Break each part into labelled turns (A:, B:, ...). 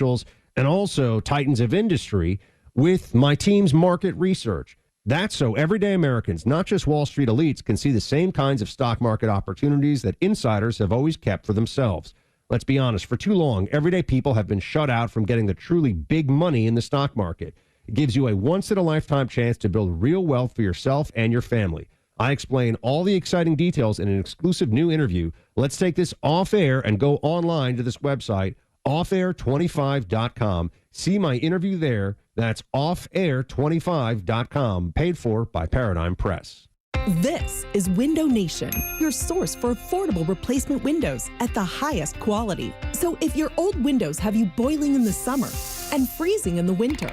A: and also titans of industry with my team's market research. That's so everyday Americans, not just Wall Street elites, can see the same kinds of stock market opportunities that insiders have always kept for themselves. Let's be honest, for too long, everyday people have been shut out from getting the truly big money in the stock market. It gives you a once-in-a-lifetime chance to build real wealth for yourself and your family. I explain all the exciting details in an exclusive new interview. Let's take this off air and go online to this website, offair25.com. See my interview there. That's offair25.com, paid for by Paradigm Press.
B: This is Window Nation, your source for affordable replacement windows at the highest quality. So if your old windows have you boiling in the summer and freezing in the winter,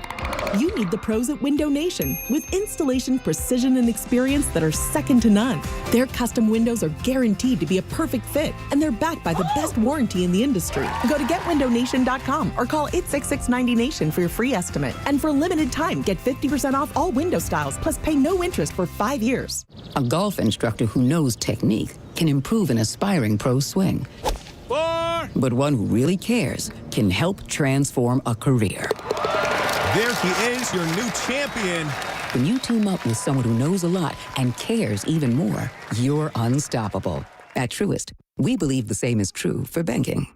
B: you need the pros at Window Nation with installation precision and experience that are second to none. Their custom windows are guaranteed to be a perfect fit, and they're backed by the best warranty in the industry. Go to getwindownation.com or call 866-90NATION for your free estimate. And for a limited time, get 50% off all window styles, plus pay no interest for 5 years.
C: A golf instructor who knows technique can improve an aspiring pro's swing. 4. But one who really cares can help transform a career.
D: There he is, your new champion.
C: When you team up with someone who knows a lot and cares even more, you're unstoppable. At Truist, we believe the same is true for banking.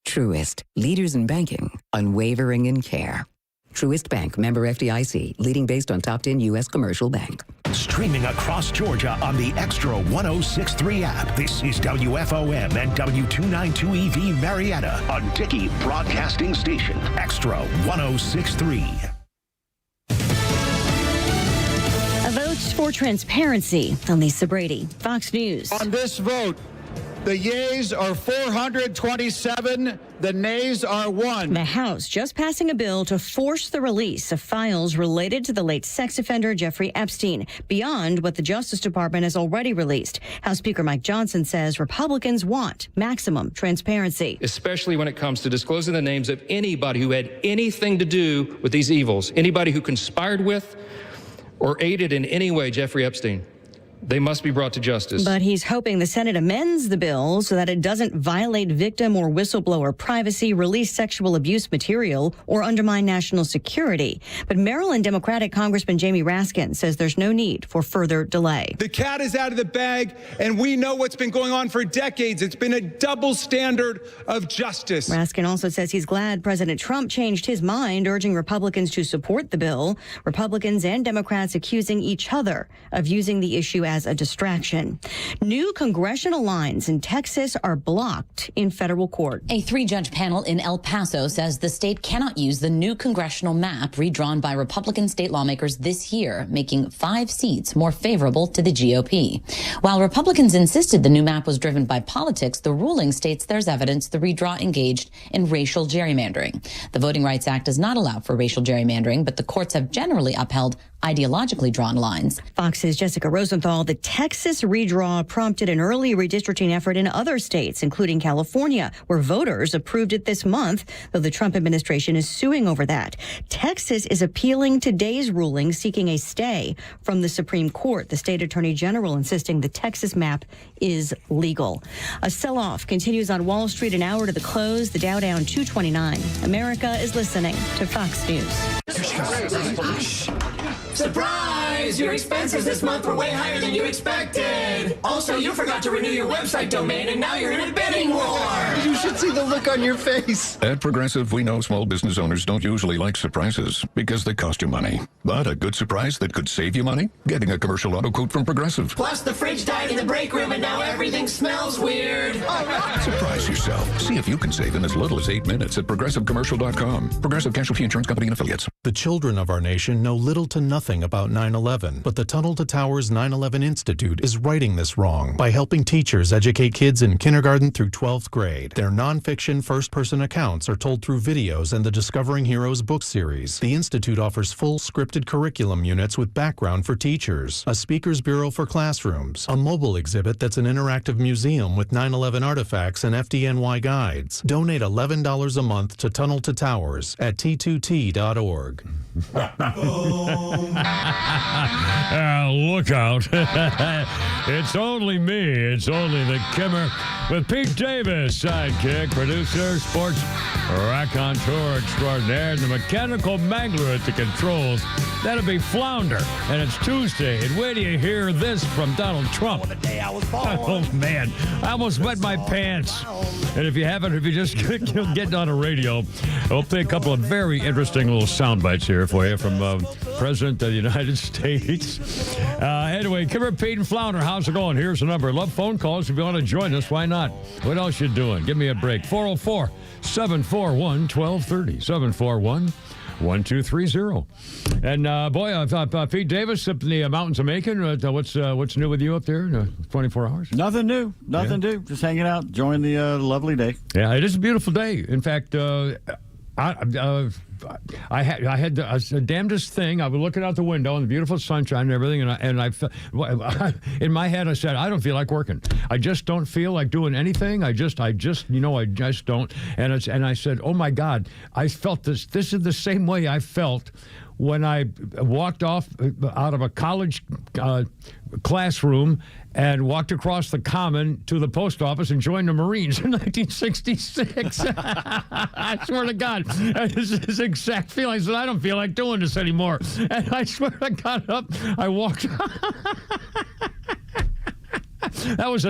C: Truist, leaders in banking, unwavering in care. Truist Bank, member FDIC, leading based on top 10 U.S. commercial bank.
E: Streaming across Georgia on the Extra 106.3 app. This is WFOM and W292EV Marietta, a Dickey Broadcasting Station. Extra 106.3.
F: A vote for transparency. I'm Lisa Brady, Fox News.
G: On this vote, the yeas are 427, the nays are 1.
F: The House just passing a bill to force the release of files related to the late sex offender Jeffrey Epstein, beyond what the Justice Department has already released. House Speaker Mike Johnson says Republicans want maximum transparency.
H: Especially when it comes to disclosing the names of anybody who had anything to do with these evils, anybody who conspired with or aided in any way Jeffrey Epstein. They must be brought to justice.
F: But he's hoping the Senate amends the bill so that it doesn't violate victim or whistleblower privacy, release sexual abuse material, or undermine national security. But Maryland Democratic Congressman Jamie Raskin says there's no need for further delay.
I: The cat is out of the bag, and we know what's been going on for decades. It's been a double standard of justice.
F: Raskin also says he's glad President Trump changed his mind, urging Republicans to support the bill. Republicans and Democrats accusing each other of using the issue as a distraction. New congressional lines in Texas are blocked in federal court.
J: A 3-judge panel in El Paso says the state cannot use the new congressional map redrawn by Republican state lawmakers this year, making 5 seats more favorable to the GOP. While Republicans insisted the new map was driven by politics, the ruling states there's evidence the redraw engaged in racial gerrymandering. The Voting Rights Act does not allow for racial gerrymandering, but the courts have generally upheld ideologically drawn lines.
F: Fox's Jessica Rosenthal. The Texas redraw prompted an early redistricting effort in other states, including California, where voters approved it this month, though the Trump administration is suing over that. Texas is appealing today's ruling, seeking a stay from the Supreme Court. The state attorney general insisting the Texas map is legal. A sell-off continues on Wall Street an hour to the close. The Dow down 229. America is listening to Fox News.
K: Surprise! Your expenses this month were way higher than you expected. Also, you forgot to renew your website domain, and now you're in a bidding war.
L: You should see the look on your face. At Progressive, we know small business owners don't usually like surprises because they cost you money. But a good surprise that could save you money? Getting a commercial auto quote from Progressive.
K: Plus, the fridge died in the break room, and now everything smells weird.
L: All right. Surprise yourself. See if you can save in as little as 8 minutes at ProgressiveCommercial.com. Progressive Casualty Insurance Company and Affiliates.
M: The children of our nation know little to nothing about 9/11, but the Tunnel to Towers 9/11 Institute is righting this wrong by helping teachers educate kids in kindergarten through 12th grade. Their nonfiction first-person accounts are told through videos and the Discovering Heroes book series. The Institute offers full scripted curriculum units with background for teachers, a speakers bureau for classrooms, a mobile exhibit that's an interactive museum with 9/11 artifacts and FDNY guides. Donate $11 a month to Tunnel to Towers at T2T.org.
N: Look out. It's only me. It's only the Kimmer with Pete Davis, sidekick, producer, sports raconteur extraordinaire, and the mechanical mangler at the controls. That'll be Flounder. And it's Tuesday. And where do you hear this from Donald Trump?
K: The day I was born.
N: Oh, man. I almost wet my pants. And if you just get on a radio, I'll play a couple of very interesting little sound bites here for you from President of the United States. Anyway, Kimmer, Pete, and Flounder, how's it going? Here's the number. Love phone calls. If you want to join us, why not? What else you doing? Give me a break. 404-741-1230. 741-1230. And Pete Davis up in the mountains of Macon. What's new with you up there in 24 hours?
O: Nothing new. Nothing new. Just hanging out, enjoying the lovely day.
N: Yeah, it is a beautiful day. In fact, I had the damnedest thing. I was looking out the window and the beautiful sunshine and everything, and I felt, in my head I said, I don't feel like working. I just don't feel like doing anything. I just don't. And I said, oh my God, I felt this. This is the same way I felt when I walked off out of a college classroom and walked across the common to the post office and joined the Marines in 1966. I swear to God, this is the exact feeling. I said, I don't feel like doing this anymore. And I swear I got up, I walked. That was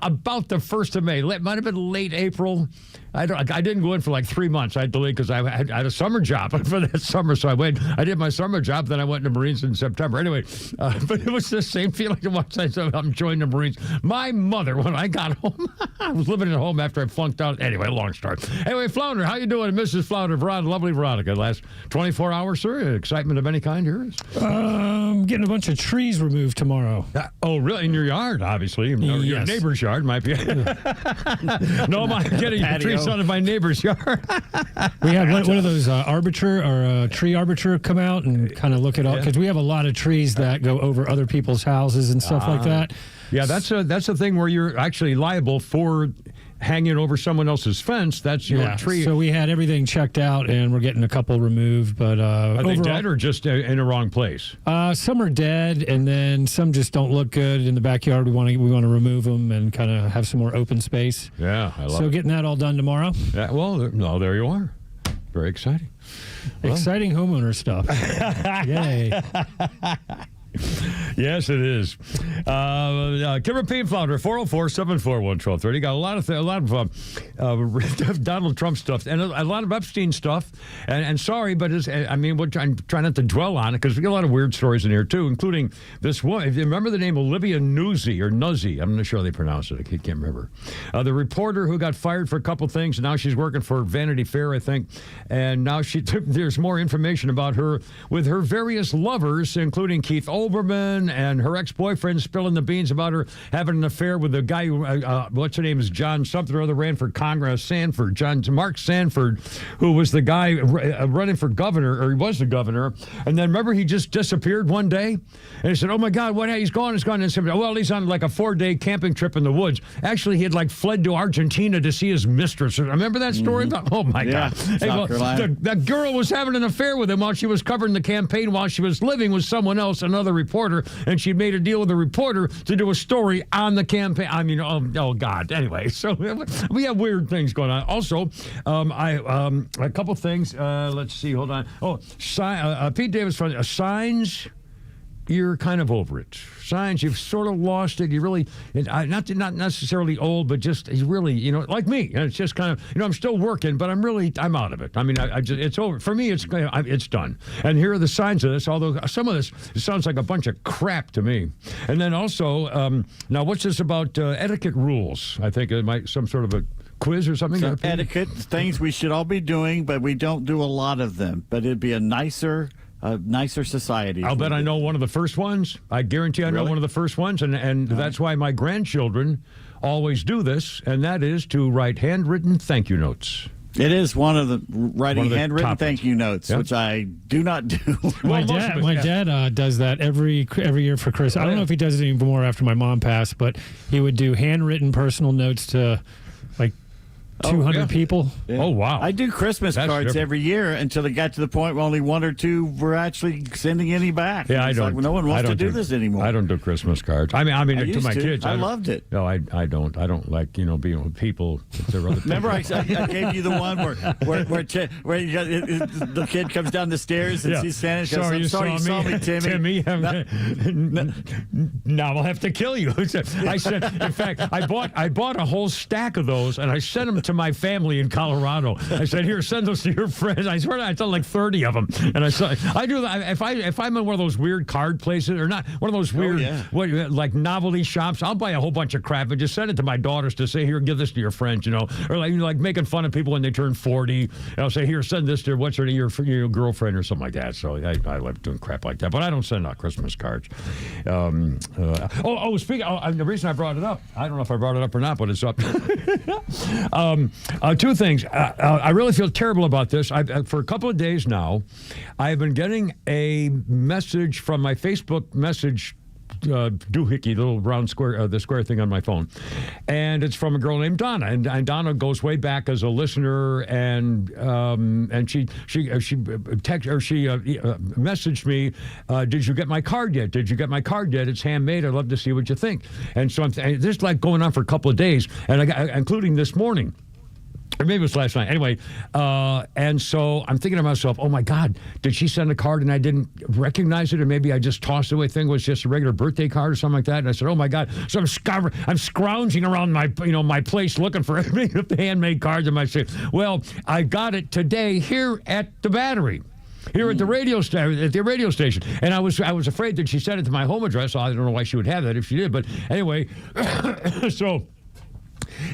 N: about the 1st of May. It might have been late April. I didn't go in for like 3 months. I delayed because I had a summer job for that summer. So I did my summer job. Then I went to Marines in September. Anyway, but it was the same feeling once I said I'm joining the Marines. My mother, when I got home, I was living at home after I flunked out. Anyway, long story. Anyway, Flounder, how you doing? Mrs. Flounder, lovely Veronica. Last 24 hours, sir? Excitement of any kind here?
P: Getting a bunch of trees removed tomorrow.
N: Oh, really? In your yard, obviously.
P: Yes.
N: Your neighbor's yard might be. No, I'm getting trees out of my neighbor's yard.
P: We had one of those tree arbiter come out and kind of look at all, because we have a lot of trees that go over other people's houses and stuff like that.
N: Yeah, that's a thing where you're actually liable for hanging over someone else's fence. That's your tree.
P: So we had everything checked out, and we're getting a couple removed. But
N: are they dead or just in the wrong place?
P: Some are dead, and then some just don't look good in the backyard. We want to remove them and kind of have some more open space.
N: Yeah, I love it.
P: So getting that all done tomorrow.
N: Yeah, well, there you are. Very exciting.
P: Exciting homeowner stuff. Yay.
N: Yes, it is. Kimmer P. Flounder, 404-741-1230. Got a lot of Donald Trump stuff and a lot of Epstein stuff. And sorry, but we're trying not to dwell on it because we got a lot of weird stories in here too, including this one. If you remember the name Olivia Nuzzi, I'm not sure how they pronounce it. I can't remember. The reporter who got fired for a couple things. Now she's working for Vanity Fair, I think. And now there's more information about her with her various lovers, including Keith Olbermann and her ex-boyfriend spilling the beans about her having an affair with the guy who, what's her name is John something or other, ran for Congress, Mark Sanford, who was the guy running for governor, or he was the governor. And then remember he just disappeared one day? And he said, oh my God, he's gone. And said, well, he's on like a 4-day camping trip in the woods. Actually, he had fled to Argentina to see his mistress. Remember that story?
O: Mm-hmm.
N: Oh my God. The girl was having an affair with him while she was covering the campaign while she was living with someone else, another reporter, and she made a deal with the reporter to do a story on the campaign. I mean, oh God. Anyway, so we have weird things going on. Also, a couple things. Let's see. Hold on. Pete Davis from Signs. You're kind of over it. Signs, you've sort of lost it. You really, not necessarily old, but just really, like me. It's just kind of, I'm still working, but I'm out of it. I mean, it's over. For me, it's done. And here are the signs of this, although some of this sounds like a bunch of crap to me. And then also, now what's this about etiquette rules? I think it might, some sort of a quiz or something?
O: Some etiquette, things we should all be doing, but we don't do a lot of them. But it'd be a nicer society.
N: I'll bet I know one of the first ones. I guarantee I know one of the first ones, and that's why my grandchildren always do this, and that is to write handwritten thank you notes.
O: It is one of the handwritten thank you notes, which I do not do.
P: My dad does that every year for Christmas. I don't know if he does it anymore after my mom passed, but he would do handwritten personal notes to 200 people.
O: Yeah.
N: Oh, wow.
O: I do Christmas
N: That's
O: cards
N: different.
O: every year until it got to the point where only one or two were actually sending any back.
N: Yeah,
O: It's like, well, no one wants to do this anymore.
N: I don't do Christmas cards. I mean, to
O: used
N: my
O: to.
N: kids.
O: I loved it.
N: No, I don't. I don't like, being with people.
O: Remember, I gave you the one where the kid comes down the stairs and sees Santa. Goes,
N: Sorry,
O: I'm sorry you saw me, Timmy.
N: Now I'll have to kill you. I said, in fact, I bought a whole stack of those, and I sent them to my family in Colorado. I said, here, send those to your friends. I swear I sent like 30 of them. And I do that. If I'm in one of those weird card places, or not one of those weird like novelty shops, I'll buy a whole bunch of crap and just send it to my daughters to say, here, give this to your friends, or like making fun of people when they turn 40. And I'll say, here, send this to your girlfriend or something like that. So I love doing crap like that, but I don't send out Christmas cards. Speaking. The reason I brought it up, I don't know if I brought it up or not, but it's up. Two things. I really feel terrible about this. For a couple of days now, I've been getting a message from my Facebook message doohickey, the little round square, the square thing on my phone, and it's from a girl named Donna, and Donna goes way back as a listener, and she messaged me, did you get my card yet? Did you get my card yet? It's handmade. I'd love to see what you think. And so this is like going on for a couple of days, and including this morning. Or maybe it was last night. Anyway, and so I'm thinking to myself, oh, my God, did she send a card and I didn't recognize it? Or maybe I just tossed it away. Thing was just a regular birthday card or something like that. And I said, oh, my God. So I'm scrounging around my place looking for the handmade cards. And I said, well, I got it today here at the Battery. Here at the radio station, and I was afraid that she sent it to my home address. I don't know why she would have that if she did, but anyway, so.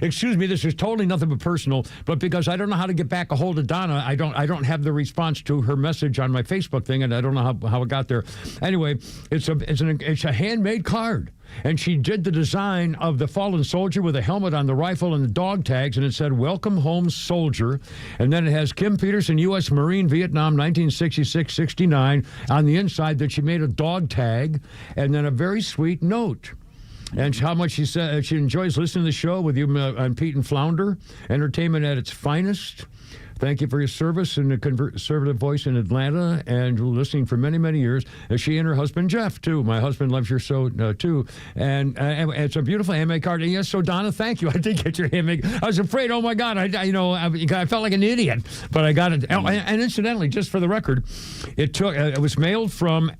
N: Excuse me, this is totally nothing but personal, but because I don't know how to get back a hold of Donna, I don't have the response to her message on my Facebook thing, and I don't know how it got there. Anyway, it's a handmade card. And she did the design of the fallen soldier with a helmet on the rifle and the dog tags, and it said, "Welcome home, soldier." And then it has Kim Peterson, U.S. Marine, Vietnam, 1966-69, on the inside that she made a dog tag, and then a very sweet note. And how much she said she enjoys listening to the show with you on Pete and Flounder. Entertainment at its finest. Thank you for your service in the conservative voice in Atlanta and listening for many, many years. She and her husband, Jeff, too. My husband loves your show, too. And it's a beautiful handmade card. And yes, so Donna, thank you. I did get your handmade. I was afraid, oh, my God, I felt like an idiot. But I got it. And incidentally, just for the record, it was mailed from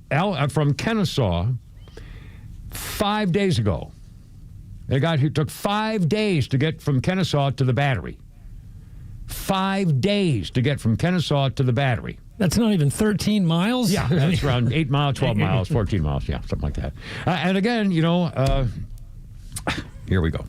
N: Kennesaw 5 days ago. It took 5 days to get from Kennesaw to the Battery. 5 days to get from Kennesaw to the Battery.
P: That's not even 13 miles?
N: Yeah, that's around 8 miles, 12 miles, 14 miles, yeah, something like that. And again, here we go.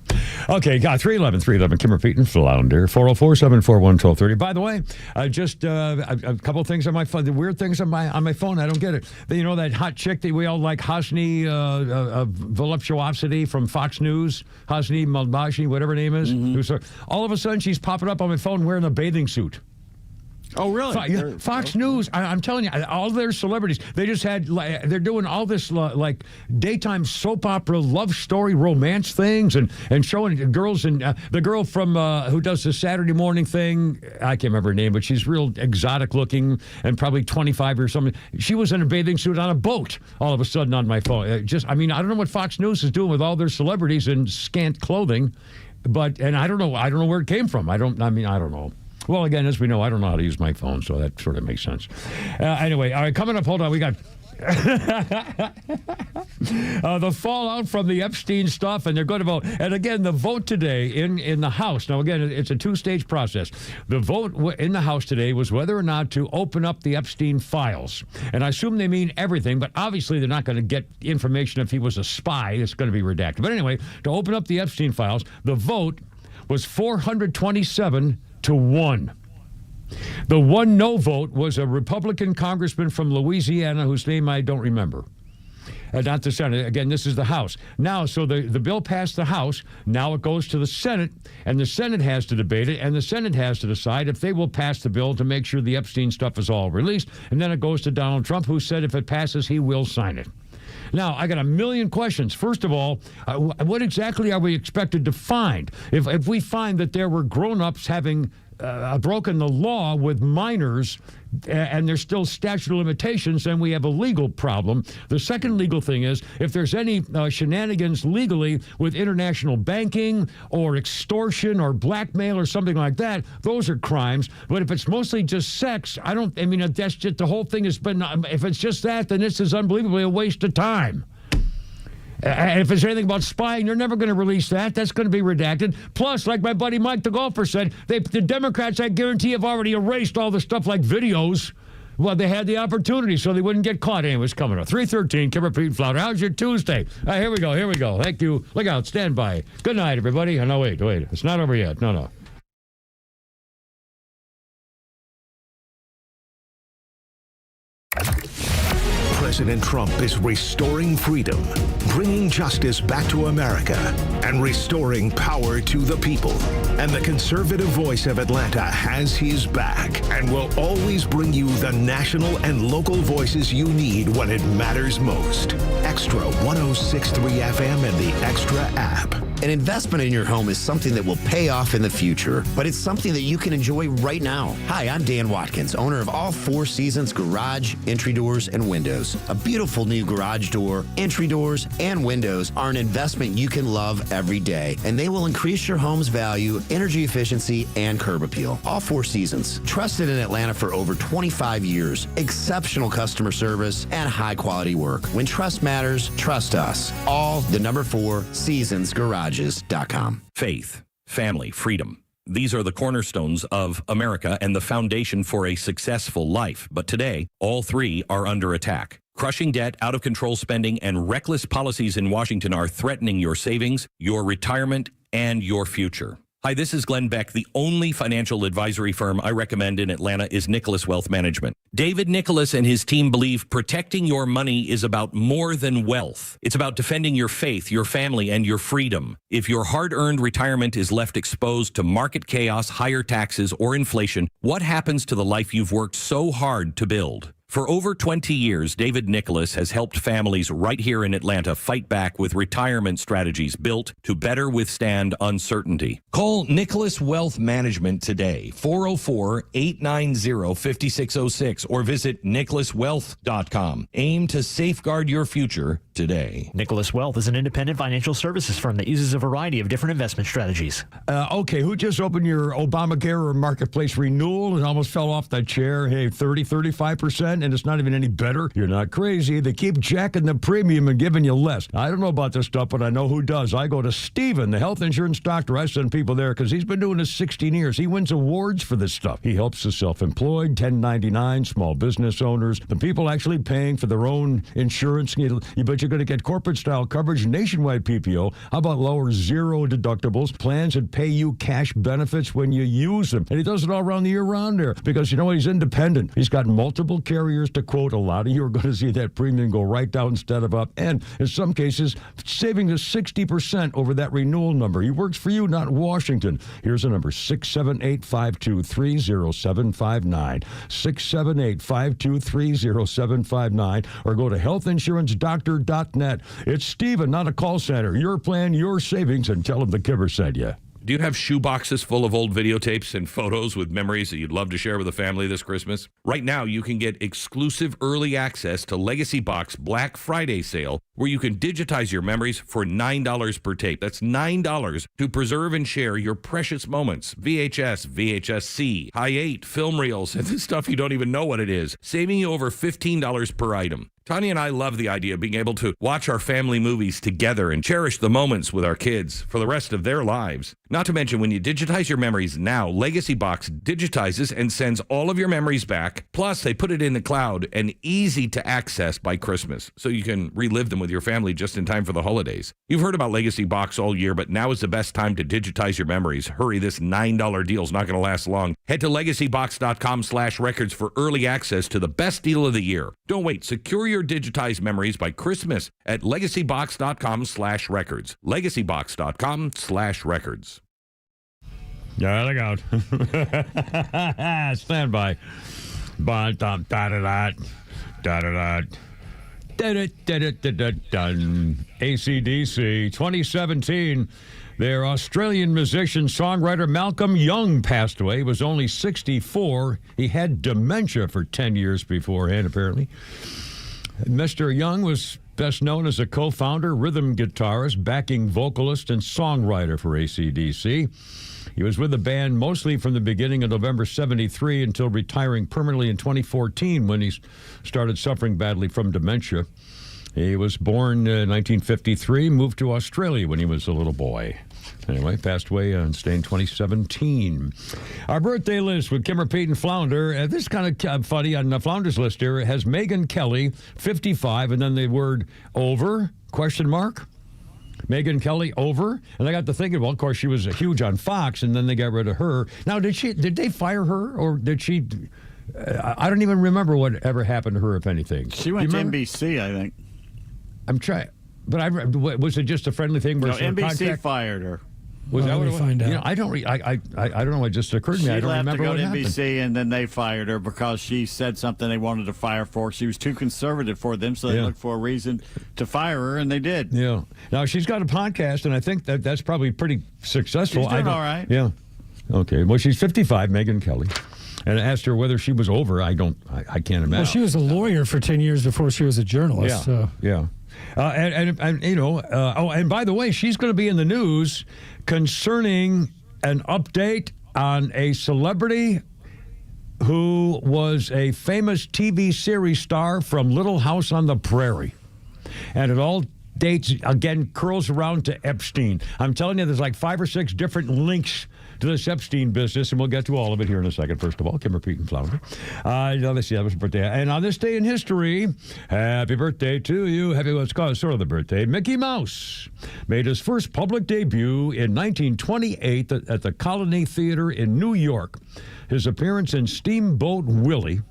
N: Okay, got 311, Kimmer, Pete, and Flounder, 404-741-1230. By the way, just a couple of things on my phone, the weird things on my phone, I don't get it. That hot chick that we all like, Hosni Voluptuosity from Fox News, Hosni Malbashi, whatever her name is. Mm-hmm. All of a sudden, she's popping up on my phone wearing a bathing suit.
O: Oh, really?
N: Fox News, I'm telling you, all their celebrities, they're doing all this like daytime soap opera, love story, romance things and showing girls, and the girl from who does the Saturday morning thing, I can't remember her name, but she's real exotic looking and probably 25 or something. She was in a bathing suit on a boat all of a sudden on my phone. I don't know what Fox News is doing with all their celebrities in scant clothing, and I don't know where it came from. I don't know. Well, again, as we know, I don't know how to use my phone, so that sort of makes sense. Anyway, all right, coming up, hold on, we got the fallout from the Epstein stuff, and they're going to vote. And again, the vote today in the House. Now, again, it's a two-stage process. The vote in the House today was whether or not to open up the Epstein files. And I assume they mean everything, but obviously they're not going to get information if he was a spy. It's going to be redacted. But anyway, to open up the Epstein files, the vote was 427 to 1. The one no vote was a Republican congressman from Louisiana whose name I don't remember. Not the Senate. Again, this is the House. Now, so the bill passed the House. Now it goes to the Senate, and the Senate has to debate it, and the Senate has to decide if they will pass the bill to make sure the Epstein stuff is all released. And then it goes to Donald Trump, who said if it passes, he will sign it. Now, I got a million questions. First of all, what exactly are we expected to find? If we find that there were grown-ups having broken the law with minors and there's still statute of limitations, then we have a legal problem. The second legal thing is if there's any shenanigans legally with international banking or extortion or blackmail or something like that, those are crimes. But if it's mostly just sex, that's just the whole thing has been, if it's just that, then this is unbelievably a waste of time. And if there's anything about spying, they're never going to release that. That's going to be redacted. Plus, like my buddy Mike the golfer said, the Democrats, I guarantee, have already erased all the stuff like videos. Well, they had the opportunity, so they wouldn't get caught. Anyways, coming up. 3:13, Kimber Pete Flounder. How's your Tuesday? Here we go. Thank you. Look out. Stand by. Good night, everybody. No, wait. It's not over yet. No.
E: President Trump is restoring freedom, bringing justice back to America, and restoring power to the people. And the conservative voice of Atlanta has his back and will always bring you the national and local voices you need when it matters most. Extra 106.3 FM and the Extra app.
Q: An investment in your home is something that will pay off in the future, but it's something that you can enjoy right now. Hi, I'm Dan Watkins, owner of All Four Seasons Garage, Entry Doors, and Windows. A beautiful new garage door, entry doors, and windows are an investment you can love every day, and they will increase your home's value, energy efficiency, and curb appeal. All Four Seasons, trusted in Atlanta for over 25 years, exceptional customer service, and high-quality work. When trust matters, trust us. All the number 4 Seasons Garage.
R: Faith, family, freedom. These are the cornerstones of America and the foundation for a successful life. But today, all three are under attack. Crushing debt, out-of-control spending, and reckless policies in Washington are threatening your savings, your retirement, and your future. Hi, this is Glenn Beck. The only financial advisory firm I recommend in Atlanta is Nicholas Wealth Management. David Nicholas and his team believe protecting your money is about more than wealth. It's about defending your faith, your family, and your freedom. If your hard-earned retirement is left exposed to market chaos, higher taxes, or inflation, what happens to the life you've worked so hard to build? For over 20 years, David Nicholas has helped families right here in Atlanta fight back with retirement strategies built to better withstand uncertainty. Call Nicholas Wealth Management today, 404-890-5606, or visit nicholaswealth.com. Aim to safeguard your future today.
S: Nicholas Wealth is an independent financial services firm that uses a variety of different investment strategies.
N: Okay, who just opened your Obamacare or Marketplace renewal and almost fell off that chair? Hey, 35%, and it's not even any better? You're not crazy. They keep jacking the premium and giving you less. I don't know about this stuff, but I know who does. I go to Steven, the health insurance doctor. I send people there because he's been doing this 16 years. He wins awards for this stuff. He helps the self-employed, 1099, small business owners, the people actually paying for their own insurance. You bet you're going to get corporate-style coverage, nationwide PPO. How about lower zero deductibles, plans that pay you cash benefits when you use them? And he does it all around the year round there because, you know what, he's independent. He's got multiple carriers to quote. A lot of you are going to see that premium go right down instead of up. And in some cases, saving us 60% over that renewal number. He works for you, not Washington. Here's a number, 678-523-0759. 678-523-0759. Or go to healthinsurancedoctor.net. It's Steven, not a call center. Your plan, your savings, and tell him the Kibber sent you.
R: Do you have shoe boxes full of old videotapes and photos with memories that you'd love to share with the family this Christmas? Right now, you can get exclusive early access to Legacy Box Black Friday sale, where you can digitize your memories for $9 per tape. That's $9 to preserve and share your precious moments. VHS, VHS-C, Hi8, film reels, and this stuff you don't even know what it is, saving you over $15 per item. Tanya and I love the idea of being able to watch our family movies together and cherish the moments with our kids for the rest of their lives. Not to mention, when you digitize your memories now, Legacy Box digitizes and sends all of your memories back. Plus, they put it in the cloud and easy to access by Christmas, so you can relive them with your family just in time for the holidays. You've heard about Legacy Box all year, but now is the best time to digitize your memories. Hurry, this $9 deal is not going to last long. Head to legacybox.com/records for early access to the best deal of the year. Don't wait. Secure your digitized memories by Christmas at legacybox.com/records. legacybox.com/records.
N: Yeah, look out. Stand by. Da-da-da. Da-da-da. AC/DC 2017. Their Australian musician, songwriter Malcolm Young passed away. He was only 64. He had dementia for 10 years beforehand, apparently. Mr. Young was best known as a co-founder, rhythm guitarist, backing vocalist, and songwriter for AC/DC. He was with the band mostly from the beginning of November 73 until retiring permanently in 2014 when he started suffering badly from dementia. He was born in 1953, moved to Australia when he was a little boy. Anyway, passed away on Stain 2017. Our birthday list with Kimmer, Pete, and Flounder. This is kind of funny. On the Flounder's list here, it has Megyn Kelly, 55, and then the word over, question mark. Megyn Kelly over. And I got to thinking, well, of course, she was huge on Fox, and then they got rid of her. Now, did they fire her, or did she... I don't even remember what ever happened to her, if anything.
O: She went to NBC, I think.
N: I'm trying... But was it just a friendly thing?
O: No, NBC fired her.
N: Was that what it was?
P: Find out.
N: You know, I don't know. It just occurred to me. I don't remember what happened.
O: She left to go to NBC, and then they fired her because she said something they wanted to fire for. She was too conservative for them, so they looked for a reason to fire her, and they did.
N: Yeah. Now, she's got a podcast, and I think that's probably pretty successful.
O: She's doing all right.
N: Yeah. Okay. Well, she's 55, Megyn Kelly. And I asked her whether she was over. I can't imagine.
P: Well, she was a lawyer for 10 years before she was a journalist.
N: Yeah.
P: So.
N: Yeah. And you know, and by the way, she's going to be in the news concerning an update on a celebrity who was a famous TV series star from Little House on the Prairie. And it all dates, again, curls around to Epstein. I'm telling you, there's like 5 or 6 different links to this Epstein business, and we'll get to all of it here in a second. First of all, Kimmer, Pete, and Flounder. Let's see, that was her birthday. And on this day in history, happy birthday to you. Happy, what's called sort of the birthday. Mickey Mouse made his first public debut in 1928 at the Colony Theater in New York. His appearance in Steamboat Willie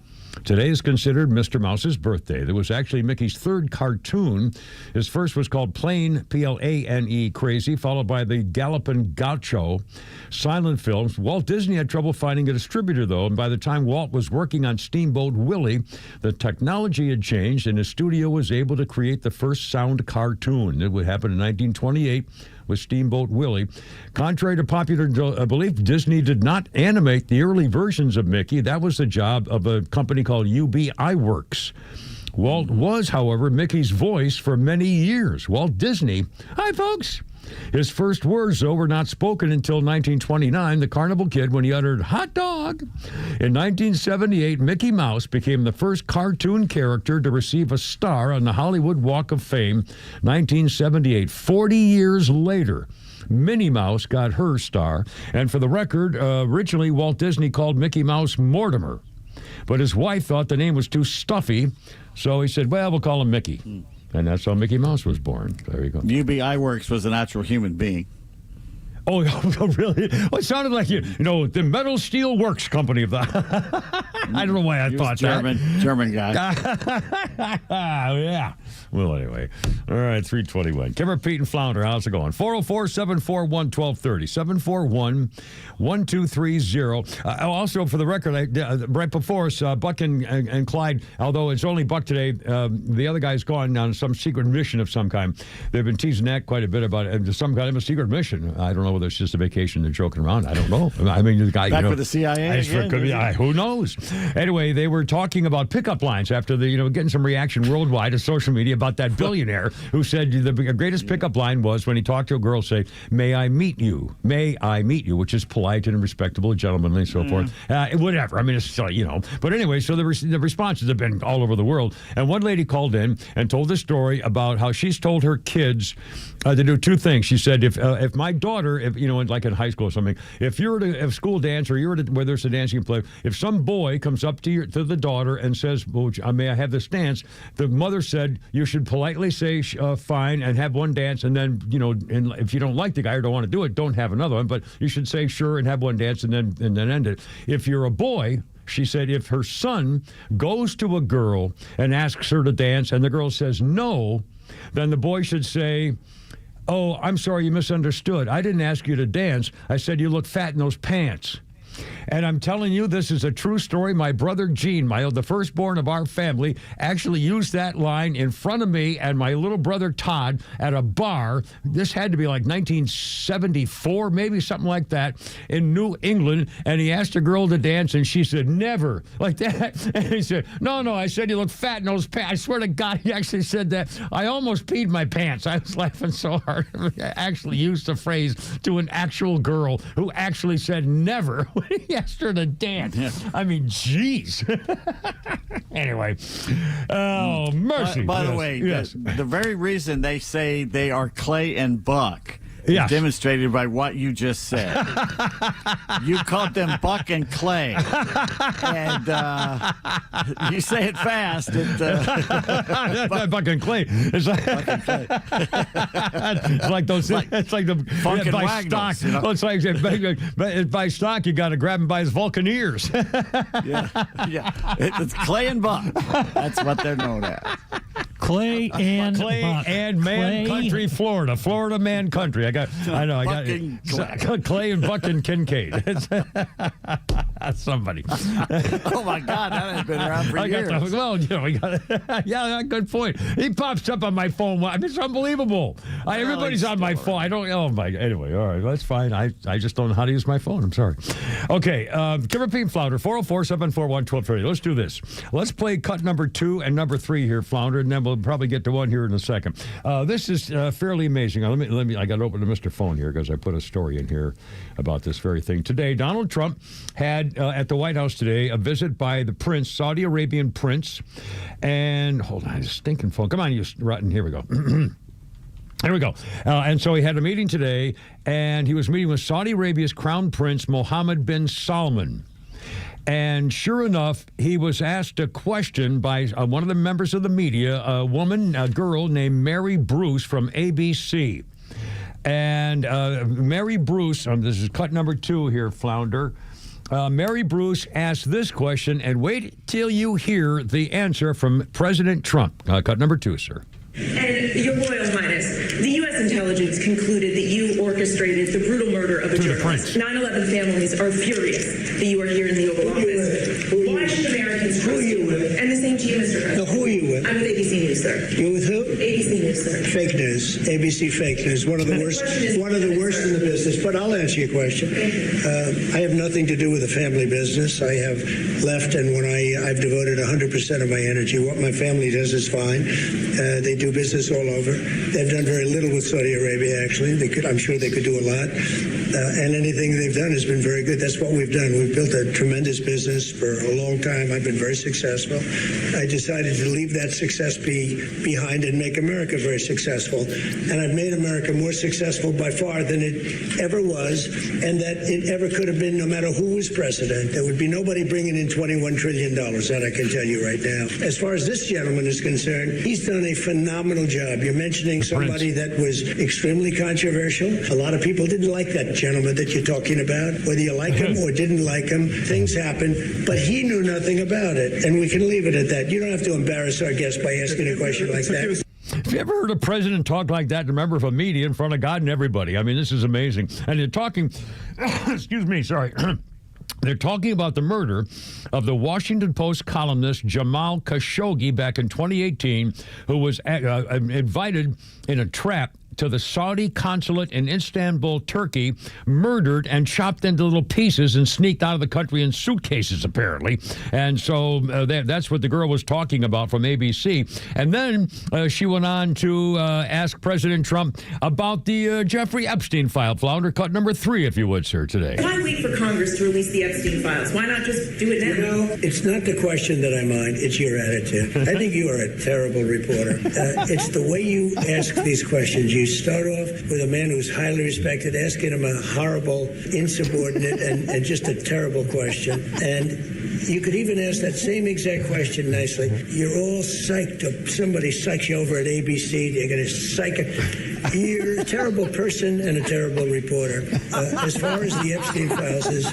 N: today is considered Mr. Mouse's birthday. There was actually Mickey's third cartoon. His first was called Plane, Plane, Crazy, followed by the Gallopin' Gaucho silent films. Walt Disney had trouble finding a distributor, though, and by the time Walt was working on Steamboat Willie, the technology had changed, and his studio was able to create the first sound cartoon. It would happen in 1928 with Steamboat Willie. Contrary to popular belief, Disney did not animate the early versions of Mickey. That was the job of a company called UBI Works. Walt was, however, Mickey's voice for many years. Walt Disney, hi folks. His first words, though, were not spoken until 1929, The Carnival Kid, when he uttered, hot dog. In 1978, Mickey Mouse became the first cartoon character to receive a star on the Hollywood Walk of Fame, 1978. 40 years later, Minnie Mouse got her star. And for the record, originally Walt Disney called Mickey Mouse Mortimer. But his wife thought the name was too stuffy, so he said, well, we'll call him Mickey. And that's how Mickey Mouse was born. There you go.
O: UBI Works was an actual human being.
N: Oh, really? Well, it sounded like, the Metal Steel Works Company of the... I don't know why I thought
O: German,
N: that.
O: German guy.
N: Yeah. Well, anyway. All right, 321. Kimmer, Pete, and Flounder, how's it going? 404-741-1230. 741-1230. Also, for the record, right before us, Buck and Clyde, although it's only Buck today, the other guy's gone on some secret mission of some kind. They've been teasing that quite a bit about it. Some kind of a secret mission. I don't know whether it's just a vacation, they're joking around. I don't know. I mean, the guy,
O: back with the CIA again,
N: who knows? Anyway, they were talking about pickup lines after getting some reaction worldwide to social media about that billionaire who said the greatest pickup line was when he talked to a girl, say, may I meet you? May I meet you? Which is polite and respectable, gentlemanly, and so forth. Whatever. I mean, it's silly, But anyway, so the responses have been all over the world. And one lady called in and told the story about how she's told her kids to do 2 things. She said, if my daughter, like in high school or something, if you're at a school dance or you're at where there's a dance you can play, if some boy comes up to the daughter and says, well, may I have this dance? The mother said you should politely say fine and have one dance, and then, and if you don't like the guy or don't want to do it, don't have another one, but you should say sure and have one dance and then end it. If you're a boy, she said, if her son goes to a girl and asks her to dance and the girl says no, then the boy should say, oh, I'm sorry, you misunderstood. I didn't ask you to dance. I said you look fat in those pants. And I'm telling you, this is a true story. My brother Gene, the firstborn of our family, actually used that line in front of me and my little brother Todd at a bar. This had to be like 1974, maybe something like that, in New England. And he asked a girl to dance, and she said, never, like that. And he said, no, I said you look fat in those pants. I swear to God, he actually said that. I almost peed my pants. I was laughing so hard. I actually used the phrase to an actual girl who actually said never when he asked her to dance. Yeah. I mean, jeez. Anyway. Oh, mercy.
O: By the way, the very reason they say they are Clay and Buck is demonstrated by what you just said. You called them Buck and Clay. And you say it fast.
N: Buck and Clay. It's like,
O: Buck and Clay.
N: It's like those. It's like the
O: Funkin'
N: by
O: Wagnalls,
N: stock.
O: you know?
N: Well, it's like by stock. You got to grab him by his Vulcan ears.
O: Yeah. It's Clay and Buck. That's what they're known as.
P: Clay and
N: Man Country, Florida. Florida Man Country. I got Clay and Buck and Kincaid. That's somebody.
O: Oh my God, that has been around for years.
N: We got good point. He pops up on my phone. I mean, it's unbelievable. Everybody's on my phone. I don't. Oh my. Anyway, all right, that's fine. I just don't know how to use my phone. I'm sorry. Okay, Kim Repeat Flounder 404-741-1230. Let's do this. Let's play cut number 2 and number 3 here, Flounder, and then we'll probably get to one here in a second. This is fairly amazing. Now, let me. I got to open to Mr. Phone here because I put a story in here about this very thing. Today, Donald Trump had at the White House today a visit by the prince, Saudi Arabian prince, and hold on, stinking phone. Come on, you rotten. Here we go. Here we go. And so he had a meeting today, and he was meeting with Saudi Arabia's Crown Prince Mohammed bin Salman. And sure enough, he was asked a question by one of the members of the media, a girl named Mary Bruce from ABC. And Mary Bruce, this is cut number 2 here, Flounder. Mary Bruce asked this question, and wait till you hear the answer from President Trump. Cut number 2, sir.
T: And Your Royal Highness, the U.S. intelligence concluded that you orchestrated the brutal murder of a journalist. 9/11 families are furious that you are here in the Oval Office. Why should Americans trust you? And the same to you, Mr. President.
U: Who are you with?
T: I'm with ABC News, sir.
U: You're with who?
T: ABC News, sir.
U: Fake news. ABC fake news. One of the worst in the business. But I'll answer your question. I have nothing to do with the family business. I have left, and when I've devoted 100% of my energy. What my family does is fine. They do business all over. They've done very little with Saudi Arabia, actually. I'm sure they could do a lot. And anything they've done has been very good. That's what we've done. We've built a tremendous business for a long time. I've been very successful. I decided to leave that success behind and make America very successful. And I've made America more successful by far than it ever was, and that it ever could have been, no matter who was president. There would be nobody bringing in $21 trillion, that I can tell you right now. As far as this gentleman is concerned, he's done a phenomenal job. You're mentioning somebody that was extremely controversial. A lot of people didn't like that gentleman that you're talking about. Whether you like him or didn't like him, things happen. But he knew nothing about it, and we can leave it at that. You don't have to embarrass our guest by asking a question like that.
N: Have you ever heard a president talk like that, a member of a media in front of God and everybody? I mean, this is amazing. And they're talking, excuse me, sorry. They're talking about the murder of the Washington Post columnist Jamal Khashoggi back in 2018, who was invited in a trap to the Saudi consulate in Istanbul, Turkey, murdered and chopped into little pieces and sneaked out of the country in suitcases, apparently. And so that's what the girl was talking about from ABC. And then she went on to ask President Trump about the Jeffrey Epstein file. Flounder, cut number 3, if you would, sir, today.
T: Why wait for Congress to release the Epstein files? Why not just do it now?
U: You know, it's not the question that I mind. It's your attitude. I think you are a terrible reporter. It's the way you ask these questions. You start off with a man who's highly respected, asking him a horrible, insubordinate, and just a terrible question. And you could even ask that same exact question nicely. You're all psyched up. Somebody psychs you over at ABC. You're going to psych it. You're a terrible person and a terrible reporter. As far as the Epstein files is,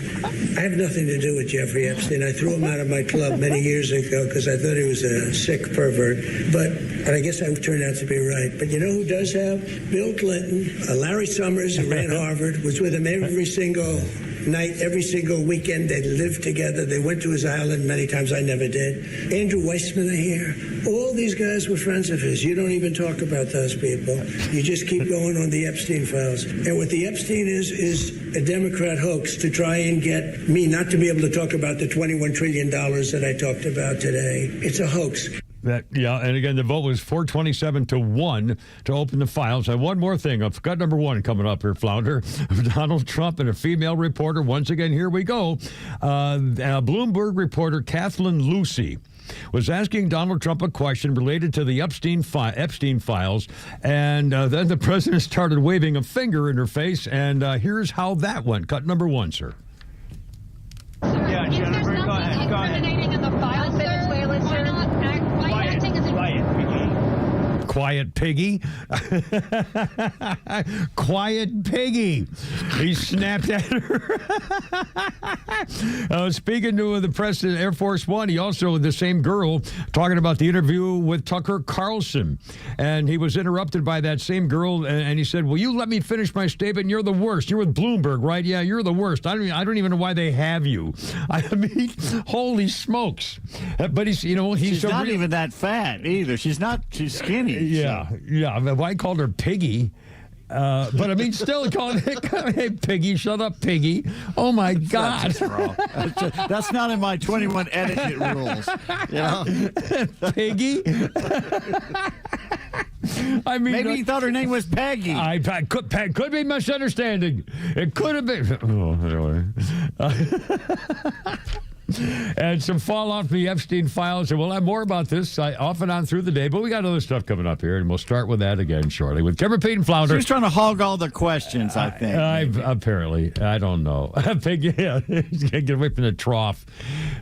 U: I have nothing to do with Jeffrey Epstein. I threw him out of my club many years ago because I thought he was a sick pervert. But I guess I turned out to be right. But you know who does have? Bill Clinton, Larry Summers, who ran Harvard, was with him every single night, every single weekend. They lived together. They went to his island many times. I never did. Andrew Weissman here. All these guys were friends of his. You don't even talk about those people. You just keep going on the Epstein files. And what the Epstein is a Democrat hoax to try and get me not to be able to talk about the $21 trillion that I talked about today. It's a hoax.
N: And again, the vote was 427-1 to open the files. And one more thing. I've got number one coming up here, Flounder. Donald Trump and a female reporter. Once again, here we go. Bloomberg reporter Kathleen Lucy was asking Donald Trump a question related to the Epstein files, and then the president started waving a finger in her face, and here's how that went. Cut number one, sir.
A: Yeah, Jennifer, go ahead. Go ahead. In the files, Venezuela, sir.
N: Quiet Piggy. Quiet Piggy. He snapped at her. Speaking to the president, Air Force One, he also, the same girl, talking about the interview with Tucker Carlson. And he was interrupted by that same girl, and he said, will you let me finish my statement? You're the worst. You're with Bloomberg, right? Yeah, you're the worst. I don't even know why they have you. I mean, holy smokes. But he's
O: not even that fat either. She's skinny.
N: Yeah. I called her Piggy. But I mean, still calling it, hey, Piggy, shut up, Piggy. Oh, my God.
O: That's not in my 21 etiquette rules. You know?
N: Piggy? I mean,
O: maybe he thought her name was Peggy.
N: Could be misunderstanding. It could have been. Oh, anyway. And some fallout from the Epstein files, and we'll have more about this off and on through the day, but we got other stuff coming up here, and we'll start with that again shortly with Kimber, Pete, and Flounder.
O: She's trying to hog all the questions, I think.
N: Apparently. I don't know. Yeah, he's going to get away from the trough.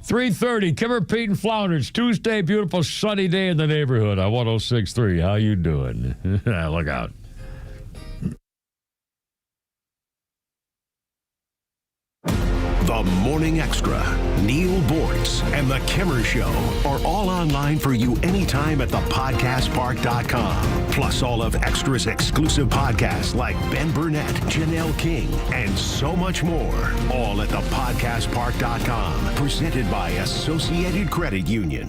N: 3:30, Kimber, Pete, and Flounder. It's Tuesday, beautiful sunny day in the neighborhood on 106.3. How you doing? Look out.
E: The Morning Extra, Neil Bortz, and The Kimmer Show are all online for you anytime at thepodcastpark.com. Plus all of Extra's exclusive podcasts like Ben Burnett, Janelle King, and so much more. All at thepodcastpark.com. Presented by Associated Credit Union.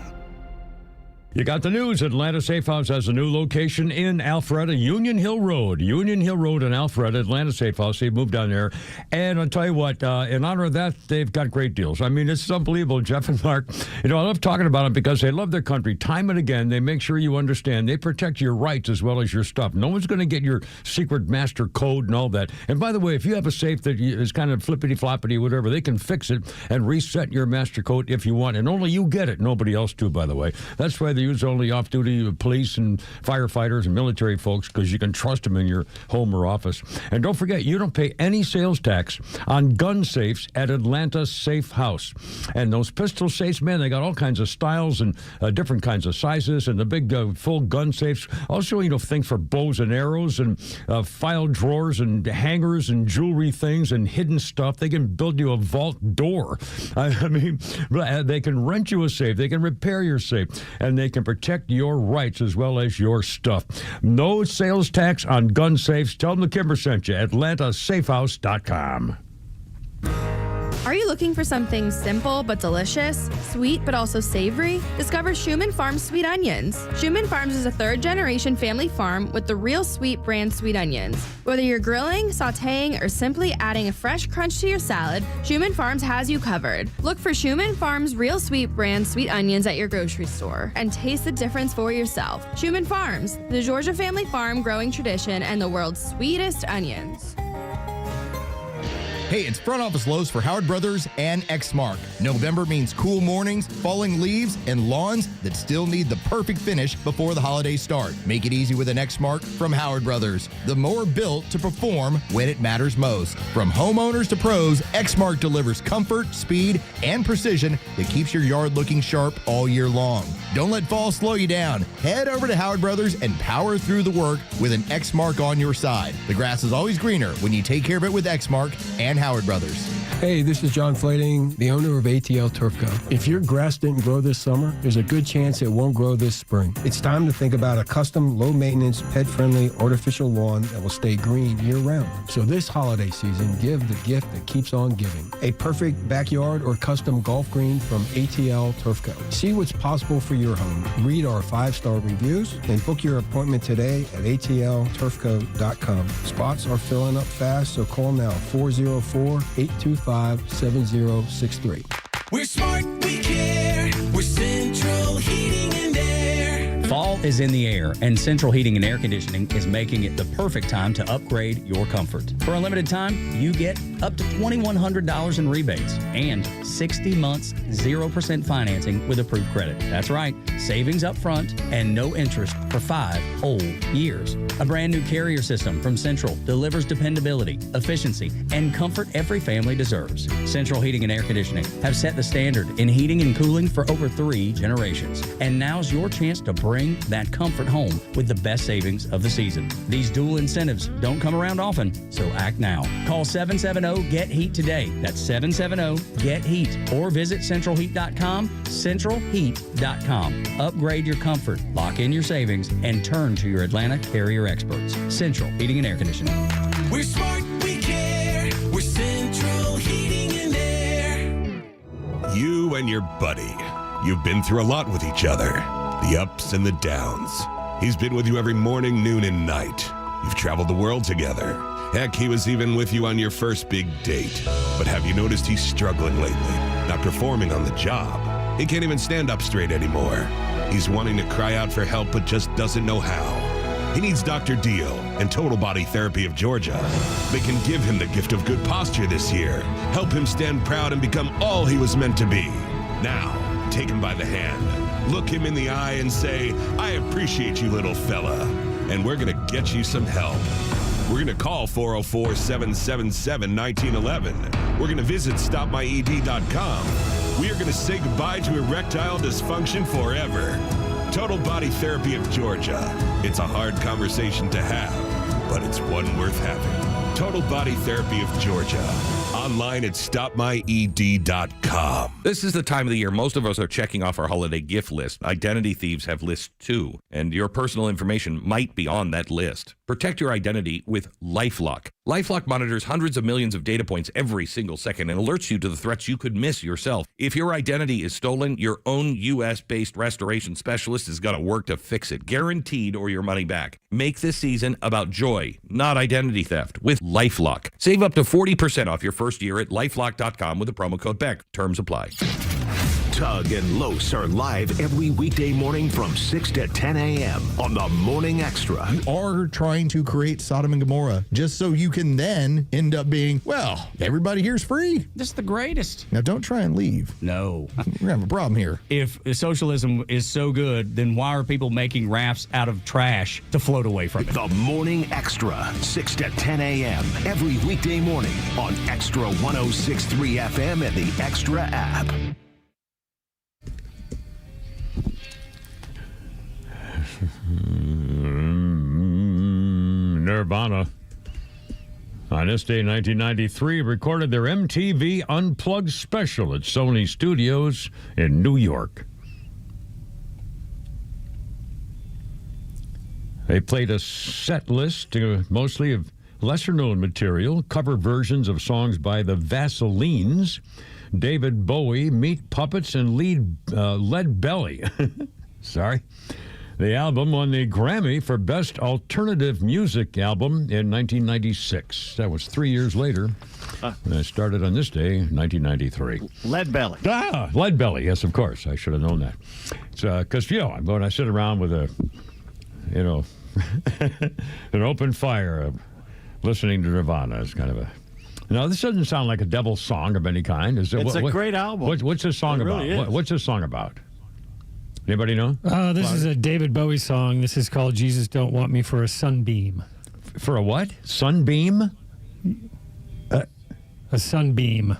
N: You got the news. Atlanta Safe House has a new location in Alpharetta, Union Hill Road. Union Hill Road in Alpharetta, Atlanta Safe House. They moved down there. And I'll tell you what, in honor of that, they've got great deals. I mean, it's unbelievable. Jeff and Mark, I love talking about them because they love their country. Time and again, they make sure you understand. They protect your rights as well as your stuff. No one's going to get your secret master code and all that. And by the way, if you have a safe that is kind of flippity-floppity, whatever, they can fix it and reset your master code if you want. And only you get it. Nobody else do, by the way. That's why they use only off-duty police and firefighters and military folks because you can trust them in your home or office. And don't forget, you don't pay any sales tax on gun safes at Atlanta Safe House. And those pistol safes, man, they got all kinds of styles and different kinds of sizes and the big full gun safes. Also, things for bows and arrows and file drawers and hangers and jewelry things and hidden stuff. They can build you a vault door. I mean, they can rent you a safe. They can repair your safe. And they can protect your rights as well as your stuff. No sales tax on gun safes. Tell them the Kimber sent you. AtlantaSafehouse.com.
A: Are you looking for something simple but delicious, sweet but also savory? Discover Schumann Farms Sweet Onions. Schumann Farms is a third-generation family farm with the Real Sweet brand sweet onions. Whether you're grilling, sautéing, or simply adding a fresh crunch to your salad, Schumann Farms has you covered. Look for Schumann Farms Real Sweet brand sweet onions at your grocery store and taste the difference for yourself. Schumann Farms, the Georgia family farm growing tradition and the world's sweetest onions.
V: Hey, it's Front Office Lows for Howard Brothers and Exmark. November means cool mornings, falling leaves, and lawns that still need the perfect finish before the holidays start. Make it easy with an Exmark from Howard Brothers. The mower built to perform when it matters most. From homeowners to pros, Exmark delivers comfort, speed, and precision that keeps your yard looking sharp all year long. Don't let fall slow you down. Head over to Howard Brothers and power through the work with an Exmark on your side. The grass is always greener when you take care of it with Exmark and Howard Brothers.
B: Hey, this is John Flading, the owner of ATL Turfco. If your grass didn't grow this summer, there's a good chance it won't grow this spring. It's time to think about a custom, low-maintenance, pet-friendly, artificial lawn that will stay green year-round. So this holiday season, give the gift that keeps on giving. A perfect backyard or custom golf green from ATL Turfco. See what's possible for your home. Read our 5-star reviews and book your appointment today at atlturfco.com. Spots are filling up fast, so call now 404-825-7063.
K: We're smart, we care. We're Central Heating and Air.
D: Fall is in the air, and Central Heating and Air Conditioning is making it the perfect time to upgrade your comfort. For a limited time, you get up to $2,100 in rebates and 60 months, 0% financing with approved credit. That's right, savings up front and no interest for 5 whole years. A brand new carrier system from Central delivers dependability, efficiency, and comfort every family deserves. Central Heating and Air Conditioning have set the standard in heating and cooling for over 3 generations. And now's your chance to bring that comfort home with the best savings of the season. These dual incentives don't come around often, so act now. Call 770-GET-HEAT today. That's 770-GET-HEAT. Or visit centralheat.com, centralheat.com. Upgrade your comfort, lock in your savings, and turn to your Atlanta carrier experts. Central Heating and Air Conditioning.
K: We're smart, we care. We're Central Heating and Air.
W: You and your buddy. You've been through a lot with each other. The ups and the downs. He's been with you every morning, noon, and night. You've traveled the world together. Heck, he was even with you on your first big date. But have you noticed he's struggling lately? Not performing on the job. He can't even stand up straight anymore. He's wanting to cry out for help, but just doesn't know how. He needs Dr. Deal and Total Body Therapy of Georgia. They can give him the gift of good posture this year, help him stand proud and become all he was meant to be. Now, take him by the hand, look him in the eye and say, I appreciate you, little fella, and we're gonna get you some help. We're gonna call 404-777-1911. We're gonna visit stopmyed.com. We are gonna say goodbye to erectile dysfunction forever. Total Body Therapy of Georgia. It's a hard conversation to have, but it's one worth having. Total Body Therapy of Georgia. Online at stopmyed.com.
R: This is the time of the year most of us are checking off our holiday gift list. Identity thieves have lists too, and your personal information might be on that list. Protect your identity with LifeLock. LifeLock monitors hundreds of millions of data points every single second and alerts you to the threats you could miss yourself. If your identity is stolen, your own U.S.-based restoration specialist is going to work to fix it, guaranteed, or your money back. Make this season about joy, not identity theft, with LifeLock. Save up to 40% off your first year at LifeLock.com with the promo code BECK. Terms apply.
E: Tug and Los are live every weekday morning from 6 to 10 a.m. on the Morning Extra.
V: You are trying to create Sodom and Gomorrah just so you can then end up being, well, everybody here's free.
X: This is the greatest.
V: Now, don't try and leave.
X: No.
V: We're going to have a problem here.
X: If socialism is so good, then why are people making rafts out of trash to float away from it?
E: The Morning Extra, 6 to 10 a.m. every weekday morning on Extra 106.3 FM and the Extra app.
N: Nirvana, on this day, 1993, recorded their MTV Unplugged special at Sony Studios in New York. They played a set list, mostly of lesser-known material, cover versions of songs by the Vaselines, David Bowie, Meat Puppets, and Lead Belly. Sorry. The album won the Grammy for Best Alternative Music Album in 1996. That was 3 years later. And it started on this day, 1993.
O: Lead Belly.
N: Lead Belly, yes, of course. I should have known that. Because, when I sit around with an open fire listening to Nirvana, it's kind of a... Now, this doesn't sound like a devil song of any kind.
O: It's a great album.
N: What's this song about?
O: Really
N: What's this song about? Anybody know?
P: This is a David Bowie song. This is called Jesus Don't Want Me for a Sunbeam.
N: For a what? Sunbeam?
P: A sunbeam.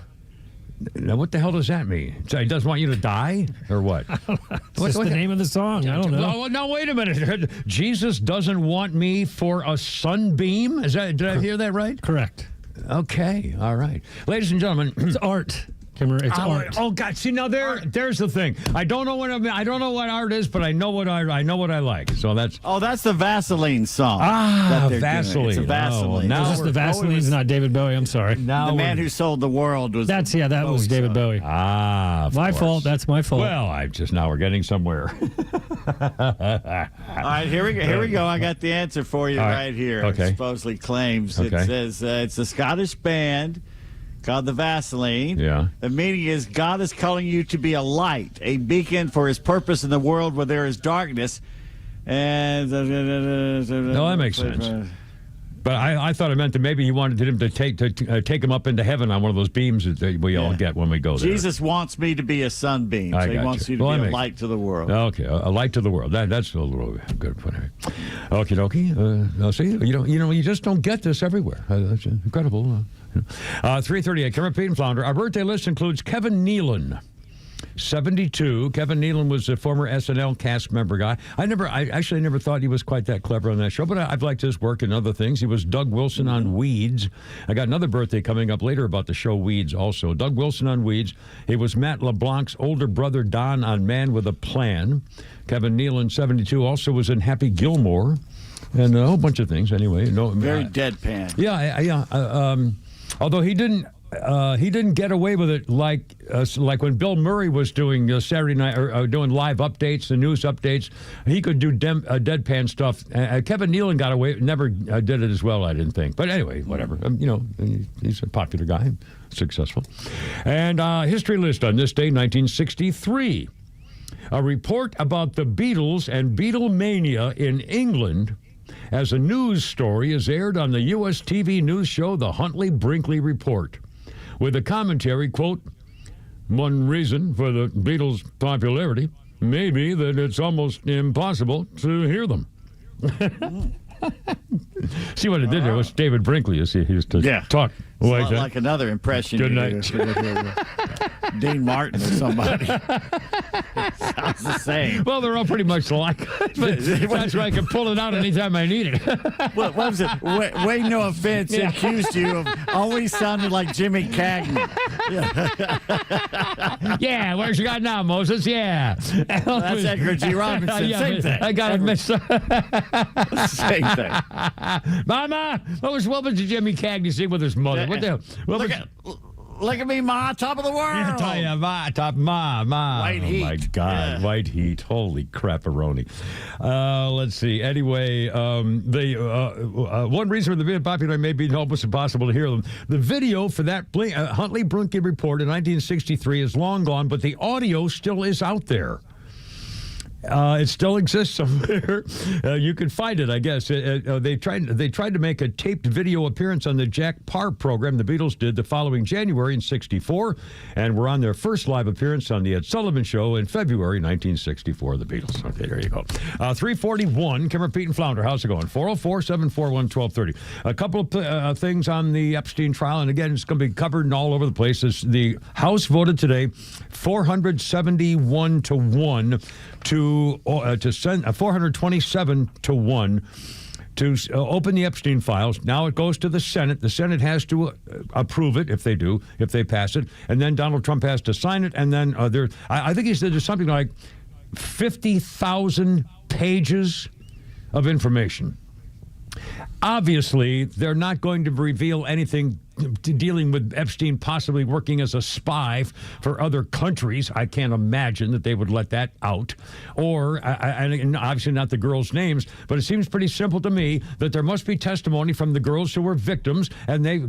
N: Now, what the hell does that mean? So he doesn't want you to die? Or what?
P: What's the name of the song? I don't know.
N: Oh, now, wait a minute. Jesus doesn't want me for a sunbeam? Did I hear that right?
P: Correct.
N: Okay, all right. Ladies and gentlemen.
P: It's art. It's art.
N: Oh God! See now there's the thing. I don't know what art is, but I know what I like. So that's
O: the Vaseline song.
N: Vaseline.
O: It's a Vaseline.
N: Now
P: the Vaseline's not David Bowie. I'm sorry.
O: The man who sold the world was.
P: That was David Bowie.
N: My
P: fault. That's my fault.
N: Well, now we're getting somewhere.
O: All right, here we go. I got the answer for you right here.
N: Okay.
O: It supposedly claims
N: Okay.
O: it says it's a Scottish band called the Vaseline.
N: Yeah.
O: The meaning is God is calling you to be a light, a beacon for His purpose in the world where there is darkness. And
N: no, that makes sense. But I thought it meant that maybe he wanted him to take him up into heaven on one of those beams that we all get when we go there.
O: Jesus wants me to be a sunbeam. So He wants you to be a light to the world.
N: Okay, a light to the world. That's a little good. Okie dokie. See, you just don't get this everywhere. That's incredible. 338. Cameron Pete and Flounder. Our birthday list includes Kevin Nealon. 72. Kevin Nealon was a former SNL cast member guy. I actually never thought he was quite that clever on that show, but I've liked his work and other things. He was Doug Wilson on Weeds. I got another birthday coming up later about the show Weeds also. Doug Wilson on Weeds. He was Matt LeBlanc's older brother Don on Man with a Plan. Kevin Nealon, 72, also was in Happy Gilmore and a whole bunch of things anyway.
O: Very deadpan.
N: Yeah. Although he didn't get away with it like when Bill Murray was doing Saturday night or doing live updates, the news updates. He could do deadpan stuff. Kevin Nealon got away, never did it as well, I didn't think. But anyway, whatever. He's a popular guy, successful. And history list on this day, 1963. A report about the Beatles and Beatlemania in England as a news story is aired on the U.S. TV news show The Huntley-Brinkley Report, with a commentary, quote, one reason for the Beatles' popularity may be that it's almost impossible to hear them. See what it did there was David Brinkley. You see, he used to talk like that.
O: Like another impression.
N: Good night.
O: Dean Martin or somebody. Sounds the same.
N: Well, they're all pretty much alike. That's why I can pull it out anytime I need it.
O: What was it? Way no offense, he accused you of always sounding like Jimmy Cagney.
N: Yeah, where's you got now, Moses? Yeah.
O: That's Edgar G. Robinson. Same thing.
N: I got to miss.
O: Same thing.
N: Mama, what was the Jimmy Cagney sing with his mother? What the hell?
O: Look at me, Ma, top of the world.
N: I tell you, Ma.
O: White heat.
N: Oh, my God. Yeah. White heat. Holy crap-a-roni. Let's see. Anyway, one reason for the being popular may be almost impossible to hear them. The video for that Huntley-Brinkley report in 1963 is long gone, but the audio still is out there. It still exists somewhere. You can find it, I guess. They tried to make a taped video appearance on the Jack Parr program. The Beatles did the following January in '64, and were on their first live appearance on the Ed Sullivan Show in February 1964. The Beatles. Okay, there you go. 341. Cameron, Pete, and Flounder. How's it going? 404-741-1230. A couple of things on the Epstein trial, and again, it's going to be covered all over the place. The House voted today 471 to 1 to send 427 to 1 to open the Epstein files. Now it goes to the Senate. The Senate has to approve it if they pass it, and then Donald Trump has to sign it. And then I think he said there's something like 50,000 pages of information. Obviously, they're not going to reveal anything dealing with Epstein possibly working as a spy for other countries. I can't imagine that they would let that out. Or, and obviously not the girls' names, but it seems pretty simple to me that there must be testimony from the girls who were victims, and they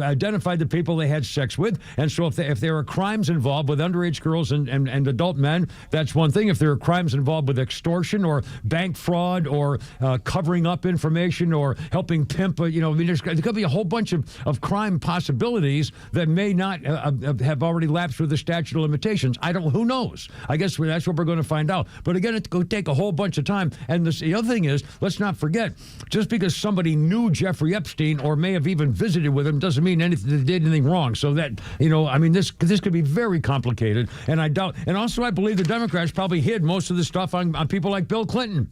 N: identified the people they had sex with. And so if there are crimes involved with underage girls and adult men, that's one thing. If there are crimes involved with extortion or bank fraud or covering up information or helping pimp, there could be a whole bunch of crime possibilities that may not have already lapsed with the statute of limitations. Who knows? I guess that's what we're going to find out. But again, it's going to take a whole bunch of time. And the other thing is, let's not forget, just because somebody knew Jeffrey Epstein or may have even visited with him doesn't mean they did anything wrong. So that, this could be very complicated. And I doubt, and also I believe the Democrats probably hid most of the stuff on people like Bill Clinton.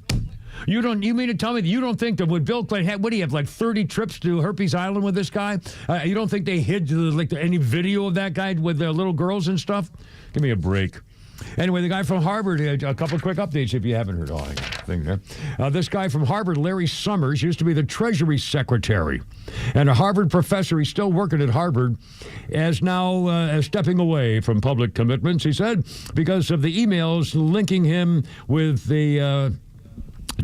N: You mean to tell me that you don't think that when Bill Clinton had, what do you have, like 30 trips to Herpes Island with this guy? You don't think they hid any video of that guy with the little girls and stuff? Give me a break. Anyway, the guy from Harvard, a couple of quick updates if you haven't heard. Oh, I got a thing there. This guy from Harvard, Larry Summers, used to be the Treasury Secretary and a Harvard professor. He's still working at Harvard, is now stepping away from public commitments, he said, because of the emails linking him with the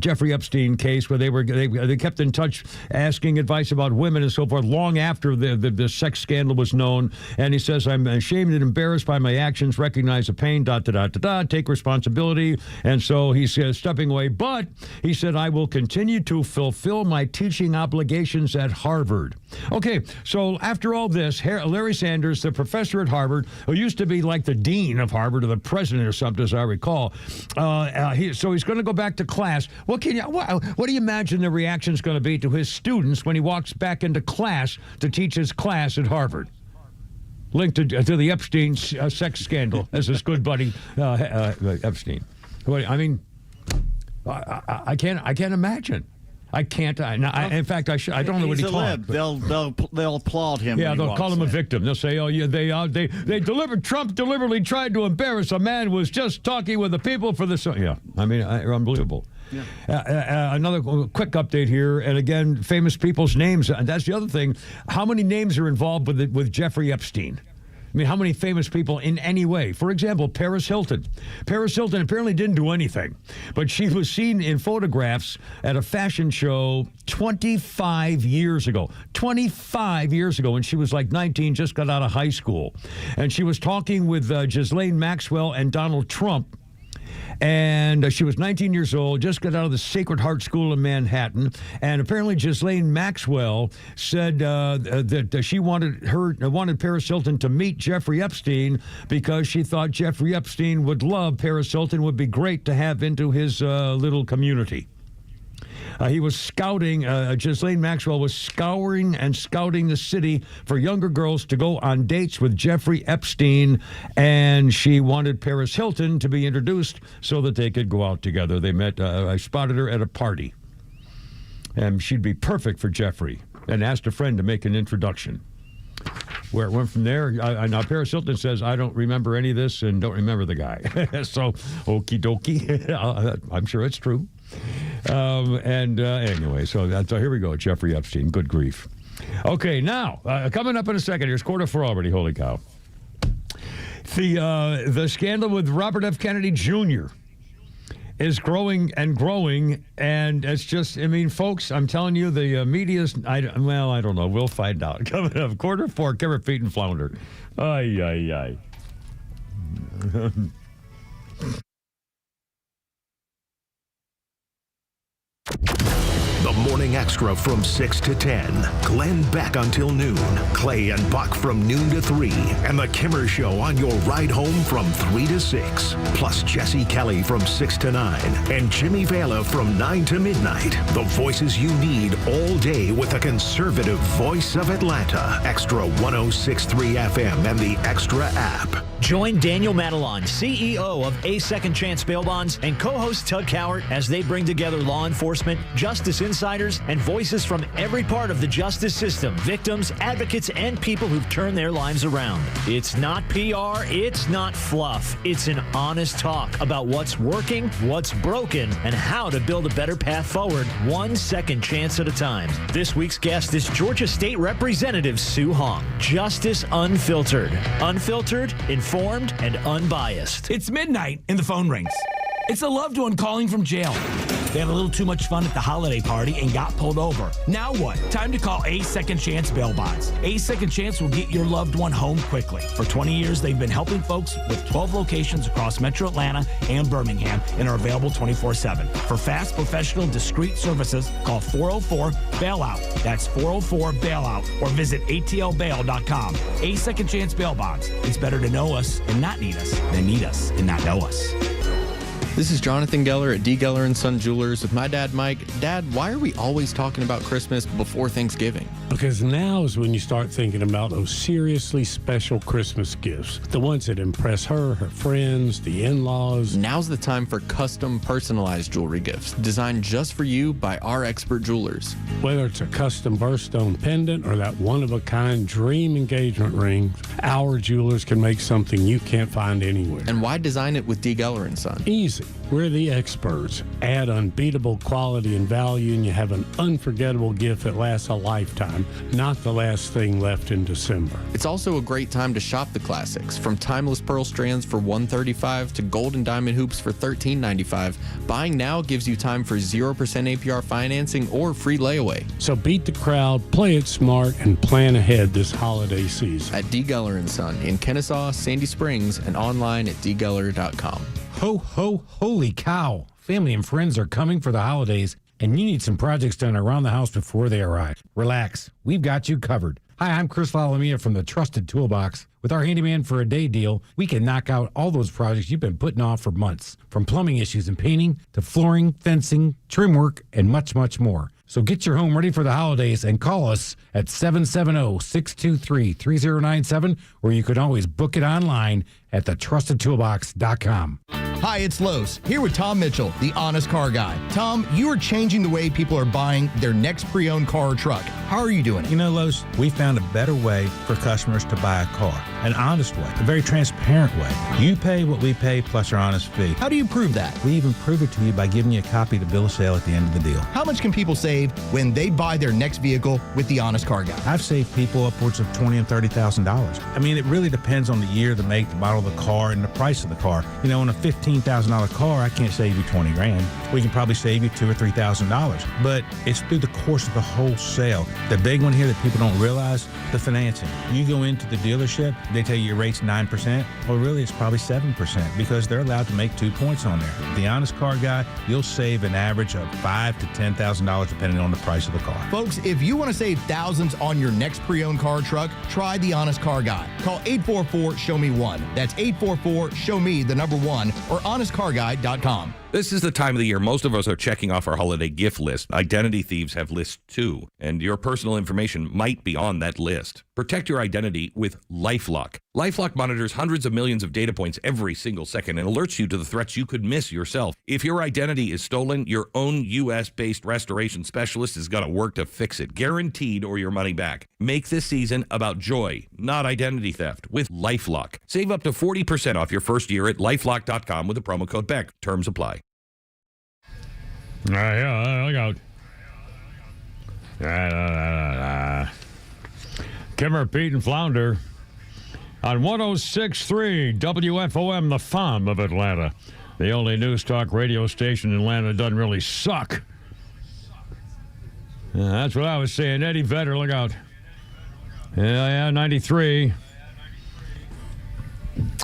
N: Jeffrey Epstein case, where they kept in touch asking advice about women and so forth long after the sex scandal was known. And he says, I'm ashamed and embarrassed by my actions, recognize the pain, take responsibility. And so he's stepping away. But he said, I will continue to fulfill my teaching obligations at Harvard. Okay, so after all this, Larry Sanders, the professor at Harvard, who used to be like the dean of Harvard or the president or something, as I recall, so he's going to go back to class. What do you imagine the reaction is going to be to his students when he walks back into class to teach his class at Harvard? Linked to the Epstein sex scandal as his good buddy Epstein. I mean, I can't imagine. I can't. In fact, I don't know what he taught.
O: They'll applaud him.
N: Yeah, they'll call him a victim. They'll say, "Oh, yeah, Trump deliberately tried to embarrass a man who was just talking with the people for the." Yeah, I mean, unbelievable. Yeah. Another quick update here, and again, famous people's names. And that's the other thing. How many names are involved with Jeffrey Epstein? I mean, how many famous people in any way? For example, Paris Hilton. Paris Hilton apparently didn't do anything, but she was seen in photographs at a fashion show 25 years ago. 25 years ago, when she was like 19, just got out of high school. And she was talking with Ghislaine Maxwell and Donald Trump. And she was 19 years old, just got out of the Sacred Heart School in Manhattan. And apparently Ghislaine Maxwell said that she wanted Paris Hilton to meet Jeffrey Epstein because she thought Jeffrey Epstein would love Paris Hilton, would be great to have into his little community. He was scouting, Ghislaine Maxwell was scouting the city for younger girls to go on dates with Jeffrey Epstein, and she wanted Paris Hilton to be introduced so that they could go out together. They met, I spotted her at a party, and she'd be perfect for Jeffrey, and asked a friend to make an introduction. Where it went from there, now Paris Hilton says, I don't remember any of this and don't remember the guy. So, okie dokie, I'm sure it's true. Anyway, so here we go, Jeffrey Epstein. Good grief. Okay, now, coming up in a second, here's quarter four already, holy cow. The scandal with Robert F. Kennedy Jr. is growing, and it's just, I mean, folks, I'm telling you, the media's, I don't know, we'll find out. Coming up, quarter four, carrot, feet, and flounder. Ay.
E: The Morning Extra from 6 to 10. Glenn Beck until noon. Clay and Buck from noon to 3. And The Kimmer Show on your ride home from 3 to 6. Plus Jesse Kelly from 6 to 9. And Jimmy Vela from 9 to midnight. The voices you need all day with the conservative voice of Atlanta. Extra 106.3 FM and the Extra app.
S: Join Daniel Matalon, CEO of A Second Chance Bail Bonds, and co-host Tug Cowart as they bring together law enforcement, justice insiders, and voices from every part of the justice system, victims, advocates, and people who've turned their lives around. It's not PR, it's not fluff. It's an honest talk about what's working, what's broken, and how to build a better path forward, one second chance at a time. This week's guest is Georgia State Representative Sue Hong. Justice Unfiltered. Unfiltered, informed, and unbiased.
C: It's midnight and the phone rings. It's a loved one calling from jail. They had a little too much fun at the holiday party and got pulled over. Now what? Time to call A Second Chance Bail Bonds. A Second Chance will get your loved one home quickly. For 20 years, they've been helping folks with 12 locations across Metro Atlanta and Birmingham and are available 24/7. For fast, professional, discreet services, call 404-BAILOUT. That's 404-BAILOUT or visit atlbail.com. A Second Chance Bail Bonds. It's better to know us and not need us than need us and not know us.
G: This is Jonathan Geller at D. Geller & Son Jewelers with my dad, Mike. Dad, why are we always talking about Christmas before Thanksgiving?
H: Because now is when you start thinking about those seriously special Christmas gifts. The ones that impress her friends, the in-laws.
G: Now's the time for custom personalized jewelry gifts designed just for you by our expert jewelers.
H: Whether it's a custom birthstone pendant or that one-of-a-kind dream engagement ring, our jewelers can make something you can't find anywhere.
G: And why design it with D. Geller & Son?
H: Easy. We're the experts. Add unbeatable quality and value, and you have an unforgettable gift that lasts a lifetime, not the last thing left in December.
G: It's also a great time to shop the classics, from timeless pearl strands for $135 to gold and diamond hoops for $13.95. Buying now gives you time for 0% APR financing or free layaway.
H: So beat the crowd, play it smart, and plan ahead this holiday season.
G: At D. Geller & Son in Kennesaw, Sandy Springs, and online at dgeller.com.
I: Ho, ho, holy cow. Family and friends are coming for the holidays, and you need some projects done around the house before they arrive. Relax. We've got you covered. Hi, I'm Chris Lalamia from the Trusted Toolbox. With our handyman for a day deal, we can knock out all those projects you've been putting off for months. From plumbing issues and painting to flooring, fencing, trim work, and much, much more. So get your home ready for the holidays and call us at 770-623-3097, or you can always book it online at thetrustedtoolbox.com.
V: Hi, it's Los, here with Tom Mitchell, the Honest Car Guy. Tom, you are changing the way people are buying their next pre-owned car or truck. How are you doing it?
J: You know, Los, we found a better way for customers to buy a car. An honest way, a very transparent way. You pay what we pay plus our honest fee.
V: How do you prove that?
J: We even prove it to you by giving you a copy of the bill of sale at the end of the deal.
V: How much can people save when they buy their next vehicle with the Honest Car Guy?
J: I've saved people upwards of $20,000 and $30,000. I mean, it really depends on the year, the make, the model of the car, and the price of the car. You know, on a $15,000 car, I can't save you $20,000. We can probably save you $2,000 or $3,000. But it's through the course of the whole sale. The big one here that people don't realize, the financing. You go into the dealership, they tell you your rate's 9%. Well, really, it's probably 7% because they're allowed to make 2 points on there. The Honest Car Guy, you'll save an average of $5,000 to $10,000 depending on the price of the car.
V: Folks, if you want to save thousands on your next pre-owned car or truck, try the Honest Car Guy. Call 844-SHOW-ME-1. That's 844-SHOW-ME1 or honestcarguy.com.
R: This is the time of the year most of us are checking off our holiday gift list. Identity thieves have lists too, and your personal information might be on that list. Protect your identity with LifeLock. LifeLock monitors hundreds of millions of data points every single second and alerts you to the threats you could miss yourself. If your identity is stolen, your own U.S.-based restoration specialist is going to work to fix it, guaranteed, or your money back. Make this season about joy, not identity theft, with LifeLock. Save up to 40% off your first year at LifeLock.com with the promo code BECK. Terms apply.
N: Yeah, look out. Kimmer, Pete, and Flounder on 106.3 WFOM, the FOM of Atlanta. The only news talk radio station in Atlanta that doesn't really suck. Yeah, that's what I was saying. Eddie Vedder, look out. Yeah, 93.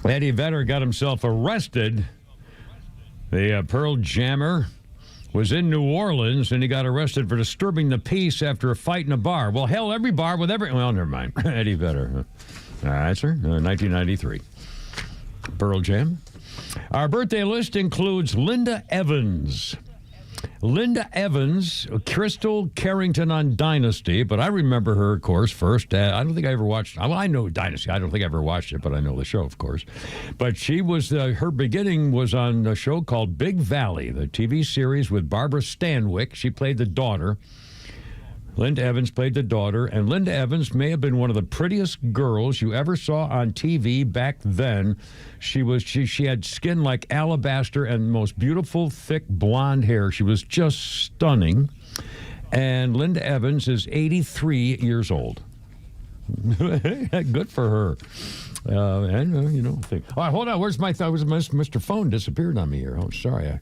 N: Eddie Vedder got himself arrested. The Pearl Jammer was in New Orleans, and he got arrested for disturbing the peace after a fight in a bar. Well, hell, every bar with every... Well, never mind. Eddie Vedder. All right, sir. 1993. Pearl Jam. Our birthday list includes Linda Evans. Linda Evans, Crystal Carrington on Dynasty, but I remember her, of course, first. I don't think I ever watched. Well, I know Dynasty. I don't think I ever watched it, but I know the show, of course. But she was her beginning was on a show called Big Valley, the TV series with Barbara Stanwyck. She played the daughter. Linda Evans played the daughter, and Linda Evans may have been one of the prettiest girls you ever saw on TV back then. She had skin like alabaster and most beautiful, thick blonde hair. She was just stunning. And Linda Evans is 83 years old. Good for her. All right, hold on. Where's my Mr. Phone disappeared on me here. Oh, sorry. I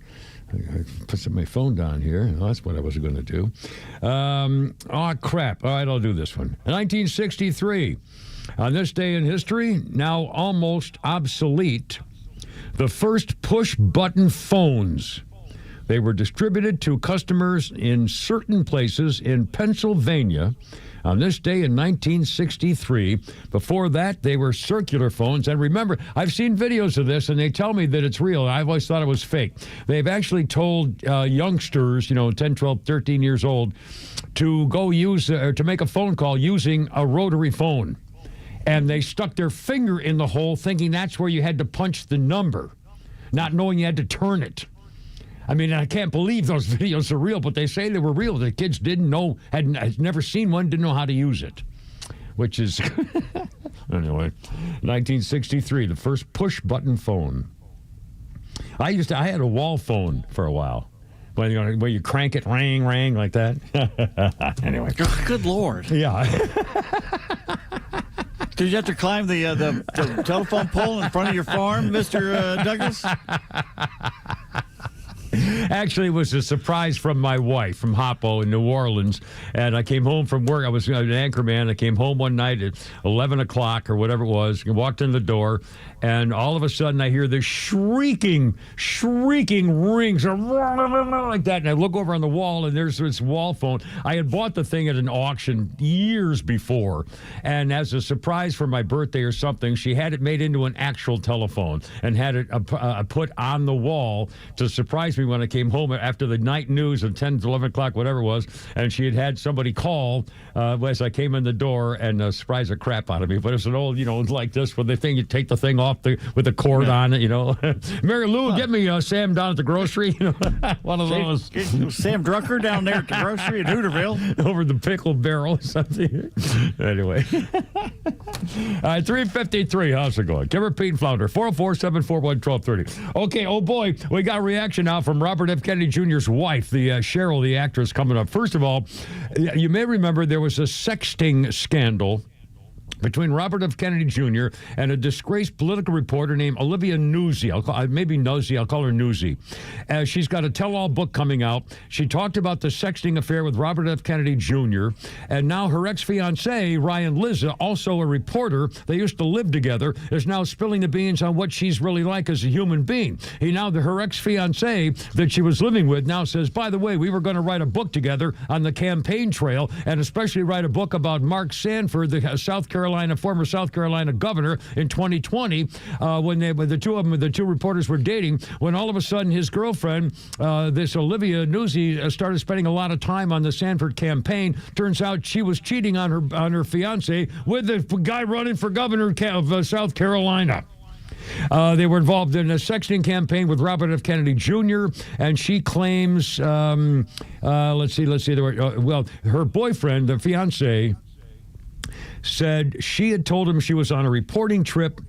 N: put my phone down here. Oh, that's what I was going to do. Crap. All right, I'll do this one. 1963. On this day in history, now almost obsolete, the first push-button phones They were distributed to customers in certain places in Pennsylvania on this day in 1963. Before that, they were circular phones. And remember, I've seen videos of this, and they tell me that it's real. I've always thought it was fake. They've actually told youngsters, 10, 12, 13 years old, to go use, to make a phone call using a rotary phone. And they stuck their finger in the hole thinking that's where you had to punch the number, not knowing you had to turn it. I mean, I can't believe those videos are real, but they say they were real. The kids didn't know, had never seen one, didn't know how to use it, which is, anyway, 1963, the first push-button phone. I had a wall phone for a while, where you crank it, rang, like that. Anyway.
O: Good Lord.
N: Yeah.
O: Did you have to climb the telephone pole in front of your farm, Mr. Douglas?
N: Actually, it was a surprise from my wife from Hoppo in New Orleans. And I came home from work. I was an anchorman. I came home one night at 11 o'clock or whatever it was. I walked in the door, and all of a sudden I hear this shrieking rings like that. And I look over on the wall, and there's this wall phone. I had bought the thing at an auction years before. And as a surprise for my birthday or something, she had it made into an actual telephone and had it put on the wall to surprise me when I came home after the night news of 10 to 11 o'clock, whatever it was, and she had somebody call as I came in the door and surprise the crap out of me. But it's an old, like this, with the thing, you take the thing off with the cord on it, Mary Lou, get me Sam down at the grocery, one of those.
O: Sam Drucker down there at the grocery in Hooterville.
N: Over the pickle barrel or something. Anyway. 3:53, how's it going? Give her Pete Flounder, 404-741-1230. Okay, oh boy, we got a reaction now from Robert F. Kennedy Jr.'s wife, the Cheryl, the actress, coming up. First of all, you may remember there was a sexting scandal between Robert F. Kennedy Jr. and a disgraced political reporter named Olivia Nuzzi. I'll call her Nuzzi. She's got a tell-all book coming out. She talked about the sexting affair with Robert F. Kennedy Jr., and now her ex-fiancé, Ryan Lizza, also a reporter, they used to live together, is now spilling the beans on what she's really like as a human being. Her ex-fiancé that she was living with now says, by the way, we were going to write a book together on the campaign trail, and especially write a book about Mark Sanford, the former South Carolina governor in 2020, when the two reporters were dating, when all of a sudden his girlfriend, this Olivia Nuzzi, started spending a lot of time on the Sanford campaign. Turns out she was cheating on her fiance with the guy running for governor of South Carolina. They were involved in a sexting campaign with Robert F. Kennedy Jr., and she claims, let's see, her boyfriend, the fiance, said she had told him she was on a reporting trip,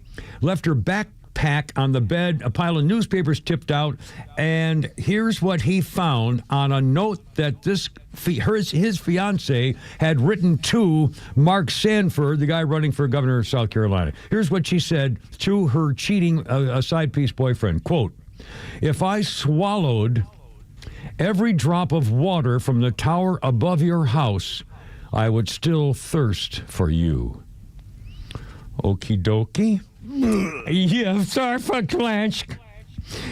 N: left her backpack on the bed, a pile of newspapers tipped out, and here's what he found on a note that his fiance had written to Mark Sanford, the guy running for governor of South Carolina. Here's what she said to her cheating side piece boyfriend, quote, "If I swallowed every drop of water from the tower above your house, I would still thirst for you." Okie dokie. Yeah, sorry for Clanch.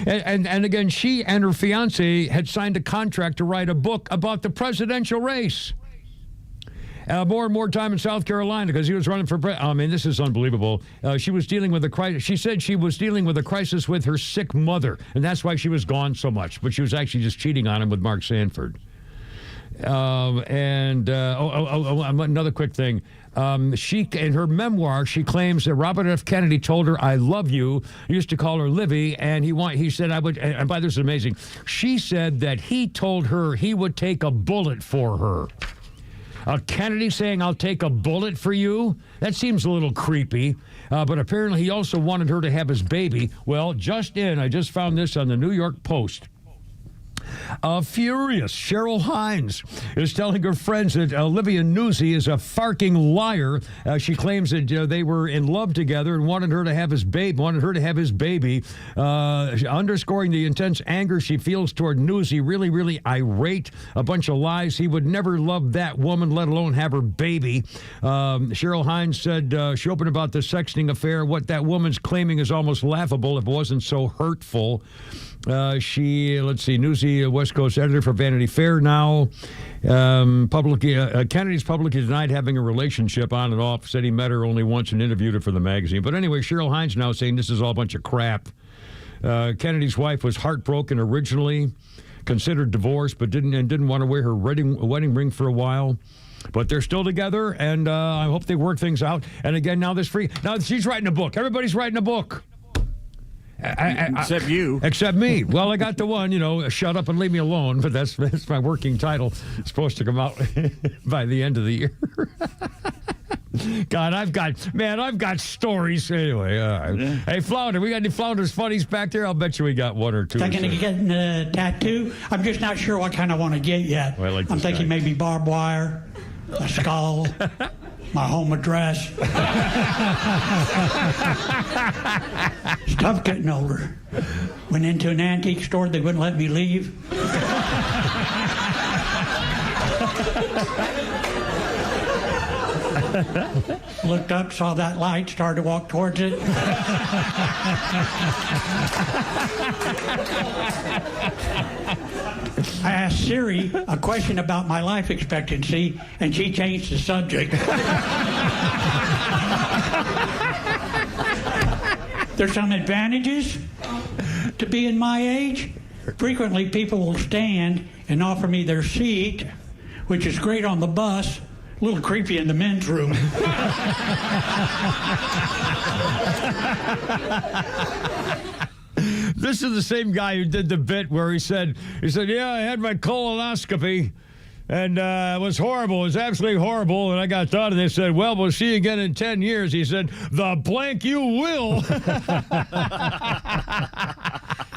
N: And again, she and her fiance had signed a contract to write a book about the presidential race. More and more time in South Carolina because he was running for president. I mean, this is unbelievable. She was dealing with a crisis. She said she was dealing with a crisis with her sick mother, and that's why she was gone so much. But she was actually just cheating on him with Mark Sanford. Another quick thing. She, in her memoir, she claims that Robert F. Kennedy told her, "I love you." He used to call her Livy, and he said, "I would." And by this is amazing. She said that he told her he would take a bullet for her. Kennedy saying, "I'll take a bullet for you"? That seems a little creepy. But apparently, he also wanted her to have his baby. Well, I just found this on the New York Post. Furious, Cheryl Hines is telling her friends that Olivia Nuzzi is a farking liar. She claims that they were in love together and wanted her to have his baby, underscoring the intense anger she feels toward Nuzzi. Really, really irate. A bunch of lies. He would never love that woman, let alone have her baby. Cheryl Hines said she opened about the sexting affair. What that woman's claiming is almost laughable if it wasn't so hurtful. Newsy, West Coast editor for Vanity Fair now. Kennedy's publicly denied having a relationship on and off, said he met her only once and interviewed her for the magazine. But anyway, Cheryl Hines now saying this is all a bunch of crap. Kennedy's wife was heartbroken originally, considered divorce, but didn't want to wear her wedding ring for a while. But they're still together, and I hope they work things out. And again, now she's writing a book. Everybody's writing a book.
O: Except you.
N: Except me. Well, I got the one, Shut Up and Leave Me Alone, but that's my working title. It's supposed to come out by the end of the year. God, I've got stories. Anyway, all right. Yeah. Hey, Flounder, we got any Flounder's funnies back there? I'll bet you we got one or two.
F: Thinking of getting a tattoo? I'm just not sure what kind I want to get yet.
N: Well,
F: I'm thinking maybe barbed wire, a skull, my home address. It's tough getting older. Went into an antique store, they wouldn't let me leave. Looked up, saw that light, started to walk towards it. I asked Siri a question about my life expectancy, and she changed the subject. There's some advantages to being my age. Frequently, people will stand and offer me their seat, which is great on the bus. A little creepy in the men's room.
N: This is the same guy who did the bit where he said, yeah, I had my colonoscopy, and it was horrible. It was absolutely horrible. And I got done, and they said, well, we'll see you again in 10 years. He said, the blank you will.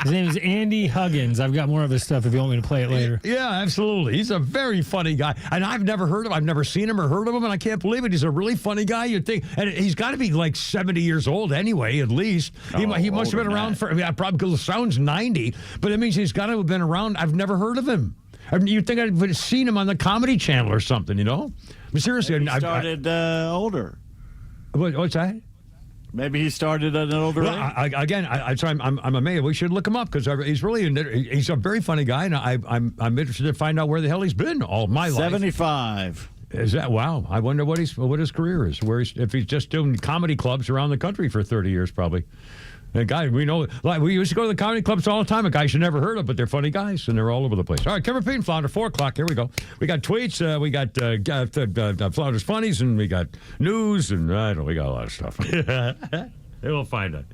P: His name is Andy Huggins. I've got more of his stuff if you want me to play it later.
N: Yeah, absolutely. He's a very funny guy. And I've never heard of him. I've never seen him or heard of him, and I can't believe it. He's a really funny guy, you'd think. And he's got to be like 70 years old anyway, at least. He must have been around for, probably sounds 90, but it means he's got to have been around. I've never heard of him. You'd think I'd seen him on the Comedy Channel or something, But seriously.
O: He started older.
N: What's that?
O: Maybe he started at an older age.
N: I'm amazed. We should look him up because he's a very funny guy, and I'm interested to find out where the hell he's been all my life.
O: 75.
N: Is that wow? I wonder what his career is. If he's just doing comedy clubs around the country for 30 years, probably. A guy we know, like we used to go to the comedy clubs all the time. A guys you never heard of, but they're funny guys, and they're all over the place. All right, Kevin Pete and Flounder, 4 o'clock. Here we go. We got tweets, we got Flounder's funnies, and we got news, and we got a lot of stuff. We'll find it.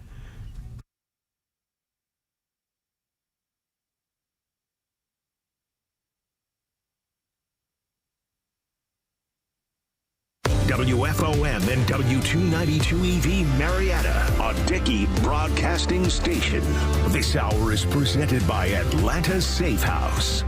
E: WFOM and W292EV Marietta, a Dickey Broadcasting Station. This hour is presented by Atlanta's Safe House.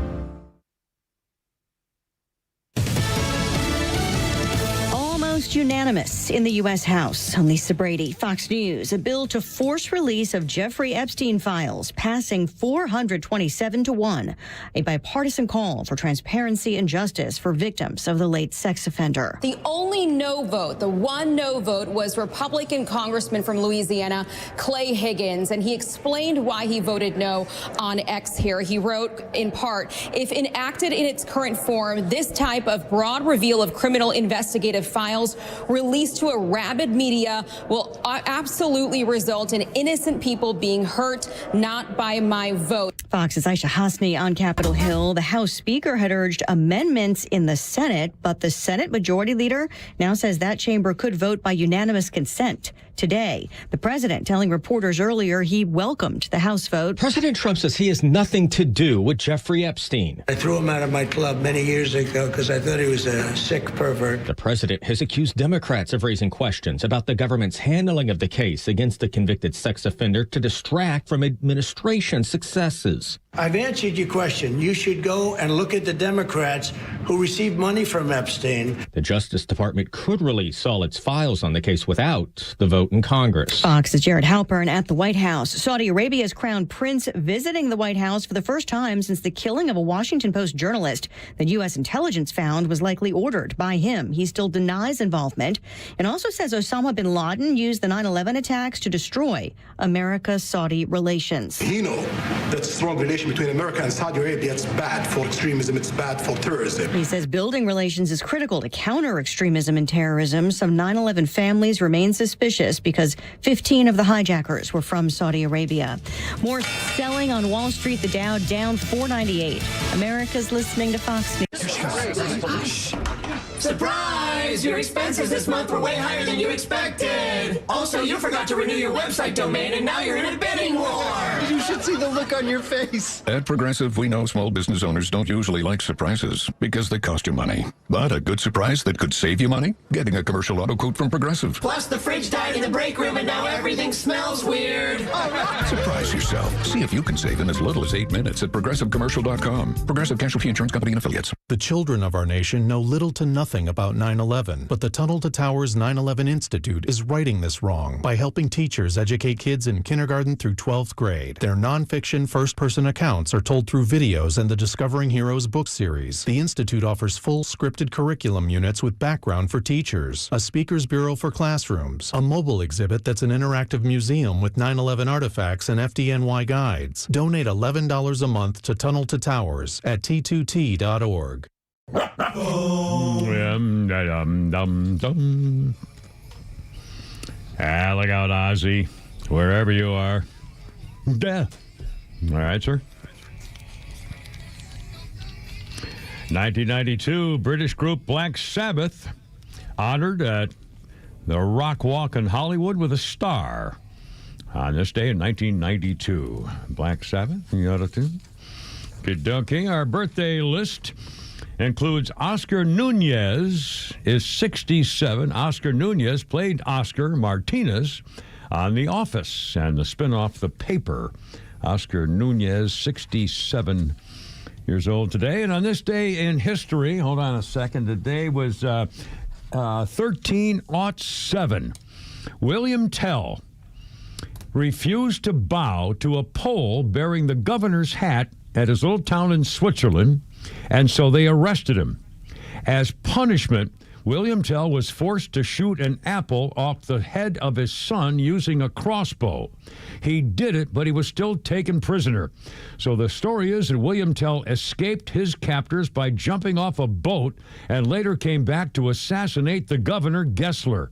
L: Almost unanimous in the U.S. House. I'm Lisa Brady, Fox News. A bill to force release of Jeffrey Epstein files passing 427-1. A bipartisan call for transparency and justice for victims of the late sex offender.
M: The only no vote, the one no vote, was Republican Congressman from Louisiana, Clay Higgins, and he explained why he voted no on X here. He wrote, in part, if enacted in its current form, this type of broad reveal of criminal investigative files released to a rabid media will absolutely result in innocent people being hurt, not by my vote.
L: Fox's Aisha Hasni on Capitol Hill. The House Speaker had urged amendments in the Senate, but the Senate Majority Leader now says that chamber could vote by unanimous consent today. The president telling reporters earlier he welcomed the House vote.
Q: President Trump says he has nothing to do with Jeffrey Epstein.
U: I threw him out of my club many years ago because I thought he was a sick pervert.
Q: The president has accused Democrats of raising questions about the government's handling of the case against the convicted sex offender to distract from administration successes.
U: I've answered your question. You should go and look at the Democrats who received money from Epstein.
Q: The Justice Department could release all its files on the case without the vote in Congress.
L: Fox's Jared Halpern at the White House. Saudi Arabia's crown prince visiting the White House for the first time since the killing of a Washington Post journalist that U.S. intelligence found was likely ordered by him. He still denies involvement and also says Osama bin Laden used the 9/11 attacks to destroy America-Saudi relations.
A: He knows that strong relation between America and Saudi Arabia is bad for extremism, it's bad for terrorism.
L: He says building relations is critical to counter extremism and terrorism. Some 9/11 families remain suspicious because 15 of the hijackers were from Saudi Arabia. More selling on Wall Street, the Dow down 498. America's listening to Fox News.
K: Surprise! Your expenses this month were way higher than you expected. Also, you forgot to renew your website domain, and now you're in a bidding war.
B: You should see the look on your face. At Progressive, we know small business owners don't usually like surprises because they cost you money. But a good surprise that could save you money? Getting a commercial auto quote from Progressive.
K: Plus, the fridge died in the break room, and now everything smells weird. All right.
B: Surprise yourself. See if you can save in as little as 8 minutes at ProgressiveCommercial.com. Progressive Casualty Insurance Company and Affiliates.
D: The children of our nation know little to nothing about 9/11, but the Tunnel to Towers 9/11 Institute is righting this wrong by helping teachers educate kids in kindergarten through 12th grade. Their nonfiction first-person accounts are told through videos and the Discovering Heroes book series. The Institute offers full scripted curriculum units with background for teachers, a speaker's bureau for classrooms, a mobile exhibit that's an interactive museum with 9/11 artifacts and FDNY guides. Donate $11 a month to Tunnel to Towers at t2t.org.
N: Look out, Ozzy, wherever you are. Death. All right, sir. 1992, British group Black Sabbath honored at the Rock Walk in Hollywood with a star on this day in 1992. Black Sabbath, you got it too? Good donkey. Our birthday list includes Oscar Nunez is 67. Oscar Nunez played Oscar Martinez on The Office and the spinoff The Paper. Oscar Nunez, 67 years old today. And on this day in history, hold on a second, today was 1307. William Tell refused to bow to a pole bearing the governor's hat at his little town in Switzerland, and so they arrested him. As punishment, William Tell was forced to shoot an apple off the head of his son using a crossbow. He did it, but he was still taken prisoner. So the story is that William Tell escaped his captors by jumping off a boat and later came back to assassinate the governor, Gessler.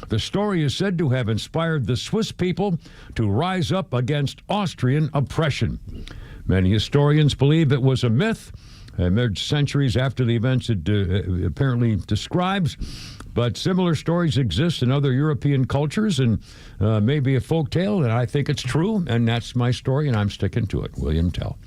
N: The story is said to have inspired the Swiss people to rise up against Austrian oppression. Many historians believe it was a myth, emerged centuries after the events it apparently describes, but similar stories exist in other European cultures and maybe a folk tale, and I think it's true, and that's my story, and I'm sticking to it. William Tell.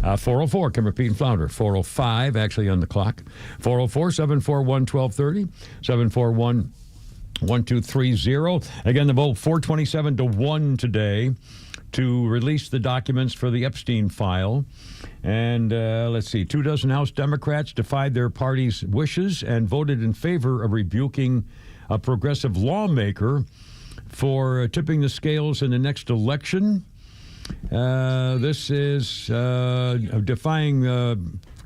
N: 404, Kim Repeat and Flounder. 405, actually on the clock. 404-741-1230, 741-1230. Again, the vote 427 to 1 today to release the documents for the Epstein file. And let's see, 24 House Democrats defied their party's wishes and voted in favor of rebuking a progressive lawmaker for tipping the scales in the next election. This is defying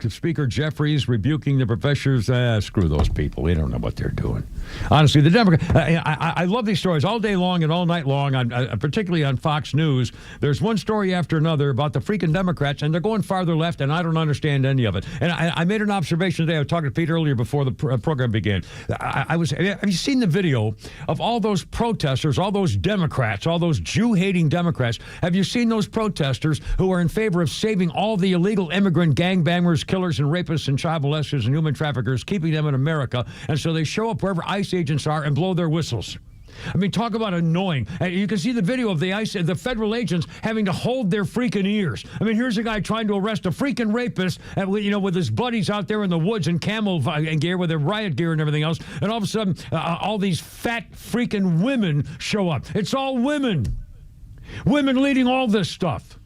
N: Speaker Jeffries, rebuking the professors. Screw those people. They don't know what they're doing. Honestly, the Democrats, I love these stories all day long and all night long, particularly on Fox News. There's one story after another about the freaking Democrats, and they're going farther left, and I don't understand any of it. And I made an observation today. I was talking to Pete earlier before the program began. Have you seen the video of all those protesters, all those Democrats, all those Jew-hating Democrats? Have you seen those protesters who are in favor of saving all the illegal immigrant gangbangers, killers and rapists and child molesters and human traffickers, keeping them in America, and so they show up wherever ICE agents are and blow their whistles? I mean, talk about annoying. You can see the video of the federal agents having to hold their freaking ears. I mean, here's a guy trying to arrest a freaking rapist, with his buddies out there in the woods in camel gear with their riot gear and everything else, and all of a sudden, all these fat freaking women show up. It's all women. Women leading all this stuff.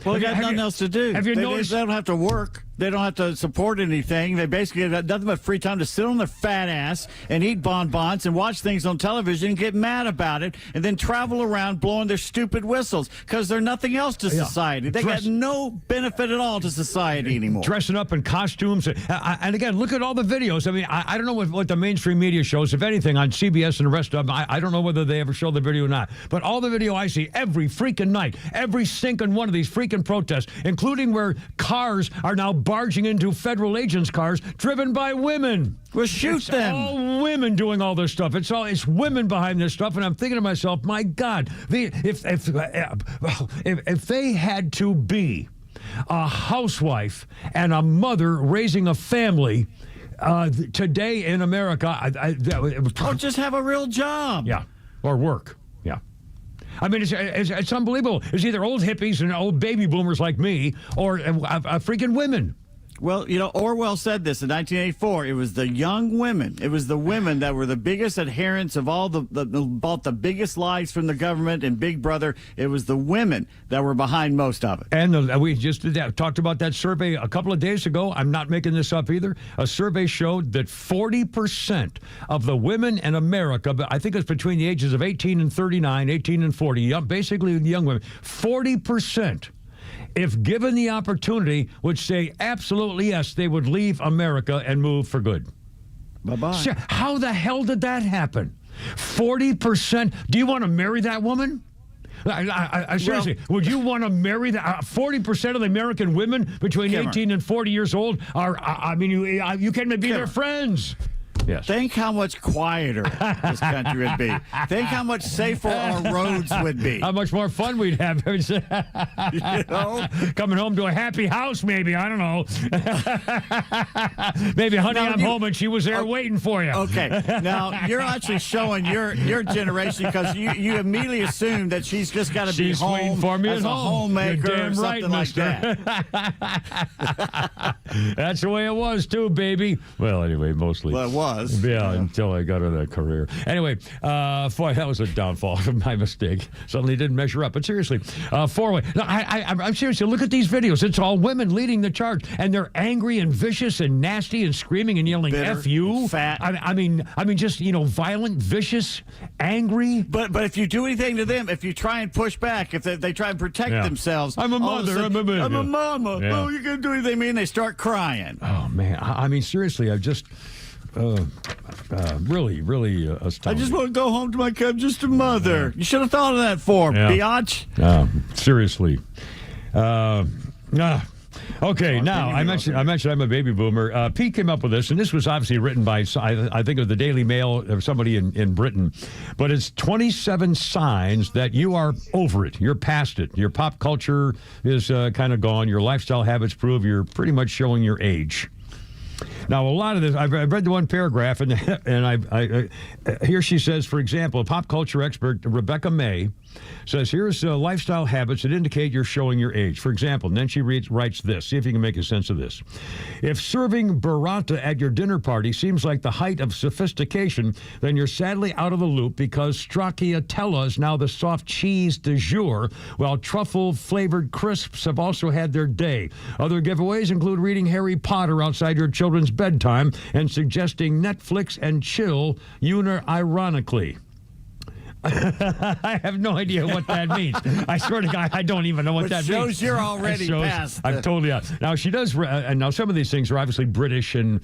O: Well, they got nothing else to do.
N: Have you noticed?
O: They don't have to work. They don't have to support anything. They basically have nothing but free time to sit on their fat ass and eat bonbons and watch things on television and get mad about it and then travel around blowing their stupid whistles because they're nothing else to society. They got no benefit at all to society anymore.
N: Dressing up in costumes. And again, look at all the videos. I mean, I don't know what the mainstream media shows, if anything, on CBS and the rest of them. I don't know whether they ever show the video or not. But all the video I see every freaking night, every sinking one of these freaking protests, including where cars are now barging into federal agents' cars driven by women.
O: Well, shoot them.
N: All women doing all this stuff. It's women behind this stuff, and I'm thinking to myself, my God, if they had to be a housewife and a mother raising a family today in America,
O: just have a real job.
N: Yeah, or work. Yeah. I mean, it's unbelievable. It's either old hippies and old baby boomers like me or freaking women.
O: Well, you know, Orwell said this in 1984. It was the young women. It was the women that were the biggest adherents of all the biggest lies from the government and Big Brother. It was the women that were behind most of it.
N: And we just talked about that survey a couple of days ago. I'm not making this up either. A survey showed that 40% of the women in America, I think it's between the ages of 18 and 39, 18 and 40, basically young women, 40%. If given the opportunity, would say absolutely yes, they would leave America and move for good.
O: Bye-bye.
N: How the hell did that happen? 40%? Do you want to marry that woman? I seriously, would you want to marry that? 40% of the American women between 18 and 40 years old are, you can't even be their friends. Yes.
O: Think how much quieter this country would be. Think how much safer our roads would be.
N: How much more fun we'd have. You know? Coming home to a happy house, maybe. I don't know. Maybe, honey, I'm home and she was there waiting for you.
O: Okay. Now, you're actually showing your generation because you immediately assume that she's just got to be home
N: waiting for me
O: as a homemaker or something like that.
N: That's the way it was, too, baby. Well, anyway, mostly.
O: Well, it was.
N: Yeah, until I got her that career. Anyway, boy, that was a downfall of my mistake. Suddenly didn't measure up. But seriously, four-way. No, I'm serious. Look at these videos. It's all women leading the charge, and they're angry and vicious and nasty and screaming and yelling
O: Bitter,
N: "F you!"
O: Fat.
N: I mean, just violent, vicious, angry.
O: But if you do anything to them, if you try and push back, if they try and protect themselves,
N: I'm a mother. I'm a
O: mama.
N: Yeah.
O: Oh, you can do anything to me, and they start crying.
N: Oh man, I mean seriously, I've just. Really astounding.
O: I just want to go home to my cub, just a mother. You should have thought of that biatch.
N: Seriously. Okay, now I mentioned I'm a baby boomer. Pete came up with this, and this was obviously written by I think it was the Daily Mail or somebody in Britain. But it's 27 signs that you are over it. You're past it. Your pop culture is kind of gone. Your lifestyle habits prove you're pretty much showing your age. Now, a lot of this, I've read the one paragraph, and here she says, for example, pop culture expert Rebecca May says, here's lifestyle habits that indicate you're showing your age. For example, and then she writes this. See if you can make a sense of this. If serving burrata at your dinner party seems like the height of sophistication, then you're sadly out of the loop because stracciatella is now the soft cheese du jour, while truffle-flavored crisps have also had their day. Other giveaways include reading Harry Potter outside your children's bedtime and suggesting Netflix and chill unironically. I have no idea what that means. I swear to God, I don't even know what that means.
O: Shows you're already past.
N: I'm totally out. Now, she does, and now some of these things are obviously British and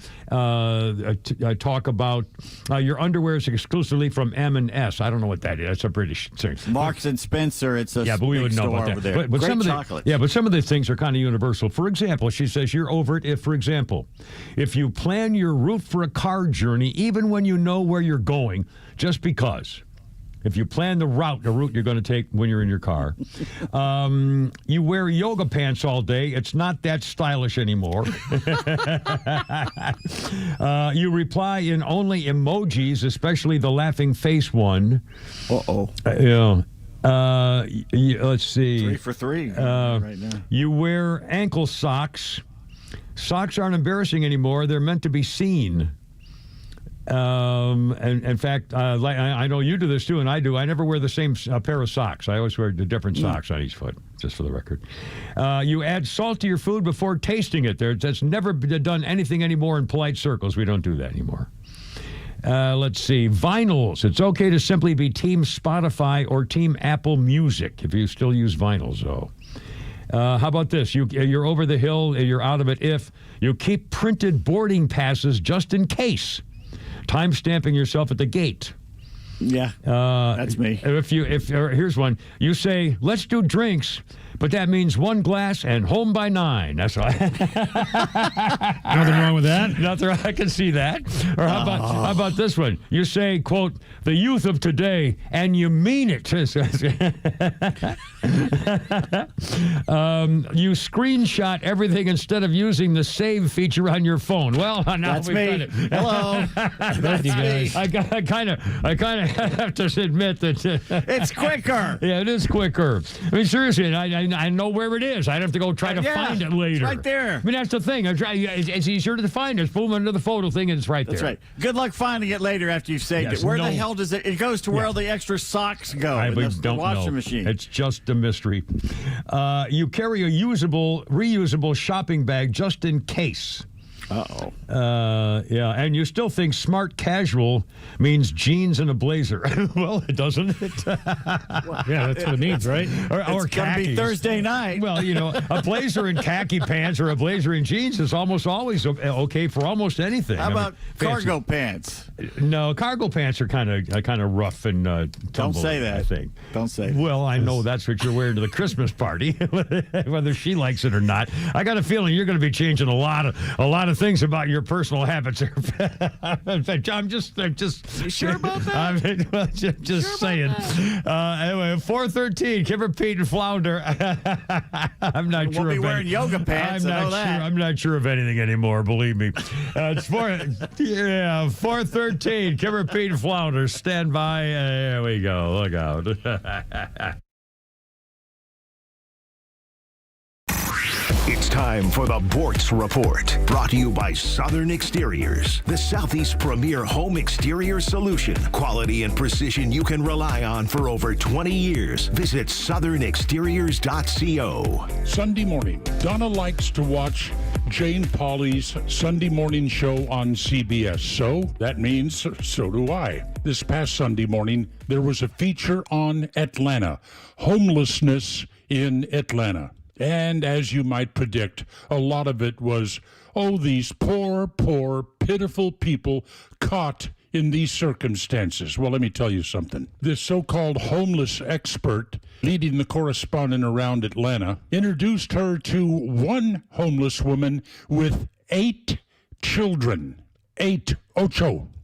N: talk about your underwear is exclusively from M&S. I don't know what that is. It's a British thing.
O: Marks and Spencer, it's a
N: but we would know about that. But
O: Great
N: some of
O: chocolate.
N: but some of the things are kind of universal. For example, she says you're over it if, for example, if you plan your route for a car journey, even when you know where you're going, just because. If you plan the route you're going to take when you're in your car. You wear yoga pants all day. It's not that stylish anymore. You reply in only emojis, especially the laughing face one. Let's see.
O: 3 for 3 right now.
N: You wear ankle socks. Socks aren't embarrassing anymore. They're meant to be seen. And in fact, I know you do this too, and I do. I never wear the same pair of socks. I always wear the different socks on each foot, just for the record. You add salt to your food before tasting it. That's never been done anything anymore in polite circles. We don't do that anymore. Let's see. Vinyls. It's okay to simply be Team Spotify or Team Apple Music if you still use vinyls, though. How about this? You're over the hill, you're out of it if you keep printed boarding passes just in case. Time stamping yourself at the gate.
O: Yeah, that's me.
N: Here's one. You say, let's do drinks, but that means 1 glass and home by 9. That's right.
P: Nothing wrong with that.
N: Nothing. I can see that. Or how about this one? You say, quote, the youth of today, and you mean it. You screenshot everything instead of using the save feature on your phone. Well, now
O: that's
N: we've
O: me.
N: done it.
O: Hello.
N: That's
O: you guys.
N: I kind of have to admit that
O: it's quicker.
N: Yeah, it is quicker. I mean, seriously, I know where it is. I'd have to go try to find it later.
O: It's right there.
N: I mean, that's the thing. It's easier to find. Just boom under the photo thing, and it's right there.
O: That's right. Good luck finding it later after you've saved it. Where the hell does it? It goes to where all the extra socks go in the washing machine.
N: It's just a mystery. You carry a reusable shopping bag just in case.
O: Uh-oh.
N: Yeah, and you still think smart casual means jeans and a blazer. Well, it doesn't.
P: Yeah, that's what it means, right?
N: Or
O: it's gonna be Thursday night.
N: Well, a blazer and khaki pants or a blazer and jeans is almost always okay for almost anything.
O: How about cargo pants?
N: No, cargo pants are kind of rough and
O: Don't say that.
N: I think.
O: Don't say that.
N: Well, I know that's what you're wearing to the Christmas party, whether she likes it or not. I got a feeling you're going to be changing a lot of things about your personal habits. I'm just
O: you sure about that?
N: Just saying. Anyway, 413, Kimber, Pete, and Flounder. I'm not sure.
O: We'll be wearing yoga pants.
N: I'm not sure of anything anymore. Believe me. It's 413, Kimber, Pete, and Flounder. Stand by. There we go. Look out.
E: It's time for the Bortz Report, brought to you by Southern Exteriors, the Southeast's premier home exterior solution. Quality and precision you can rely on for over 20 years. Visit southernexteriors.co.
S: Sunday morning, Donna likes to watch Jane Pauley's Sunday morning show on CBS, so that means so do I. This past Sunday morning, there was a feature on Atlanta, homelessness in Atlanta. And as you might predict, a lot of it was, these poor, pitiful people caught in these circumstances. Well, let me tell you something. This so-called homeless expert leading the correspondent around Atlanta introduced her to one homeless woman with 8 children, 8,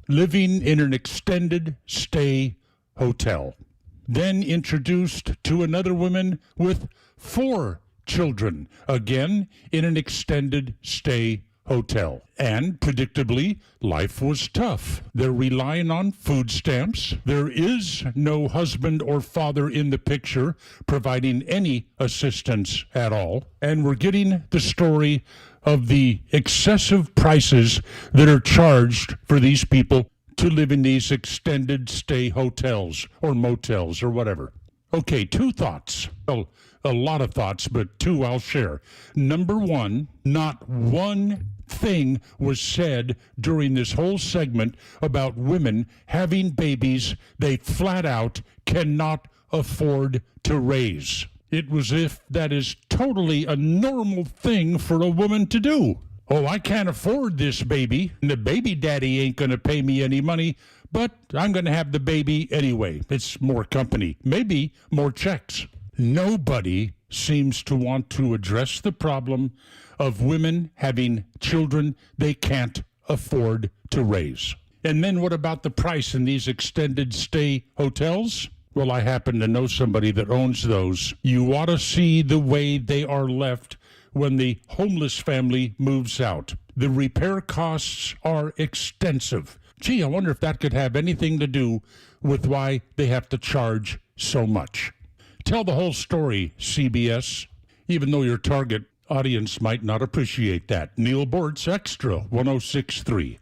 S: living in an extended stay hotel. Then introduced to another woman with 4 children, again in an extended stay hotel. And predictably, life was tough. They're relying on food stamps. There is no husband or father in the picture providing any assistance at all. And we're getting the story of the excessive prices that are charged for these people to live in these extended stay hotels or motels or whatever. Okay, 2 thoughts. Well, a lot of thoughts, but 2 I'll share. Number 1, not one thing was said during this whole segment about women having babies they flat out cannot afford to raise. It was as if that is totally a normal thing for a woman to do. I can't afford this baby, and the baby daddy ain't going to pay me any money, but I'm going to have the baby anyway. It's more company, maybe more checks. Nobody seems to want to address the problem of women having children they can't afford to raise. And then what about the price in these extended stay hotels? Well, I happen to know somebody that owns those. You ought to see the way they are left when the homeless family moves out. The repair costs are extensive. Gee, I wonder if that could have anything to do with why they have to charge so much. Tell the whole story, CBS, even though your target audience might not appreciate that. Neil Bortz, Extra 106.3.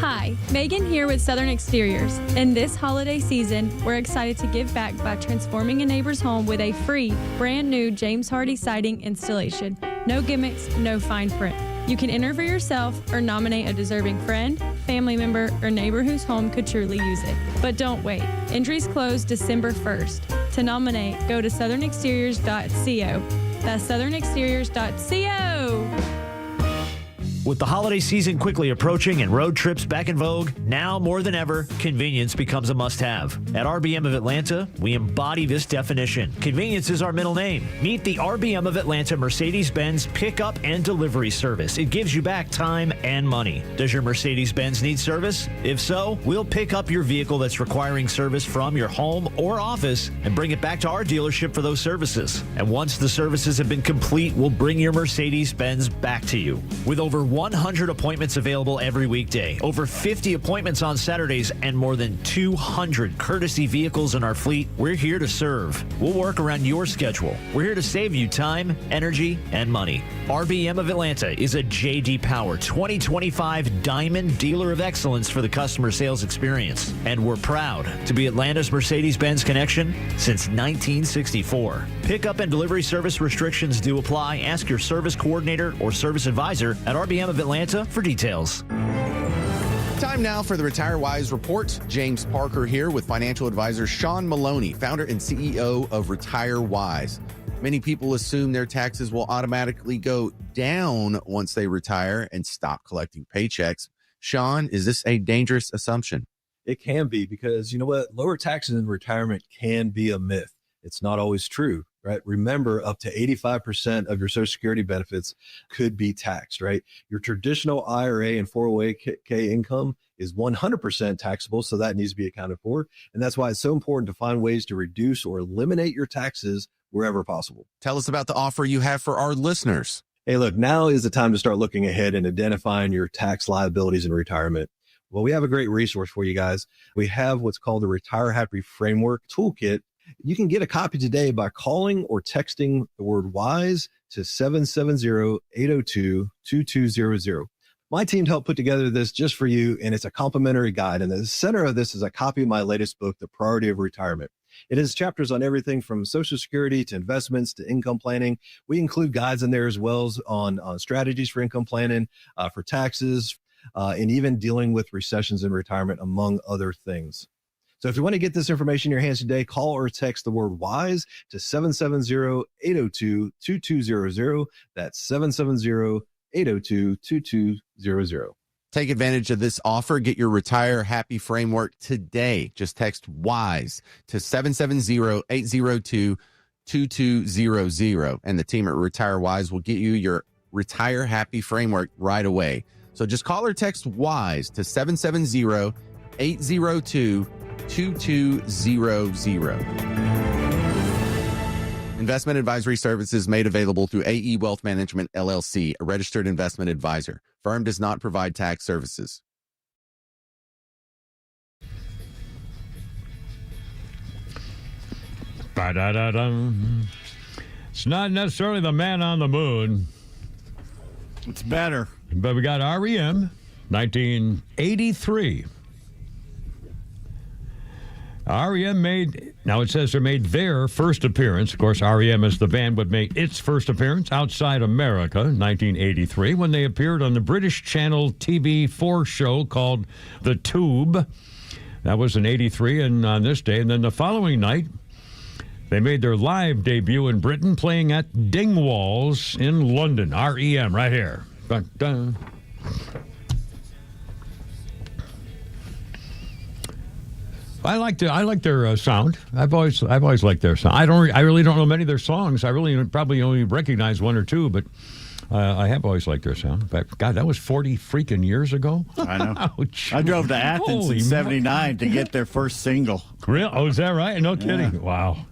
T: Hi,
C: Hi, Megan here with Southern Exteriors. In this holiday season, we're excited to give back by transforming a neighbor's home with a free, brand new James Hardy siding installation. No gimmicks, no fine print. You can enter for yourself or nominate a deserving friend, family member, or neighbor whose home could truly use it. But don't wait. Entries close December 1st. To nominate, go to southernexteriors.co. That's southernexteriors.co.
T: With the holiday season quickly approaching and road trips back in vogue, now more than ever, convenience becomes a must-have. At RBM of Atlanta, we embody this definition. Convenience is our middle name. Meet the RBM of Atlanta Mercedes-Benz pickup and delivery service. It gives you back time and money. Does your Mercedes-Benz need service? If so, we'll pick up your vehicle that's requiring service from your home or office and bring it back to our dealership for those services. And once the services have been complete, we'll bring your Mercedes-Benz back to you. With over 100 appointments available every weekday, over 50 appointments on Saturdays, and more than 200 courtesy vehicles in our fleet, we're here to serve. We'll work around your schedule. We're here to save you time, energy, and money. RBM of Atlanta is a J.D. Power 2025 Diamond Dealer of Excellence for the customer sales experience. And we're proud to be Atlanta's Mercedes-Benz connection since 1964. Pickup and delivery service restrictions do apply. Ask your service coordinator or service advisor at RBM of Atlanta for details.
W: Time now for the Retire Wise Report. James Parker here with financial advisor Sean Maloney, founder and CEO of Retire Wise. Many people assume their taxes will automatically go down once they retire and stop collecting paychecks. Sean, is this a dangerous assumption?
X: It can be, because you know what? Lower taxes in retirement can be a myth. It's not always true, right? Remember, up to 85% of your Social Security benefits could be taxed, right? Your traditional IRA and 401k income is 100% taxable, so that needs to be accounted for. And that's why it's so important to find ways to reduce or eliminate your taxes wherever possible.
W: Tell us about the offer you have for our listeners.
X: Hey, look, now is the time to start looking ahead and identifying your tax liabilities in retirement. Well, we have a great resource for you guys. We have what's called the Retire Happy Framework Toolkit. You can get a copy today by calling or texting the word WISE to 770-802-2200. My team helped put together this just for you, and it's a complimentary guide. And the center of this is a copy of my latest book, The Priority of Retirement. It has chapters on everything from Social Security to investments to income planning. We include guides in there as well as on strategies for income planning, for taxes, and even dealing with recessions in retirement, among other things. So if you want to get this information in your hands today, call or text the word WISE to 770-802-2200. That's 770-802-2200.
W: Take advantage of this offer. Get your Retire Happy Framework today. Just text WISE to 770-802-2200. And the team at Retire Wise will get you your Retire Happy Framework right away. So just call or text WISE to 770-802-2200. Investment advisory services made available through AE Wealth Management, LLC, a registered investment advisor. Firm does not provide tax services.
N: Ba-da-da-dum. It's not necessarily the man on the moon.
O: It's better.
N: But we got REM, 1983. REM made, now it says they made their first appearance. Of course, REM as the band would make its first appearance outside America in 1983 when they appeared on the British Channel TV4 show called The Tube. That was in 83 and on this day. And then the following night, they made their live debut in Britain playing at Dingwalls in London. REM right here. Dun-dun. I like their sound. I've always liked their sound. I really don't know many of their songs. I really probably only recognize one or two, but I have always liked their sound. But God, that was 40 freaking years ago.
O: I know.
N: Ouch.
O: I drove to Athens in '79 to get their first single.
N: Really? Oh, is that right? No kidding. Yeah. Wow.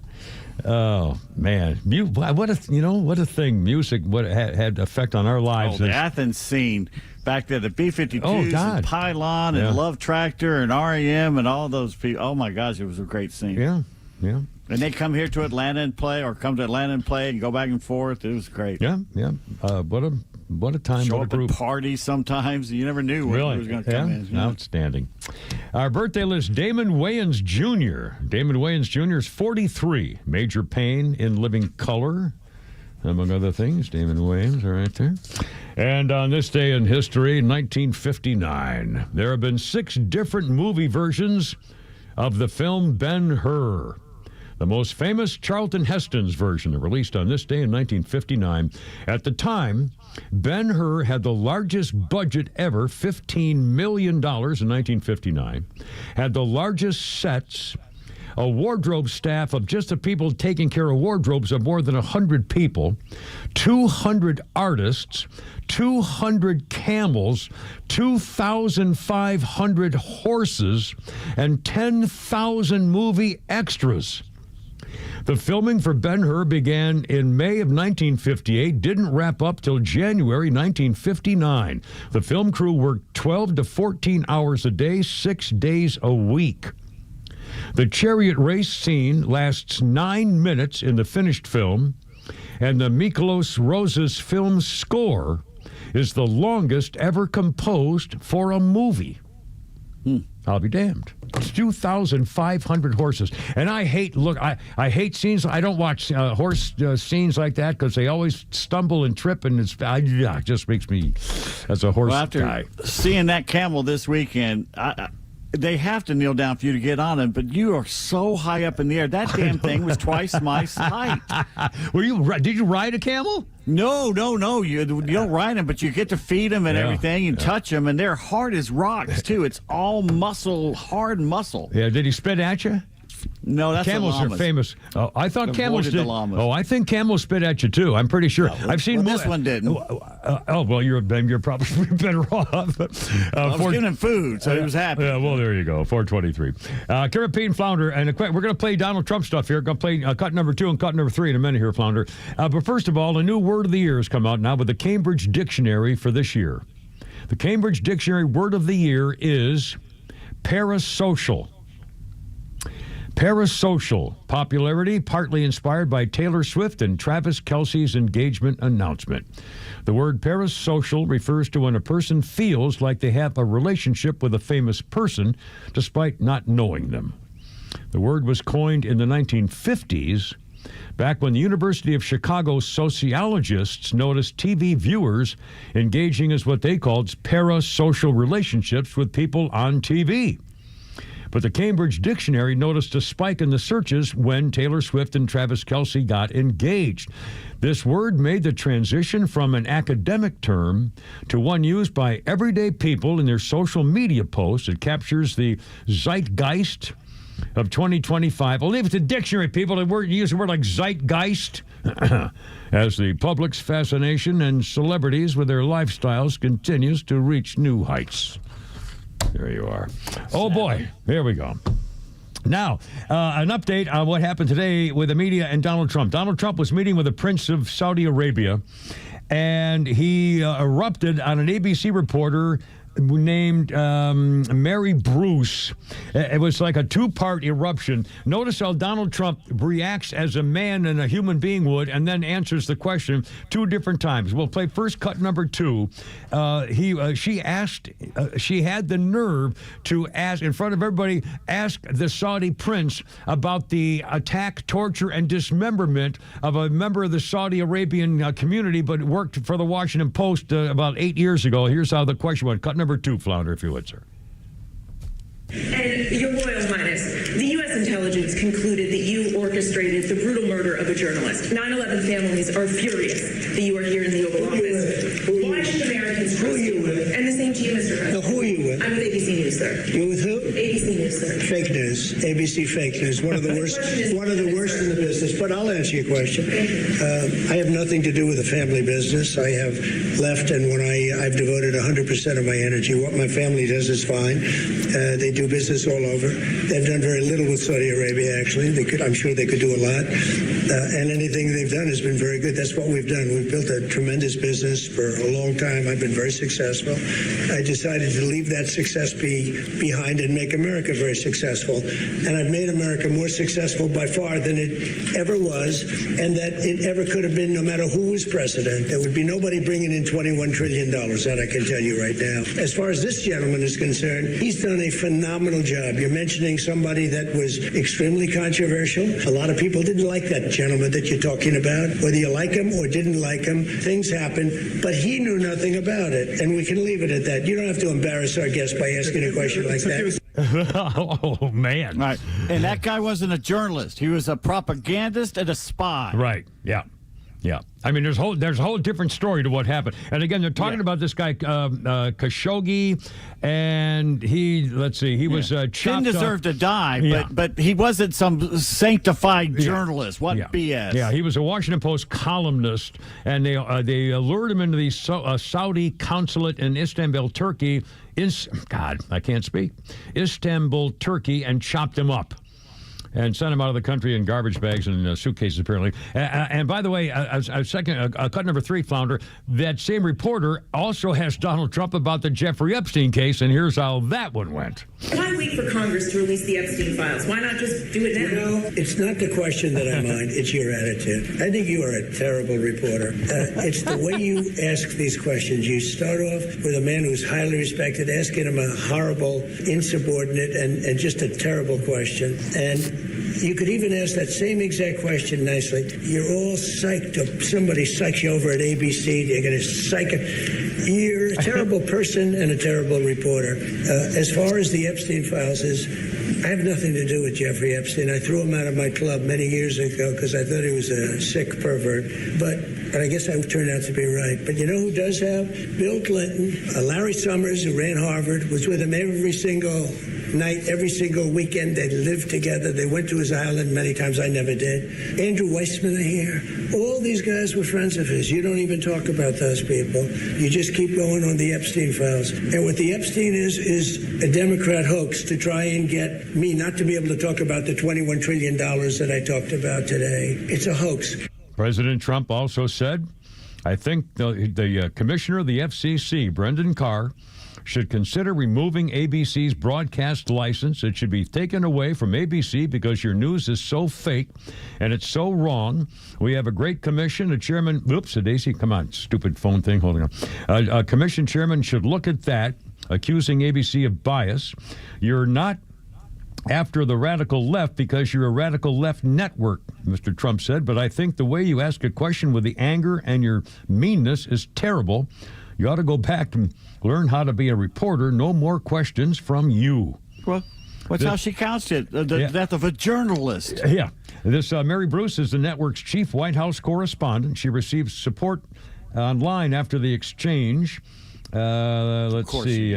N: Oh man, what a thing music had effect on our lives.
O: Oh, the Athens scene. Back there, the B-52s and Pylon and Love Tractor and REM and all those people. Oh, my gosh, it was a great scene.
N: Yeah. And
O: they come here to Atlanta and play or come to Atlanta and play and go back and forth. It was great.
N: Yeah. What What a time.
O: Show
N: what a
O: up at
N: group.
O: parties sometimes. You never knew when it was going to come in.
N: Outstanding. Our birthday list, Damon Wayans Jr. Damon Wayans Jr. is 43. Major pain in living color, among other things. Damon Wayans, right there. And on this day in history, 1959, there have been 6 different movie versions of the film Ben-Hur. The most famous, Charlton Heston's version, released on this day in 1959. At the time, Ben-Hur had the largest budget ever, $15 million in 1959, had the largest sets, a wardrobe staff of just the people taking care of wardrobes of more than 100 people, 200 artists, 200 camels, 2,500 horses, and 10,000 movie extras. The filming for Ben-Hur began in May of 1958, didn't wrap up till January 1959. The film crew worked 12 to 14 hours a day, 6 days a week. The chariot race scene lasts 9 minutes in the finished film, and the Miklos Rozas film score is the longest ever composed for a movie. I'll be damned. It's 2,500 horses. And I hate hate scenes. I don't watch horse scenes like that because they always stumble and trip, and it just makes me, as a horse guy.
O: Seeing that camel this weekend, they have to kneel down for you to get on it, but you are so high up in the air. That damn thing was twice my height.
N: Did you ride a camel?
O: No. You don't ride them, but you get to feed them and everything and touch them, and they're hard as rocks, too. It's all muscle, hard muscle.
N: Yeah, did he spit at you?
O: No, that's
N: camels
O: the llamas.
N: are famous. Oh, I thought camels did.
O: The llamas.
N: Oh, I think camels spit at you too. I'm pretty sure. I've seen
O: this one didn't.
N: Well, you're probably better off.
O: I was giving him food, so he was happy.
N: Yeah, well, there you go. 423. Caribbean Flounder, and we're going to play Donald Trump stuff here. Going to play cut number 2 and cut number 3 in a minute here, Flounder. But first of all, a new word of the year has come out now with the Cambridge Dictionary for this year. The Cambridge Dictionary word of the year is parasocial. Parasocial. Popularity partly inspired by Taylor Swift and Travis Kelce's engagement announcement. The word parasocial refers to when a person feels like they have a relationship with a famous person despite not knowing them. The word was coined in the 1950s, back when the University of Chicago sociologists noticed TV viewers engaging as what they called parasocial relationships with people on TV. But the Cambridge Dictionary noticed a spike in the searches when Taylor Swift and Travis Kelce got engaged. This word made the transition from an academic term to one used by everyday people in their social media posts. It captures the zeitgeist of 2025. I'll leave it to dictionary people to use a word like zeitgeist as the public's fascination and celebrities with their lifestyles continues to reach new heights. There you are. Oh, boy. Here we go. Now, an update on what happened today with the media and Donald Trump. Donald Trump was meeting with the Prince of Saudi Arabia, and he erupted on an ABC reporter named Mary Bruce. It was like a 2-part eruption. Notice how Donald Trump reacts as a man and a human being would, and then answers the question 2 different times. We'll play first cut number 2. She had the nerve to ask, in front of everybody, ask the Saudi prince about the attack, torture, and dismemberment of a member of the Saudi Arabian community, but worked for the Washington Post about 8 years ago. Here's how the question went. Cut number 2, Flounder, if you would, sir.
G: And Your Royal Highness, the U.S. intelligence concluded that you orchestrated the brutal murder of a journalist. 9/11 families are furious that you are here in the Oval Office. Why should Americans trust you? And the same to you, Mr. President.
U: Who are you with?
G: I'm with ABC News, sir.
U: You with who?
G: ABC News, sir.
U: Fake news. ABC fake news. One of the worst. One of the worst in the business. But I'll answer your question. I have nothing to do with the family business. I have left, and when I've devoted 100% of my energy. What my family does is fine. They do business all over. They've done very little with Saudi Arabia, actually. I'm sure they could do a lot. And anything they've done has been very good. That's what we've done. We've built a tremendous business for a long time. I've been very successful. I decided to leave that success behind and make America very successful. And I've made America more successful by far than it ever was, and that it ever could have been no matter who was president. There would be nobody bringing in $21 trillion, that I can tell you right now. As far as this gentleman is concerned, he's done a phenomenal job. You're mentioning somebody that was extremely controversial. A lot of people didn't like that gentleman that you're talking about. Whether you like him or didn't like him, things happen, but he knew nothing about it, and we can leave it at that. You don't have to embarrass our guest by asking a question like that.
N: Oh, man.
O: Right. And that guy wasn't a journalist. He was a propagandist and a spy.
N: Right. Yeah. Yeah. I mean, there's a whole different story to what happened. And again, they're talking about this guy, Khashoggi, and he was chopped
O: Didn't deserve to die, but he wasn't some sanctified journalist. What BS?
N: Yeah, he was a Washington Post columnist, and they lured him into the Saudi consulate in Istanbul, Turkey, Istanbul, Turkey, and chopped him up. And sent him out of the country in garbage bags and suitcases, apparently. And by the way, cut number 3, Flounder, that same reporter also has Donald Trump about the Jeffrey Epstein case, and here's how that one went.
G: Why wait for Congress to release the Epstein files? Why not just do it now?
U: You know, it's not the question that I mind, it's your attitude. I think you are a terrible reporter. It's the way you ask these questions. You start off with a man who's highly respected, asking him a horrible, insubordinate, and just a terrible question. And you could even ask that same exact question nicely. You're all psyched up. Somebody psychs you over at ABC. You're going to psych it. You're a terrible person and a terrible reporter. As far as the Epstein files I have nothing to do with Jeffrey Epstein. I threw him out of my club many years ago because I thought he was a sick pervert. But I guess I turned out to be right. But you know who does have? Bill Clinton. Larry Summers, who ran Harvard, was with him every single night, every single weekend. They lived together. They went to his island many times. I never did. Andrew Weissman here. All these guys were friends of his. You don't even talk about those people. You just keep going on the Epstein files. And what the Epstein is a Democrat hoax to try and get me not to be able to talk about the $21 trillion that I talked about today. It's a hoax.
N: President Trump also said, I think the commissioner of the FCC, Brendan Carr, should consider removing ABC's broadcast license. It should be taken away from ABC because your news is so fake and it's so wrong. We have a great commission. A chairman, Daisy, come on, stupid phone thing, holding on. A commission chairman should look at that, accusing ABC of bias. You're not after the radical left because you're a radical left network, Mr. Trump said, but I think the way you ask a question with the anger and your meanness is terrible. You ought to go back and learn how to be a reporter. No more questions from you.
O: Well, what's how she counts it? The death of a journalist.
N: Yeah. This Mary Bruce is the network's chief White House correspondent. She received support online after the exchange. Let's see.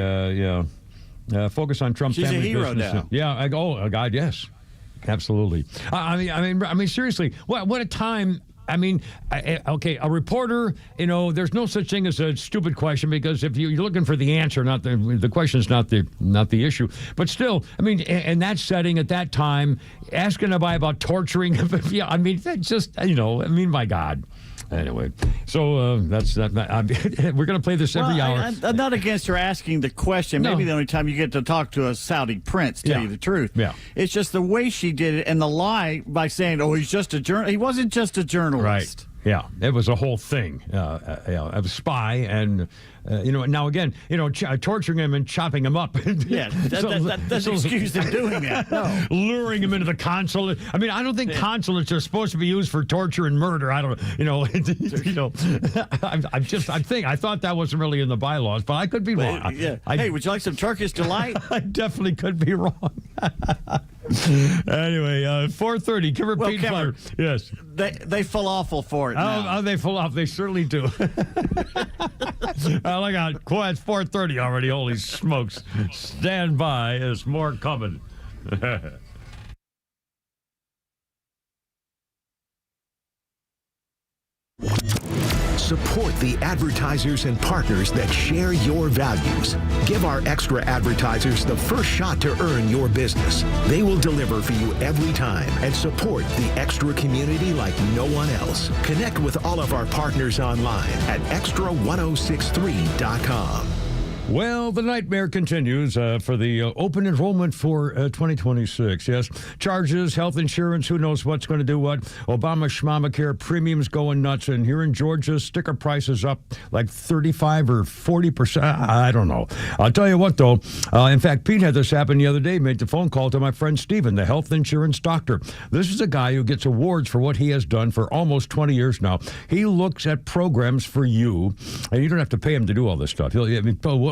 N: Focus on Trump
O: She's
N: family
O: a hero
N: business.
O: now.
N: Yeah. God, yes. Absolutely. I mean, seriously, what a time. I mean, okay, a reporter, there's no such thing as a stupid question because if you're looking for the answer, not the question's not the issue. But still, I mean, in that setting at that time, asking about torturing, yeah, I mean, that's just, my God. Anyway, so that's that. We're going to play this every hour.
O: I'm not against her asking the question. Maybe the only time you get to talk to a Saudi prince, tell you the truth.
N: Yeah.
O: It's just the way she did it and the lie by saying, he's just a journalist. He wasn't just a journalist.
N: Right. Yeah, it was a whole thing. A spy, and now again, torturing him and chopping him up.
O: Yeah, that doesn't excuse them doing that. No.
N: Luring him into the consulate. I mean, I don't think consulates are supposed to be used for torture and murder. I don't, I thought that wasn't really in the bylaws, but I could be wrong.
O: Yeah. Hey, would you like some Turkish delight?
N: I definitely could be wrong. Anyway, 4:30. Kimmer Pete Fire. Yes.
O: They falafel for it now.
N: Oh, they fall off. They certainly do. Oh, look out. Quiet, it's 4:30 already. Holy smokes. Stand by. There's more coming.
E: Support the advertisers and partners that share your values. Give our extra advertisers the first shot to earn your business. They will deliver for you every time and support the extra community like no one else. Connect with all of our partners online at extra1063.com.
N: Well, the nightmare continues for the open enrollment for 2026. Yes, charges, health insurance, who knows what's going to do what. Obamacare premiums going nuts. And here in Georgia, sticker prices up like 35 or 40%. I don't know. I'll tell you what, though. In fact, Pete had this happen the other day, made the phone call to my friend Stephen, the health insurance doctor. This is a guy who gets awards for what he has done for almost 20 years now. He looks at programs for you, and you don't have to pay him to do all this stuff.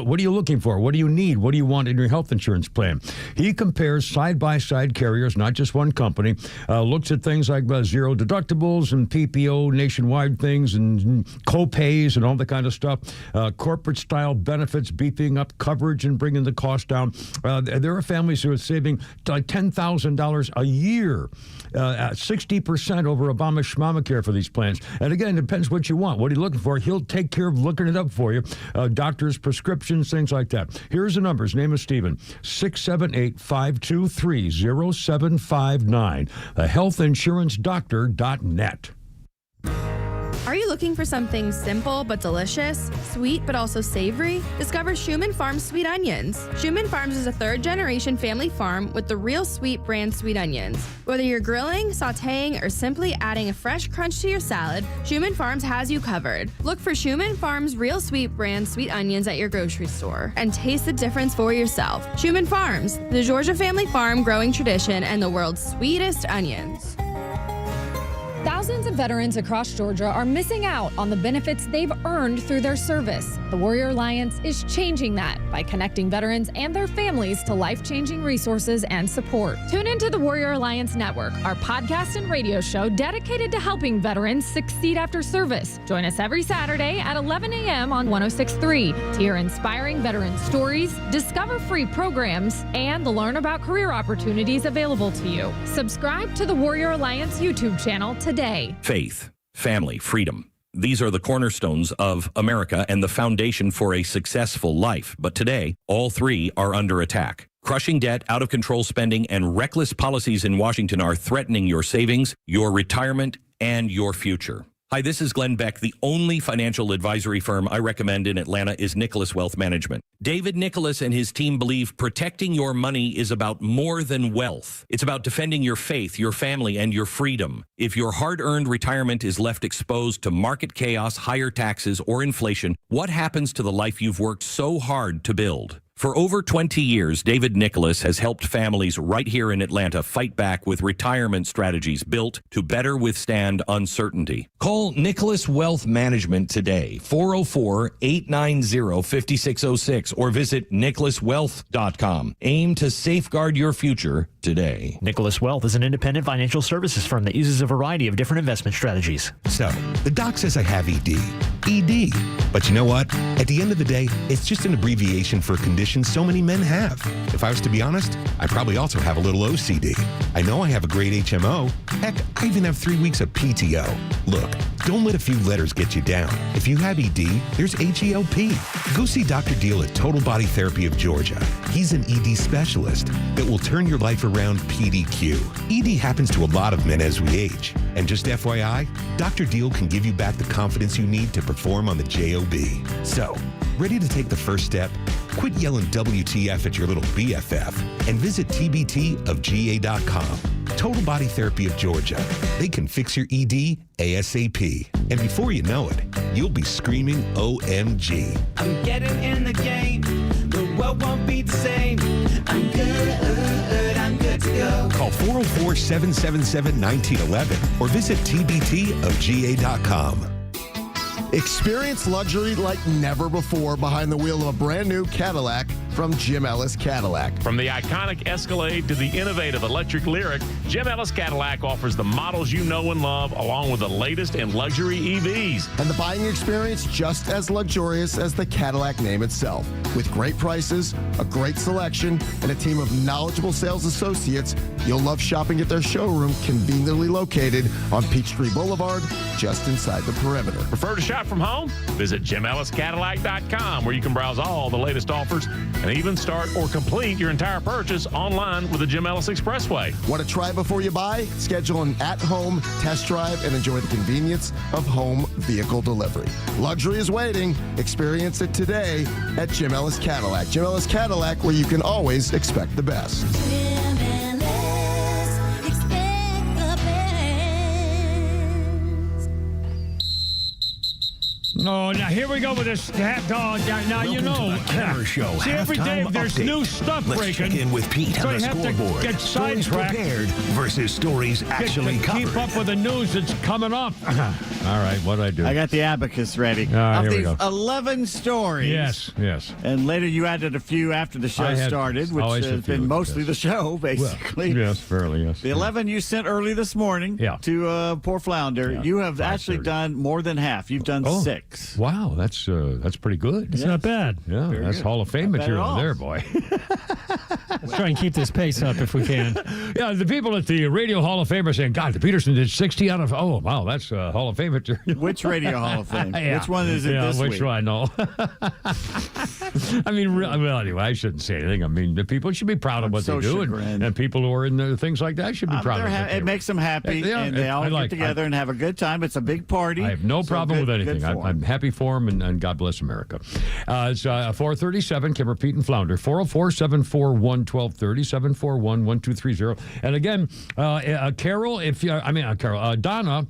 N: What are you looking for? What do you need? What do you want in your health insurance plan? He compares side-by-side carriers, not just one company, looks at things like zero deductibles and PPO nationwide things and co-pays and all that kind of stuff, corporate-style benefits, beefing up coverage and bringing the cost down. There are families who are saving like $10,000 a year, 60% over Obamacare for these plans. And again, it depends what you want. What are you looking for? He'll take care of looking it up for you. Doctors, prescriptions, things like that. Here's the number. His name is Stephen. 678-523-0759. thehealthinsurancedoctor.net.
H: Are you looking for something simple but delicious, sweet but also savory? Discover Schumann Farms Sweet Onions. Schumann Farms is a third-generation family farm with the Real Sweet brand sweet onions. Whether you're grilling, sautéing, or simply adding a fresh crunch to your salad, Schumann Farms has you covered. Look for Schumann Farms Real Sweet brand sweet onions at your grocery store and taste the difference for yourself. Schumann Farms, the Georgia family farm growing tradition and the world's sweetest onions.
I: Thousands of veterans across Georgia are missing out on the benefits they've earned through their service. The Warrior Alliance is changing that by connecting veterans and their families to life-changing resources and support. Tune into the Warrior Alliance Network, our podcast and radio show dedicated to helping veterans succeed after service. Join us every Saturday at 11 a.m. on 106.3 to hear inspiring veteran stories, discover free programs, and learn about career opportunities available to you. Subscribe to the Warrior Alliance YouTube channel today.
R: Faith, family, freedom. These are the cornerstones of America and the foundation for a successful life. But today, all three are under attack. Crushing debt, out-of-control spending, and reckless policies in Washington are threatening your savings, your retirement, and your future. Hi, this is Glenn Beck. The only financial advisory firm I recommend in Atlanta is Nicholas Wealth Management. David Nicholas and his team believe protecting your money is about more than wealth. It's about defending your faith, your family, and your freedom. If your hard-earned retirement is left exposed to market chaos, higher taxes, or inflation, what happens to the life you've worked so hard to build? For over 20 years, David Nicholas has helped families right here in Atlanta fight back with retirement strategies built to better withstand uncertainty. Call Nicholas Wealth Management today, 404-890-5606, or visit nicholaswealth.com. Aim to safeguard your future today.
T: Nicholas Wealth is an independent financial services firm that uses a variety of different investment strategies.
J: So, the doc says I have ED. ED. But you know what? At the end of the day, it's just an abbreviation for a condition so many men have. If I was to be honest, I probably also have a little OCD. I know I have a great HMO. Heck, I even have 3 weeks of PTO. Look, don't let a few letters get you down. If you have ED, there's HELP. Go see Dr. Deal at Total Body Therapy of Georgia. He's an ED specialist that will turn your life around PDQ. ED happens to a lot of men as we age. And just FYI, Dr. Deal can give you back the confidence you need to perform on the JOB. So, ready to take the first step? Quit yelling WTF at your little BFF and visit tbtofga.com. Total Body Therapy of Georgia. They can fix your ED ASAP. And before you know it, you'll be screaming OMG.
K: I'm getting in the game. The world won't be the same. I'm good to go.
J: Call 404-777-1911 or visit tbtofga.com.
V: Experience luxury like never before behind the wheel of a brand new Cadillac from Jim Ellis Cadillac.
Y: From the iconic Escalade to the innovative electric Lyric, Jim Ellis Cadillac offers the models you know and love, along with the latest in luxury EVs.
V: And the buying experience just as luxurious as the Cadillac name itself. With great prices, a great selection, and a team of knowledgeable sales associates, you'll love shopping at their showroom conveniently located on Peachtree Boulevard, just inside the perimeter.
Y: Prefer to shop from home? Visit JimEllisCadillac.com, where you can browse all the latest offers and even start or complete your entire purchase online with the Jim Ellis Expressway.
V: Want to try before you buy? Schedule an at-home test drive and enjoy the convenience of home vehicle delivery. Luxury is waiting. Experience it today at Jim Ellis Cadillac. Jim Ellis Cadillac, where you can always expect the best.
N: Oh, now here we go with this dog. Now you know.
E: Show.
N: See, every day there's
E: update.
N: new stuff
E: Let's
N: breaking.
E: check in with Pete
N: so
E: on the
N: you have
E: scoreboard.
N: to get
E: Stories
N: sidetracked.
E: prepared versus stories actually covered.
N: Keep up with the news that's coming up. All right, what'd I do?
O: I got the abacus ready.
N: All right,
O: of
N: here we
O: these
N: go.
O: 11 stories.
N: Yes.
O: And later you added a few after the show started, which
N: always a
O: has
N: few,
O: been mostly
N: yes.
O: the show, basically.
N: Well, yes, fairly, yes.
O: The 11 you sent early this morning to Poor Flounder, you have actually done more than half. You've done 6.
N: Wow, that's pretty good.
P: It's not bad.
N: Yeah,
O: Very
N: that's
O: good.
N: Hall of Fame
O: Not bad at
N: material
O: all.
N: there, boy.
P: Let's try and keep this pace up if we can.
N: Yeah, the people at the Radio Hall of Fame are saying, God, the Peterson did 60 out of... Oh, wow, that's Hall of Fame material.
O: Which Radio Hall of Fame?
N: Yeah.
O: Which one is it this
N: which
O: week?
N: one? No. I mean, well, anyway, I shouldn't say anything. I mean, the people should be proud of what
O: so
N: they do,
O: chagrined.
N: and people who are in the things like that should be proud of it.
O: It makes them happy, and they all get together and have a good time. It's a big party.
N: I have no problem with anything. I'm happy for them, and God bless America. It's 437, Kimmer, Pete, and Flounder, 404-741-1230, 741-1230. And again, Carol, Donna,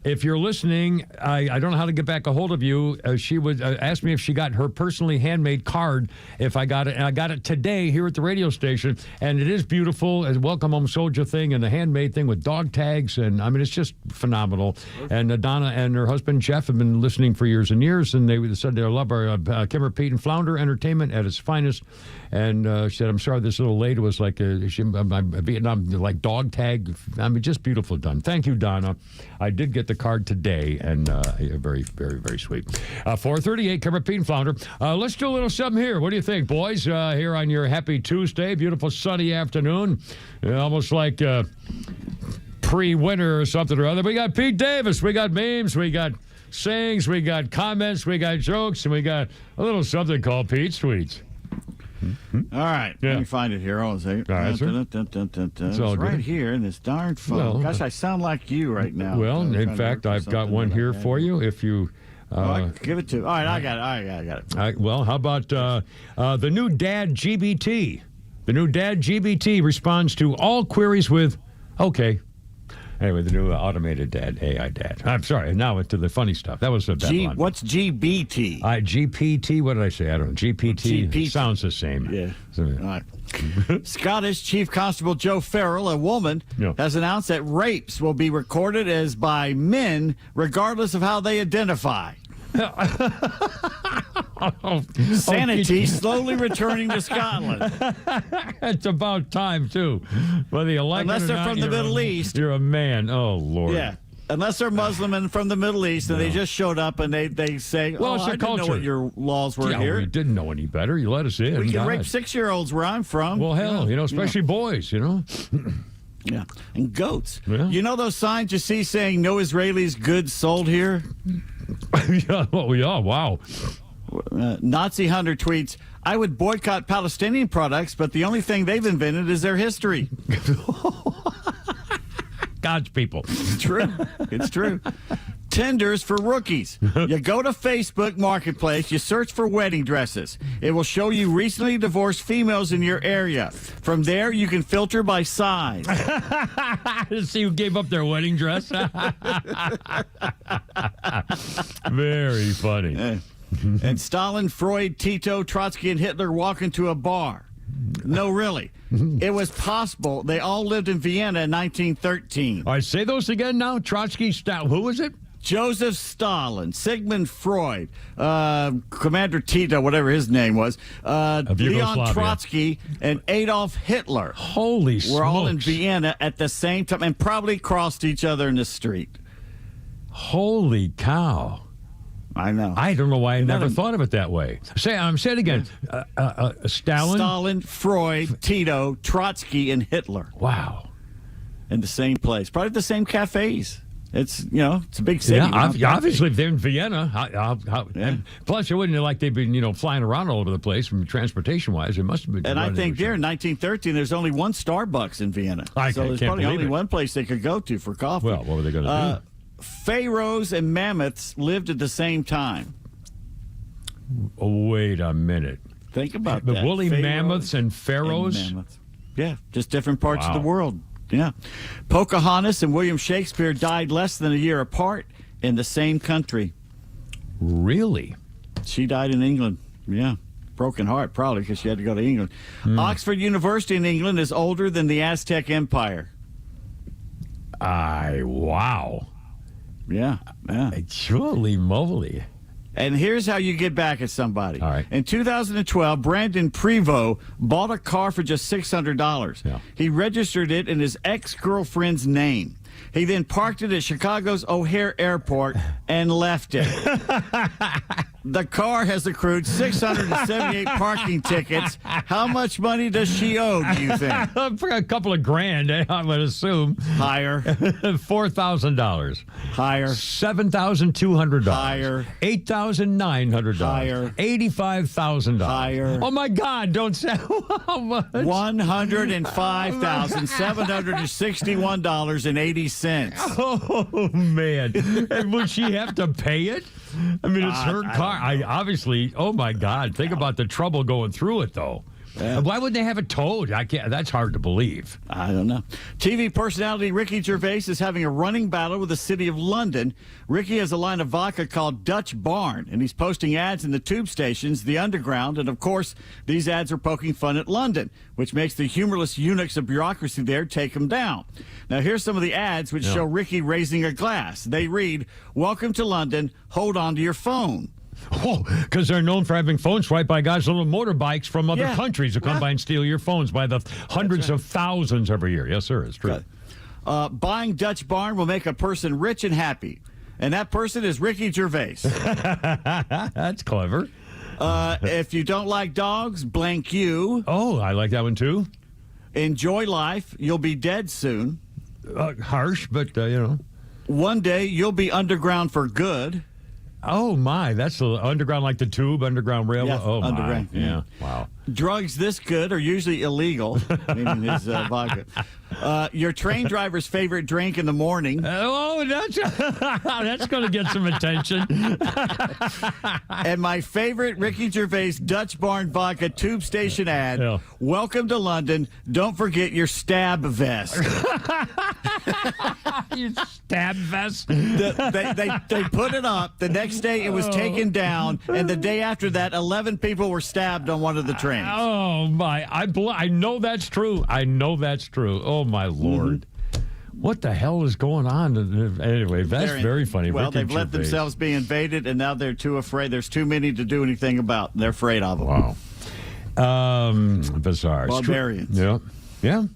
N: if you're listening, I don't know how to get back a hold of you. She would ask me if she got her personally handmade card, if I got it. And I got it today here at the radio station. And it is beautiful. A Welcome Home Soldier thing and the handmade thing with dog tags. And I mean, it's just phenomenal. And Donna and her husband, Jeff, have been listening for years and years. And they said they love our Kimmer, Pete, and Flounder entertainment at its finest. And she said, I'm sorry, this little lady was like a Vietnam, like dog tag. I mean, just beautiful done. Thank you, Donna. I did get the card today, and very, very, very sweet. 438, Kimmer, Pete, and Flounder. Let's do a little something here. What do you think, boys? Here on your happy Tuesday, beautiful sunny afternoon, almost like pre-winter or something or other. We got Pete Davis. We got memes. We got sayings. We got comments. We got jokes. And we got a little something called Pete's Tweets.
O: All right, let me find it here. Hold on a second.
N: All right, sir.
O: It's
N: all
O: right
N: good.
O: here in this darn phone.
N: Well,
O: Gosh, I sound like you right now.
N: Well,
O: I'm
N: in
O: trying to
N: fact,
O: look for
N: I've got
O: something
N: one
O: that I
N: here
O: had.
N: for you. If you
O: give it to. All right, I got it. I got it.
N: well, how about the new Dad GBT? The new Dad GBT responds to all queries with, okay. Anyway, the new automated Dad, AI Dad. I'm sorry, now into the funny stuff. That was a bad one.
O: What's GBT?
N: GPT, what did I say? I don't know. GPT sounds the same.
O: Yeah.
N: So,
O: All right. Scottish Chief Constable Joe Farrell, a woman, has announced that rapes will be recorded as by men regardless of how they identify. Sanity slowly returning to Scotland.
N: It's about time, too. Whether you like
O: Unless
N: it or
O: they're
N: not,
O: from the Middle East.
N: You're a man. Oh, Lord.
O: Yeah. Unless they're Muslim and from the Middle East, and they just showed up and they say,
N: Well, it's
O: I
N: a
O: didn't know
N: culture.
O: what your laws were here.
N: We didn't know any better. You let us in.
O: We can
N: God.
O: rape 6-year-olds where I'm from.
N: Well, hell, especially boys,
O: Yeah, and goats.
N: Yeah.
O: You know those signs you see saying no Israelis goods sold here?
N: Yeah, wow.
O: Nazi Hunter tweets, I would boycott Palestinian products, but the only thing they've invented is their history.
N: God's people.
O: It's true. It's true. Tenders for rookies. You go to Facebook Marketplace, you search for wedding dresses. It will show you recently divorced females in your area. From there, you can filter by size.
N: See who gave up their wedding dress. Very funny.
O: And Stalin, Freud, Tito, Trotsky, and Hitler walk into a bar. No, really. It was possible. They all lived in Vienna in 1913.
N: All right, say those again now. Trotsky, Stalin. Who was it?
O: Joseph Stalin, Sigmund Freud, Commander Tito, whatever his name was, Leon Trotsky, and Adolf Hitler.
N: Holy
O: smokes. Were all in
N: smokes.
O: Vienna at the same time and probably crossed each other in the street.
N: Holy cow.
O: I know.
N: I don't know why I never thought of it that way. Say it again.
O: Stalin, Freud, Tito, Trotsky, and Hitler.
N: Wow.
O: In the same place. Probably the same cafes. It's, it's a big city.
N: Yeah, obviously, if they're in Vienna. And plus, it wouldn't like they've been, flying around all over the place from transportation-wise. It must have been.
O: And I think there in 1913, there's only one Starbucks in Vienna. So there's probably only one place they could go to for coffee.
N: Well, what were they going to do?
O: pharaohs and mammoths lived at the same time?
N: Wait a minute.
O: Think about
N: the
O: that.
N: woolly
O: Pharaohs
N: mammoths and pharaohs?
O: and mammoths. Yeah, just different parts of
N: Wow.
O: the world. Yeah. Pocahontas and William Shakespeare died less than a year apart in the same country.
N: Really?
O: She died in England. Yeah. Broken heart, probably, because she had to go to England. Oxford University in England is older than the Aztec Empire.
N: Wow.
O: Yeah.
N: Holy moly.
O: And here's how you get back at somebody.
N: All right.
O: In 2012, Brandon Prevost bought a car for just $600.
N: Yeah.
O: He registered it in his ex-girlfriend's name. He then parked it at Chicago's O'Hare Airport and left it. The car has accrued 678 parking tickets. How much money does she owe, do you think?
N: For a couple of grand, I would assume.
O: Higher.
N: $4,000.
O: Higher.
N: $7,200.
O: Higher.
N: $8,900.
O: Higher.
N: $85,000.
O: Higher.
N: Oh, my God, don't say how much.
O: $105,761.80.
N: Oh, man. And would she have to pay it? I mean, it's her car. Obviously, oh, my God. Think about the trouble going through it, though.
O: Yeah.
N: Why would they have it towed? I can't. That's hard to believe.
O: I don't know. TV personality Ricky Gervais is having a running battle with the city of London. Ricky has a line of vodka called Dutch Barn, and he's posting ads in the tube stations, the underground, and of course, these ads are poking fun at London, which makes the humorless eunuchs of bureaucracy there take him down. Now, here's some of the ads which show Ricky raising a glass. They read, "Welcome to London. Hold on to your phone."
N: Oh, because they're known for having phone swiped by guys on little motorbikes from other countries who come by and steal your phones by the hundreds of thousands every year. Yes, sir, it's true.
O: Buying Dutch Barn will make a person rich and happy. And that person is Ricky Gervais.
N: That's clever.
O: If you don't like dogs, blank you.
N: Oh, I like that one too.
O: Enjoy life. You'll be dead soon.
N: Harsh, but, you know.
O: One day, you'll be underground for good.
N: Oh, my. That's the underground, like the tube, underground railway.
O: Yeah,
N: oh,
O: underground.
N: My. Yeah. Wow.
O: Drugs this good are usually illegal, meaning his vodka. Your train driver's favorite drink in the morning.
N: Oh, that's going to get some attention.
O: And my favorite Ricky Gervais Dutch Barn vodka tube station ad. Yeah. Welcome to London. Don't forget your stab vest.
N: Your stab vest?
O: They put it up. The next day it was taken down. And the day after that, 11 people were stabbed on one of the trains.
N: Oh, my. I know that's true. I know that's true. Oh, my Lord. What the hell is going on? Anyway, that's very funny.
O: Well,
N: Ricky
O: they've let
N: Gervais.
O: themselves be invaded, and now they're too afraid. There's too many to do anything about. They're afraid of them.
N: Wow. Bizarre.
O: Barbarians.
N: Yeah. Yeah.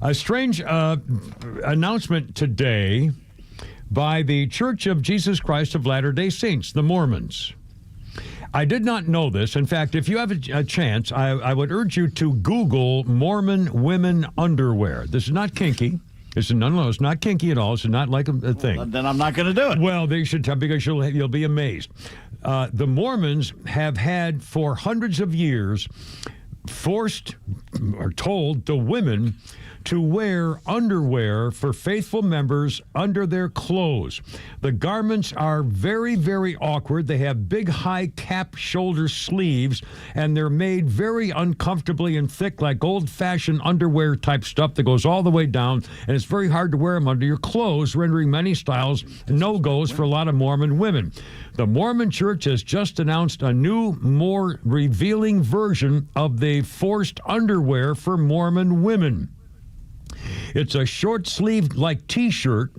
N: A strange announcement today by the Church of Jesus Christ of Latter-day Saints, the Mormons. I did not know this. In fact, if you have a chance, I would urge you to Google Mormon women underwear. This is not kinky. It's not kinky at all. It's not like a thing.
O: Well, then I'm not going to do it.
N: Well, they should tell, because you'll be amazed. The Mormons have had for hundreds of years forced or told the women to wear underwear for faithful members under their clothes. The garments are very, very awkward. They have big, high cap shoulder sleeves, and they're made very uncomfortably and thick, like old-fashioned underwear type stuff that goes all the way down, and it's very hard to wear them under your clothes, rendering many styles no-goes for a lot of Mormon women. The Mormon Church has just announced a new, more revealing version of the forced underwear for Mormon women. It's a short-sleeved like T-shirt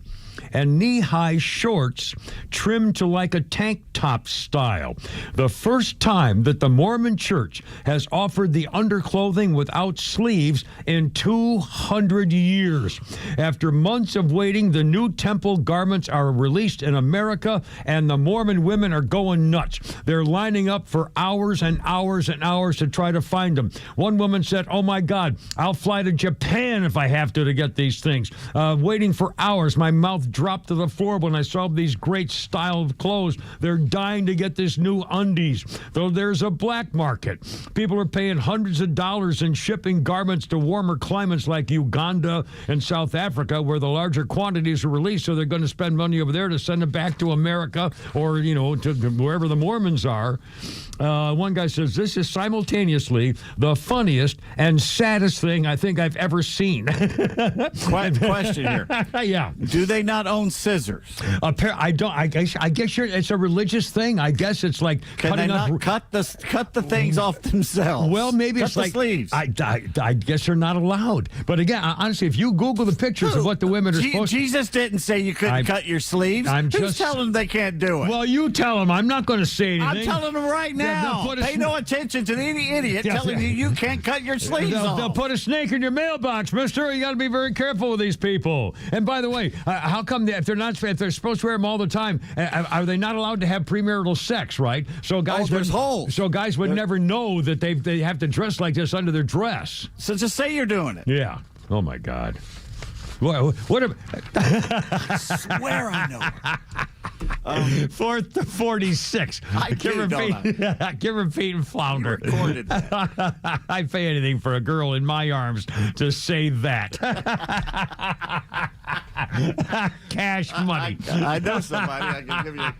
N: and knee-high shorts trimmed to like a tank top style. The first time that the Mormon Church has offered the underclothing without sleeves in 200 years. After months of waiting, the new temple garments are released in America, and the Mormon women are going nuts. They're lining up for hours and hours and hours to try to find them. One woman said, "Oh my God, I'll fly to Japan if I have to get these things. Waiting for hours, my mouth dropped to the floor when I saw these great styled clothes. They're dying to get this new undies. Though there's a black market. People are paying hundreds of dollars in shipping garments to warmer climates like Uganda and South Africa, where the larger quantities are released, so they're going to spend money over there to send them back to America or, to wherever the Mormons are. One guy says, this is simultaneously the funniest and saddest thing I think I've ever seen.
O: Question here.
N: Yeah.
O: Do they not own scissors?
N: I don't. I guess it's a religious thing. I guess it's like
O: Can they not cut the things off themselves?
N: Well, maybe
O: cut
N: it's
O: the
N: like
O: sleeves.
N: I guess they're not allowed. But again, honestly, if you Google the pictures of what the women are supposed to...
O: Jesus didn't say you couldn't cut your sleeves. Who's telling them they can't do it?
N: Well, you tell them. I'm not going to say anything.
O: I'm telling them right now. Pay no attention to any idiot telling you can't cut your sleeves off.
N: They'll put a snake in your mailbox, mister. You got to be very careful with these people. And by the way, how come if they're supposed to wear them all the time, are they not allowed to have premarital sex, right? So guys,
O: there's holes.
N: So guys would never know that they have to dress like this under their dress.
O: So just say you're doing it.
N: Yeah. Oh my God. What
O: I swear I know.
N: 4th to 46.
O: I do,
N: Give her feet and flounder.
O: You recorded that.
N: I'd pay anything for a girl in my arms to say that. Cash money.
O: I know somebody I can give you.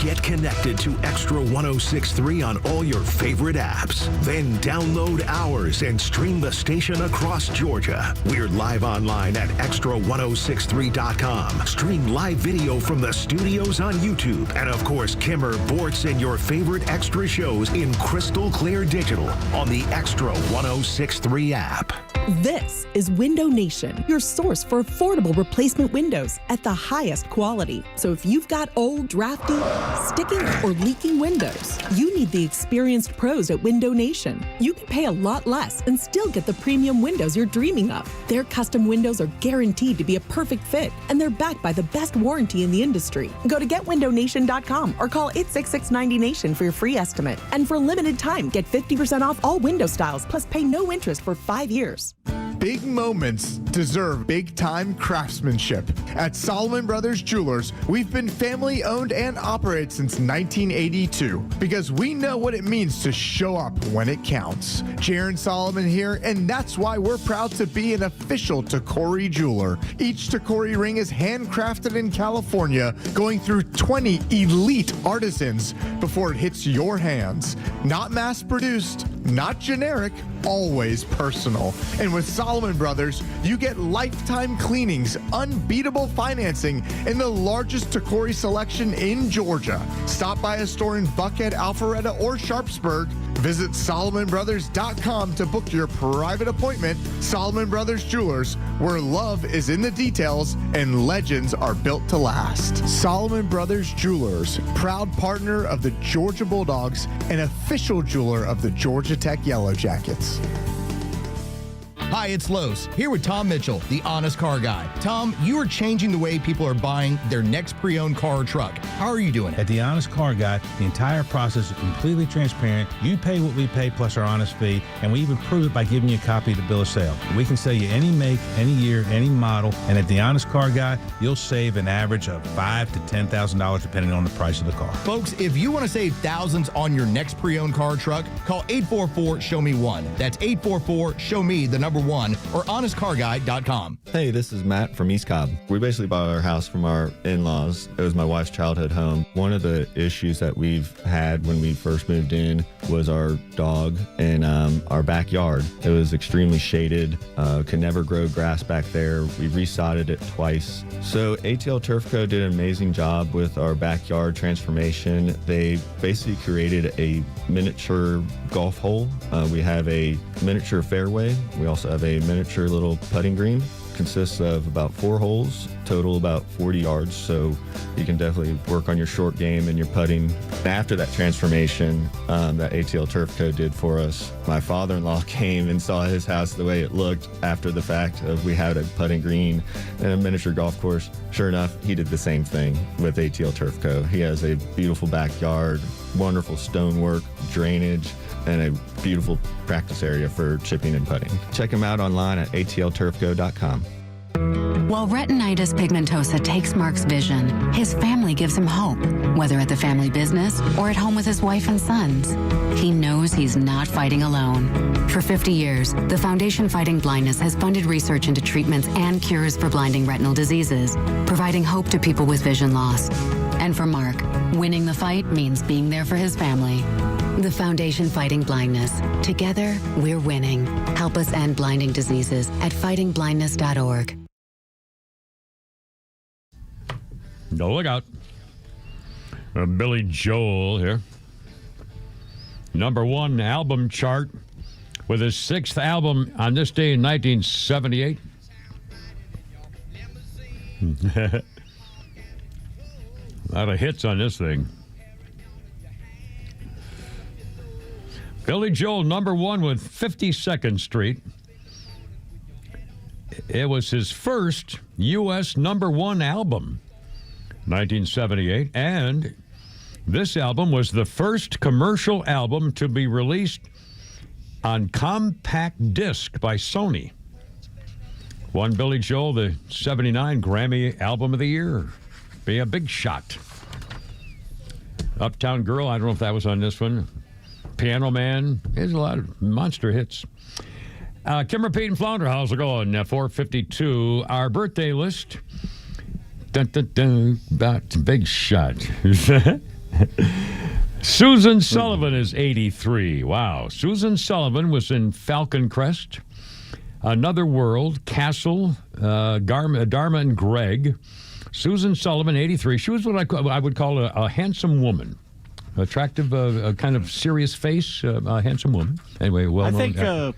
E: Get connected to Extra 1063 on all your favorite apps. Then download ours and stream the station across Georgia. We're live online at extra1063.com. Stream live video from the studios on YouTube. And of course, Kimmer, Bortz, and your favorite Extra shows in crystal clear digital on the Extra 1063 app.
A: This is Window Nation, your source for affordable replacement windows at the highest quality. So if you've got old, drafty, sticking, or leaking windows, you need the experienced pros at Window Nation. You can pay a lot less and still get the premium windows you're dreaming of. Their custom windows are guaranteed to be a perfect fit, and they're backed by the best warranty in the industry. Go to getwindownation.com or call 866-90Nation for your free estimate. And for a limited time, get 50% off all window styles, plus pay no interest for 5 years.
F: Big moments deserve big-time craftsmanship. At Solomon Brothers Jewelers, we've been family-owned and operated since 1982 because we know what it means to show up when it counts. Jaron Solomon here, and that's why we're proud to be an official Tacori jeweler. Each Tacori ring is handcrafted in California, going through 20 elite artisans before it hits your hands. Not mass-produced, not generic, always personal. And with Solomon Brothers, you get lifetime cleanings, unbeatable financing, and the largest Tacori selection in Georgia. Stop by a store in Buckhead, Alpharetta, or Sharpsburg. Visit SolomonBrothers.com to book your private appointment. Solomon Brothers Jewelers, where love is in the details and legends are built to last. Solomon Brothers Jewelers, proud partner of the Georgia Bulldogs and official jeweler of the Georgia Tech Yellow Jackets.
L: Hi, it's Los, here with Tom Mitchell, the Honest Car Guy. Tom, you are changing the way people are buying their next pre-owned car or truck. How are you doing it?
M: At the Honest Car Guy, the entire process is completely transparent. You pay what we pay plus our honest fee, and we even prove it by giving you a copy of the bill of sale. We can sell you any make, any year, any model, and at the Honest Car Guy, you'll save an average of $5,000 to $10,000 depending on the price of the car.
L: Folks, if you want to save thousands on your next pre-owned car or truck, call 844-SHOW-ME-1. That's 844-SHOW-ME-1 or honestcarguy.com.
Q: Hey, this is Matt from East Cobb. We basically bought our house from our in-laws. It was my wife's childhood home. One of the issues that we've had when we first moved in was our dog in our backyard. It was extremely shaded, could never grow grass back there. We resodded it twice. So ATL Turf Co. did an amazing job with our backyard transformation. They basically created a miniature golf hole. We have a miniature fairway. We also have a miniature little putting green. Consists of about 4 holes, total about 40 yards, so you can definitely work on your short game and your putting. After that transformation that ATL Turf Co. did for us, my father-in-law came and saw his house the way it looked after the fact of we had a putting green and a miniature golf course. Sure enough, he did the same thing with ATL Turf Co. He has a beautiful backyard, wonderful stonework, drainage, and a beautiful practice area for chipping and putting. Check him out online at atlturfco.com.
B: While retinitis pigmentosa takes Mark's vision, his family gives him hope, whether at the family business or at home with his wife and sons. He knows he's not fighting alone. For 50 years, the Foundation Fighting Blindness has funded research into treatments and cures for blinding retinal diseases, providing hope to people with vision loss. And for Mark, winning the fight means being there for his family. The Foundation Fighting Blindness. Together, we're winning. Help us end blinding diseases at fightingblindness.org.
N: No, look out. Billy Joel here. #1 album chart with his 6th album on this day in 1978. A lot of hits on this thing. Billy Joel, #1 with 52nd Street. It was his first U.S. #1 album, 1978, and this album was the first commercial album to be released on compact disc by Sony. Won Billy Joel the 79 Grammy Album of the Year. Be a big shot. Uptown Girl, I don't know if that was on this one. Piano Man, there's a lot of monster hits. Kimmer, Pete, and Flounder, how's it going? 452, our birthday list. Dun, dun, dun, about big shot. Susan Sullivan is 83. Wow. Susan Sullivan was in Falcon Crest, Another World, Castle, Dharma and Greg. Susan Sullivan, 83. She was what I would call a handsome woman. Attractive, kind of serious face, a handsome woman. Anyway, well known.
O: I think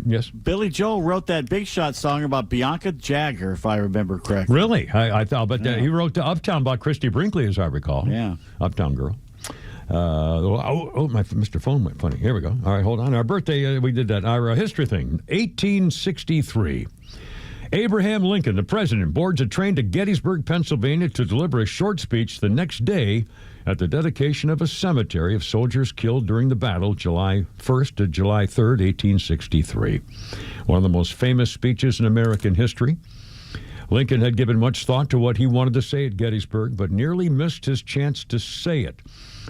O: yes, Billy Joel wrote that Big Shot song about Bianca Jagger, if I remember correctly.
N: Really? I thought, but he wrote the Uptown about Christy Brinkley, as I recall.
O: Yeah.
N: Uptown Girl. My Mr. Phone went funny. Here we go. All right, hold on. Our birthday, we did that. Our history thing, 1863. Abraham Lincoln, the president, boards a train to Gettysburg, Pennsylvania to deliver a short speech the next day at the dedication of a cemetery of soldiers killed during the battle, July 1st to July 3rd, 1863. One of the most famous speeches in American history. Lincoln had given much thought to what he wanted to say at Gettysburg, but nearly missed his chance to say it.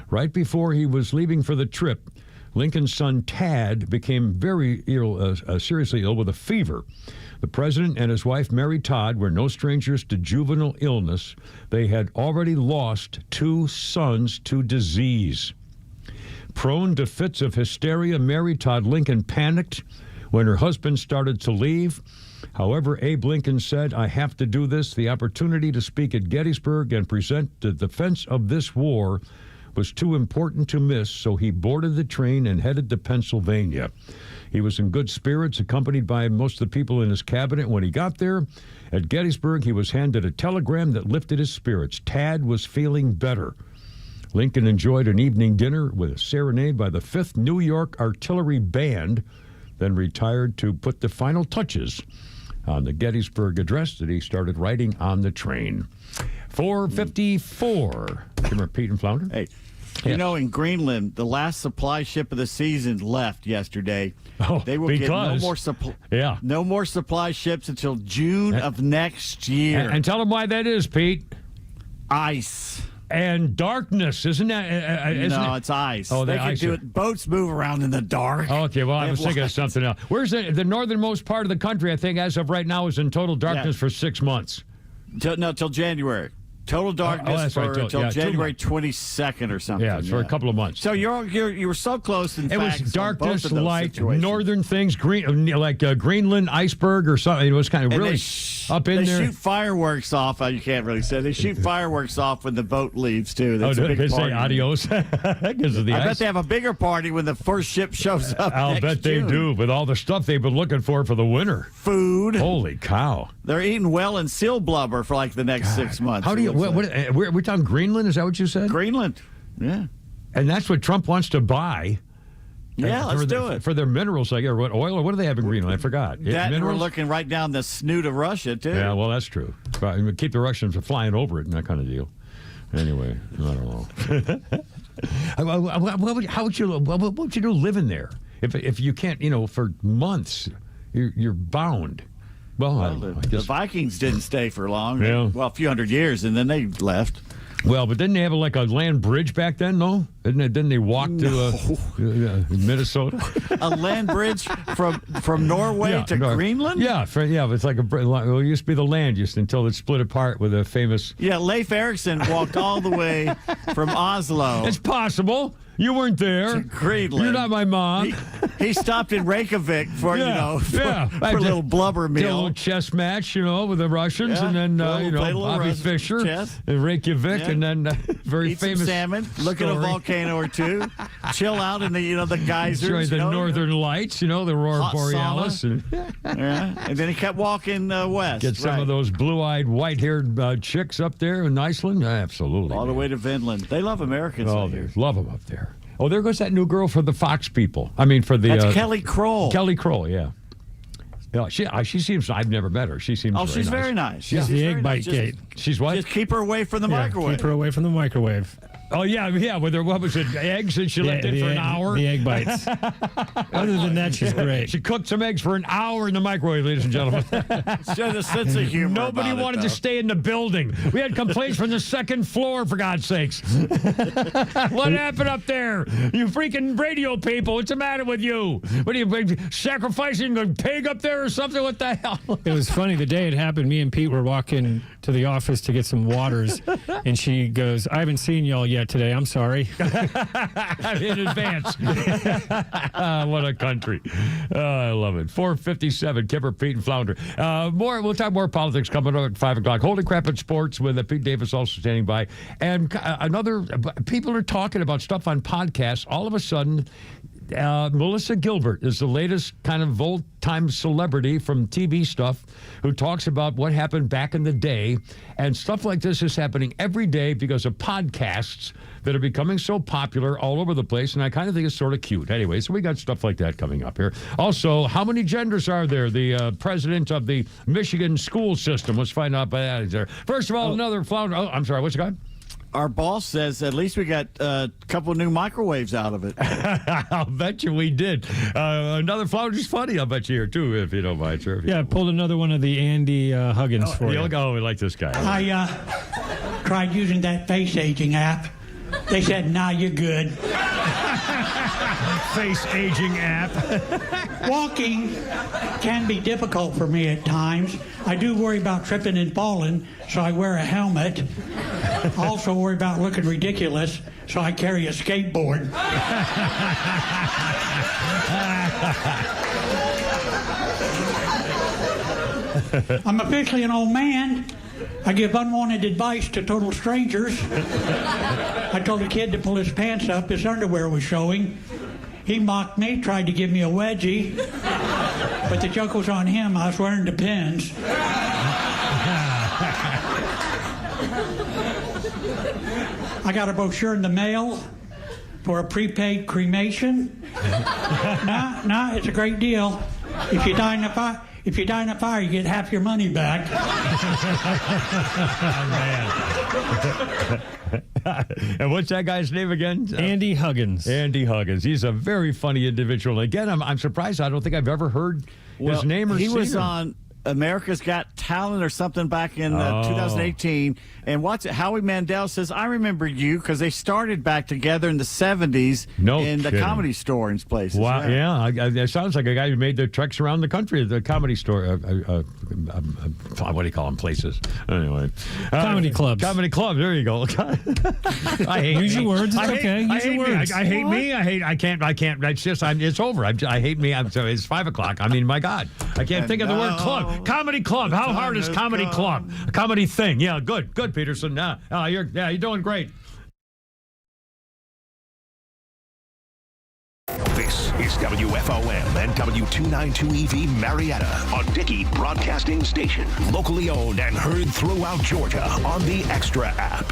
N: Right before he was leaving for the trip, Lincoln's son Tad became very ill, seriously ill with a fever. The president and his wife, Mary Todd, were no strangers to juvenile illness. They had already lost 2 sons to disease. Prone to fits of hysteria, Mary Todd Lincoln panicked when her husband started to leave. However, Abe Lincoln said, "I have to do this. The opportunity to speak at Gettysburg and present the defense of this war was too important to miss," so he boarded the train and headed to Pennsylvania. He was in good spirits, accompanied by most of the people in his cabinet. When he got there at Gettysburg, he was handed a telegram that lifted his spirits. Tad was feeling better. Lincoln enjoyed an evening dinner with a serenade by the 5th New York Artillery Band, then retired to put the final touches on the Gettysburg Address that he started writing on the train. 454. Kimmer, Pete, and Flounder.
O: Hey, you know, in Greenland, the last supply ship of the season left yesterday. They will get no more no more supply ships until June of next year.
N: And tell them why that is, Pete.
O: Ice.
N: And darkness, isn't that?
O: No, it's ice.
N: Oh,
O: they can
N: ice.
O: do it. Boats move around in the dark.
N: Okay, well, I was thinking of something else. Where's the northernmost part of the country? I think as of right now is in total darkness for 6 months.
O: Till January. Total darkness until January 22nd or something.
N: Yeah, it's for a couple of months.
O: So you were so close. In
N: it
O: fact,
N: was darkness,
O: like
N: northern things, Greenland iceberg or something. It was kind of really up in there.
O: They shoot fireworks off. You can't really say they shoot fireworks off when the boat leaves too. That's a big
N: they
O: party.
N: Say adios because of the ice.
O: I bet they have a bigger party when the first ship shows up.
N: I'll bet they do with all the stuff they've been looking for the winter.
O: Food.
N: Holy cow!
O: They're eating well and seal blubber for like the next 6 months.
N: How do you? We're talking Greenland. Is that what you said?
O: Greenland. Yeah.
N: And that's what Trump wants to buy.
O: Yeah, let's do it.
N: For their minerals, like what oil or what do they have in Greenland? I forgot.
O: That we're looking right down the snoot of Russia, too.
N: Yeah, well, that's true. Keep the Russians from flying over it and that kind of deal. Anyway, I don't know. What would you do living there? If you can't, for months, you're bound. Well, I guess
O: the Vikings didn't stay for long.
N: Yeah.
O: Well, a few hundred years, and then they left.
N: Well, but didn't they have a land bridge back then, no? Didn't they walk to Minnesota?
O: A land bridge from Norway to Greenland?
N: Yeah, it's like it used to be the land just until it split apart with a famous...
O: Yeah, Leif Erikson walked all the way from Oslo.
N: It's possible. You weren't there.
O: Greenland.
N: You're not my mom.
O: He stopped in Reykjavik for a little blubber meal.
N: Did a little chess match, with the Russians, and then Bobby Fischer in Reykjavik, and then
O: eat
N: famous
O: some salmon, look at a volcano or two, chill out in the geysers.
N: Enjoy the northern lights, the aurora borealis.
O: And then he kept walking west.
N: Get some of those blue-eyed, white-haired chicks up there in Iceland. Absolutely.
O: All the way to Vinland. They love Americans.
N: Oh, they love them up there. Oh, there goes that new girl for the Fox people. I mean, for the...
O: That's Kelly Kroll.
N: Kelly Kroll, yeah. Yeah, she seems... I've never met her. She seems
O: she's
N: very
O: very nice.
P: She's the egg bite gate.
N: She's what?
O: Just keep her away from the microwave.
P: Keep her away from the microwave.
N: Oh, yeah, with her, what was it, eggs that she left in for an hour?
P: The egg bites. Other than that, she's great.
N: She cooked some eggs for an hour in the microwave, ladies and gentlemen.
O: She has a sense of humor.
N: Nobody wanted to stay in the building. We had complaints from the second floor, for God's sakes. What happened up there? You freaking radio people, what's the matter with you? What are you, sacrificing a pig up there or something? What the hell?
P: It was funny. The day it happened, me and Pete were walking to the office to get some waters, and she goes, I haven't seen y'all yet today. I'm sorry.
N: In advance. What a country. I love it. 4:57, Kipper, Pete, and Flounder. We'll talk more politics coming up at 5 o'clock. Holy crap at sports with Pete Davis also standing by. And people are talking about stuff on podcasts. All of a sudden, Melissa Gilbert is the latest kind of old-time celebrity from TV stuff who talks about what happened back in the day. And stuff like this is happening every day because of podcasts that are becoming so popular all over the place. And I kind of think it's sort of cute. Anyway, so we got stuff like that coming up here. Also, how many genders are there? The president of the Michigan school system. Let's find out by that. First of all, another flounder. Oh, I'm sorry. What's it got?
O: Our boss says at least we got a couple new microwaves out of it.
N: I'll bet you we did. Another Flounder's funny, I'll bet you here, too, if you don't mind, sir.
P: Yeah, I pulled another one of the Andy Huggins for you.
N: Oh, we like this guy.
C: I tried using that face aging app. They said, nah, you're good.
N: Face aging app.
C: Walking can be difficult for me at times. I do worry about tripping and falling, so I wear a helmet. I also worry about looking ridiculous, so I carry a skateboard. I'm officially an old man. I give unwanted advice to total strangers. I told a kid to pull his pants up. His underwear was showing. He mocked me, tried to give me a wedgie. But the joke was on him. I was wearing Depends. I got a brochure in the mail for a prepaid cremation. Nah, it's a great deal. If you die in a fire, you get half your money back.
N: And what's that guy's name again?
P: Andy Huggins.
N: Andy Huggins. He's a very funny individual. Again, I'm surprised. I don't think I've ever heard his name or
O: he
N: seen
O: was
N: him.
O: on America's Got Talent or something back in 2018. And watch it. Howie Mandel says, I remember you because they started back together in the 70s in the Comedy Store and places.
N: Wow, yeah. It sounds like a guy who made the treks around the country at the Comedy Store. What do you call them? Places. Anyway.
P: Comedy clubs.
N: Comedy clubs. There you go. I hate
P: Use your words. It's
N: I hate,
P: okay.
N: I
P: Use
N: hate
P: your
N: me.
P: words.
N: I hate me. I can't. It's just, it's over. I hate me. So it's 5 o'clock. I mean, my God. I can't think of the word club. Comedy club. How hard is comedy club? A comedy thing. Yeah, good, Peterson. You're doing great.
E: This is WFOM and W292EV Marietta, a Dickey Broadcasting Station. Locally owned and heard throughout Georgia on the Extra app.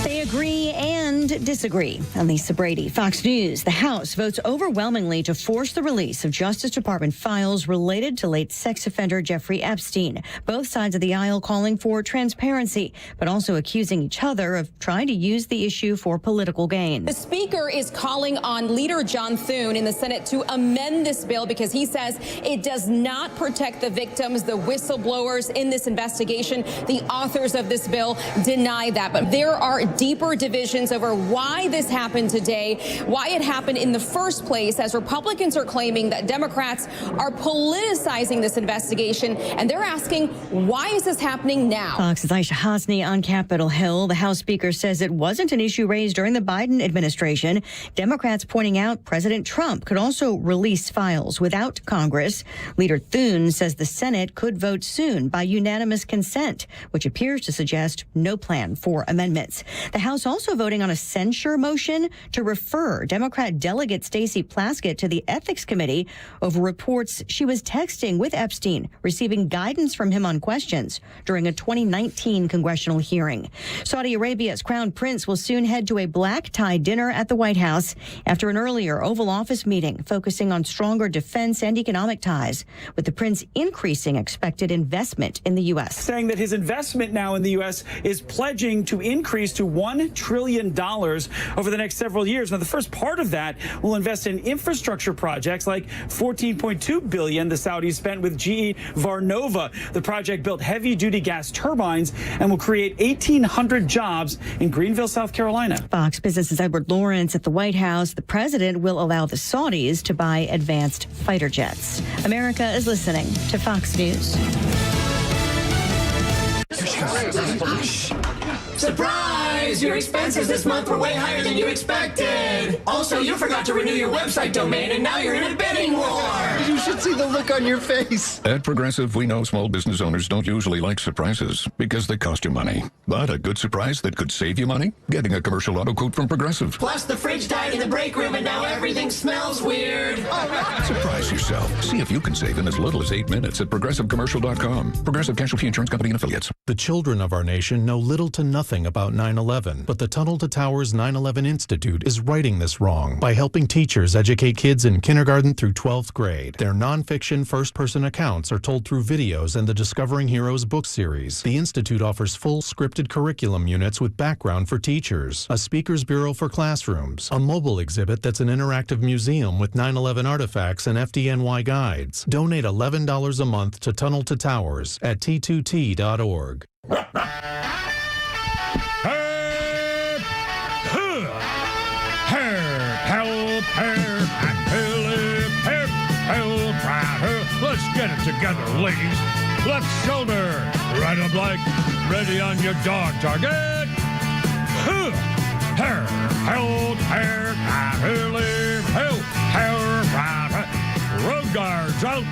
D: Agree and disagree. Lisa Brady, Fox News. The House votes overwhelmingly to force the release of Justice Department files related to late sex offender Jeffrey Epstein. Both sides of the aisle calling for transparency, but also accusing each other of trying to use the issue for political gain.
G: The Speaker is calling on Leader John Thune in the Senate to amend this bill because he says it does not protect the victims, the whistleblowers in this investigation. The authors of this bill deny that, but there are deeper divisions over why this happened today, why it happened in the first place, as Republicans are claiming that Democrats are politicizing this investigation, and they're asking, why is this happening now?
D: Fox's Aisha Hasni on Capitol Hill. The House Speaker says it wasn't an issue raised during the Biden administration. Democrats pointing out President Trump could also release files without Congress. Leader Thune says the Senate could vote soon by unanimous consent, which appears to suggest no plan for amendments. The House also voting on a censure motion to refer Democrat Delegate Stacey Plaskett to the Ethics Committee over reports she was texting with Epstein, receiving guidance from him on questions during a 2019 congressional hearing. Saudi Arabia's Crown Prince will soon head to a black tie dinner at the White House after an earlier Oval Office meeting focusing on stronger defense and economic ties, with the prince increasing expected investment in the U.S.
S: Saying that his investment now in the U.S. is pledging to increase to $1 trillion over the next several years. Now, the first part of that will invest in infrastructure projects like $14.2 billion the Saudis spent with GE Varnova. The project built heavy-duty gas turbines and will create 1,800 jobs in Greenville, South Carolina.
D: Fox Business's Edward Lawrence at the White House. The president will allow the Saudis to buy advanced fighter jets. America is listening to Fox News.
K: Surprise! Your expenses this month were way higher than you expected. Also, you forgot to renew your website domain, and now you're in a bidding war.
W: You should see the look on your face. At Progressive, we know small business owners don't usually like surprises because they cost you money. But a good surprise that could save you money? Getting a commercial auto quote from Progressive.
K: Plus, the fridge died in the break room, and now everything smells weird.
W: Surprise yourself. See if you can save in as little as 8 minutes at ProgressiveCommercial.com. Progressive Casualty Insurance Company and Affiliates.
X: The children of our nation know little to nothing about 9/11, but the Tunnel to Towers 9/11 Institute is righting this wrong by helping teachers educate kids in kindergarten through 12th grade. Their nonfiction first-person accounts are told through videos and the Discovering Heroes book series. The Institute offers full scripted curriculum units with background for teachers, a speaker's bureau for classrooms, a mobile exhibit that's an interactive museum with 9/11 artifacts and FDNY guides. Donate $11 a month to Tunnel to Towers at t2t.org.
N: Let's get it together, ladies. Left shoulder, right up like ready on your dog target. Hair, road guards out.